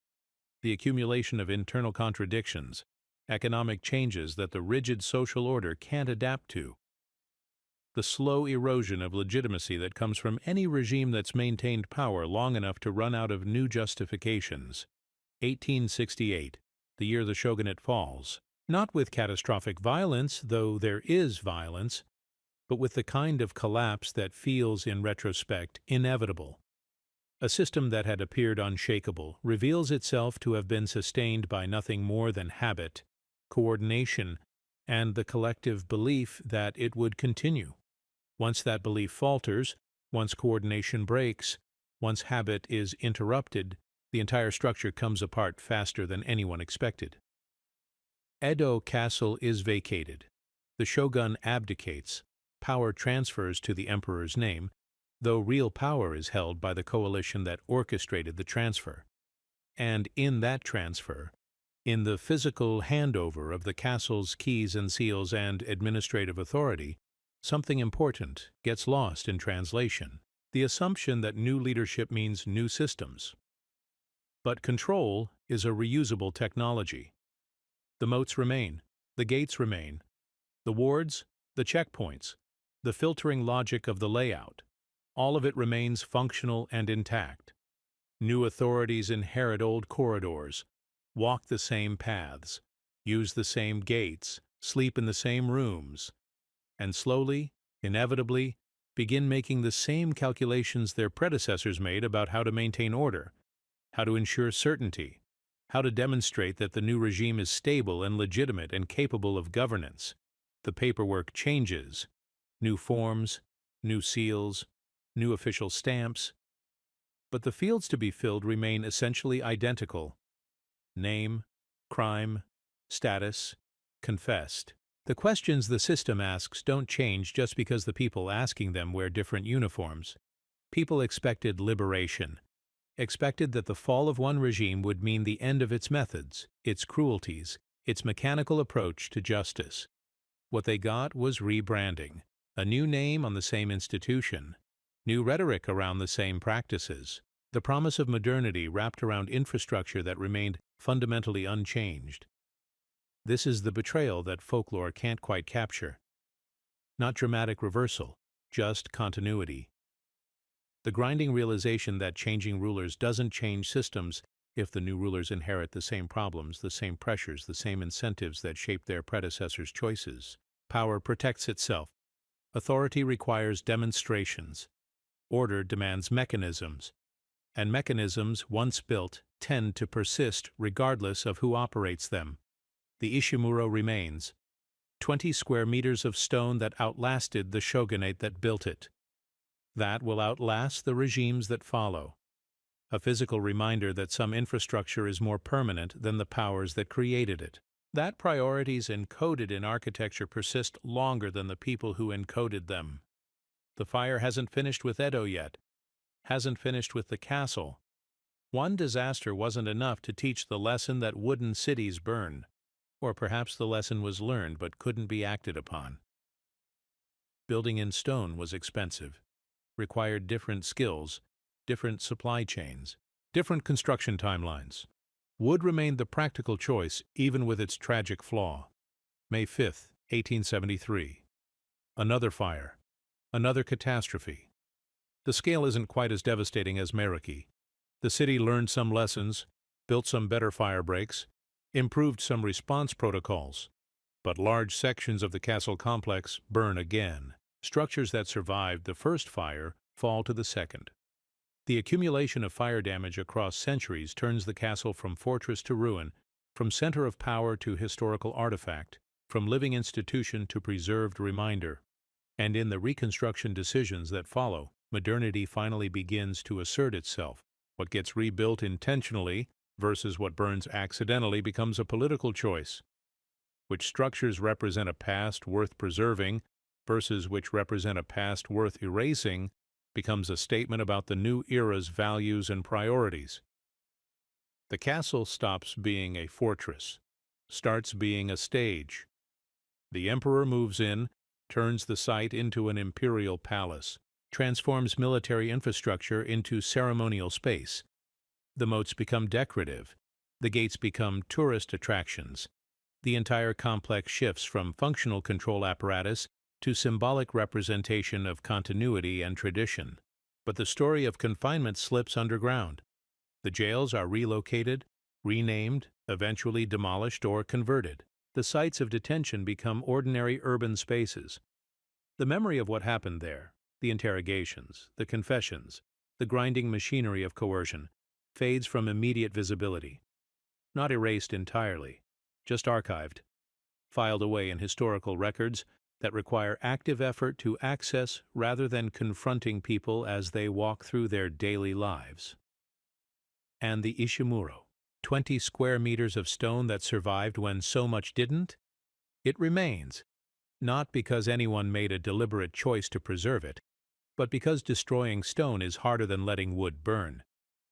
The accumulation of internal contradictions, economic changes that the rigid social order can't adapt to. The slow erosion of legitimacy that comes from any regime that's maintained power long enough to run out of new justifications. 1868, the year the shogunate falls. Not with catastrophic violence, though there is violence, but with the kind of collapse that feels, in retrospect, inevitable. A system that had appeared unshakable reveals itself to have been sustained by nothing more than habit, coordination, and the collective belief that it would continue. Once that belief falters, once coordination breaks, once habit is interrupted, the entire structure comes apart faster than anyone expected. Edo Castle is vacated. The shogun abdicates. Power transfers to the emperor's name, though real power is held by the coalition that orchestrated the transfer. And in that transfer, in the physical handover of the castle's keys and seals and administrative authority, something important gets lost in translation: the assumption that new leadership means new systems. But control is a reusable technology. The moats remain, the gates remain, the wards, the checkpoints, the filtering logic of the layout. All of it remains functional and intact. New authorities inherit old corridors, walk the same paths, use the same gates, sleep in the same rooms, and slowly, inevitably, begin making the same calculations their predecessors made about how to maintain order, how to ensure certainty, how to demonstrate that the new regime is stable and legitimate and capable of governance. The paperwork changes: new forms, new seals, new official stamps. But the fields to be filled remain essentially identical: name, crime, status, confessed. The questions the system asks don't change just because the people asking them wear different uniforms. People expected liberation, expected that the fall of one regime would mean the end of its methods, its cruelties, its mechanical approach to justice. What they got was rebranding, a new name on the same institution, new rhetoric around the same practices, the promise of modernity wrapped around infrastructure that remained fundamentally unchanged. This is the betrayal that folklore can't quite capture. Not dramatic reversal, just continuity. The grinding realization that changing rulers doesn't change systems if the new rulers inherit the same problems, the same pressures, the same incentives that shaped their predecessors' choices. Power protects itself. Authority requires demonstrations. Order demands mechanisms. And mechanisms, once built, tend to persist regardless of who operates them. The Ishimuro remains, 20 square meters of stone that outlasted the shogunate that built it. That will outlast the regimes that follow. A physical reminder that some infrastructure is more permanent than the powers that created it. That priorities encoded in architecture persist longer than the people who encoded them. The fire hasn't finished with Edo yet, hasn't finished with the castle. One disaster wasn't enough to teach the lesson that wooden cities burn. Or perhaps the lesson was learned but couldn't be acted upon. Building in stone was expensive, required different skills, different supply chains, different construction timelines. Wood remained the practical choice even with its tragic flaw. May 5, 1873. Another fire. Another catastrophe. The scale isn't quite as devastating as Meraki. The city learned some lessons, built some better fire breaks, improved some response protocols. But large sections of the castle complex burn again. Structures that survived the first fire fall to the second. The accumulation of fire damage across centuries turns the castle from fortress to ruin, from center of power to historical artifact, from living institution to preserved reminder. And in the reconstruction decisions that follow, modernity finally begins to assert itself. What gets rebuilt intentionally versus what burns accidentally becomes a political choice. Which structures represent a past worth preserving versus which represent a past worth erasing becomes a statement about the new era's values and priorities. The castle stops being a fortress, starts being a stage. The emperor moves in, turns the site into an imperial palace, transforms military infrastructure into ceremonial space. The moats become decorative, the gates become tourist attractions. The entire complex shifts from functional control apparatus to symbolic representation of continuity and tradition. But the story of confinement slips underground. The jails are relocated, renamed, eventually demolished or converted. The sites of detention become ordinary urban spaces. The memory of what happened there, the interrogations, the confessions, the grinding machinery of coercion, fades from immediate visibility. Not erased entirely, just archived, filed away in historical records that require active effort to access rather than confronting people as they walk through their daily lives. And the Ishimuro, 20 square meters of stone that survived when so much didn't? It remains, not because anyone made a deliberate choice to preserve it, but because destroying stone is harder than letting wood burn,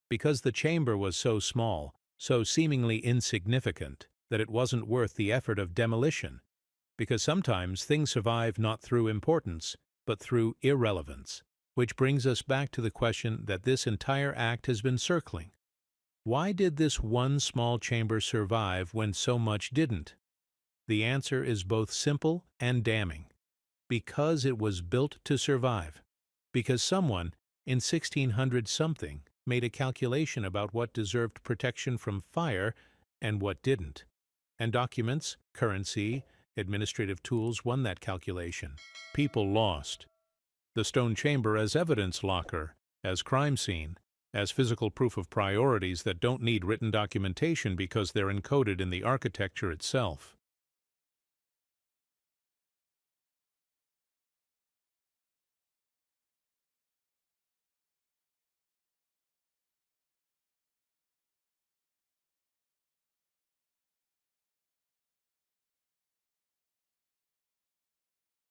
because the chamber was so small, so seemingly insignificant, that it wasn't worth the effort of demolition. Because sometimes things survive not through importance, but through irrelevance. Which brings us back to the question that this entire act has been circling. Why did this one small chamber survive when so much didn't? The answer is both simple and damning. Because it was built to survive. Because someone, in 1600-something, made a calculation about what deserved protection from fire and what didn't. And documents, currency, administrative tools won that calculation. People lost. The stone chamber as evidence locker, as crime scene, as physical proof of priorities that don't need written documentation because they're encoded in the architecture itself.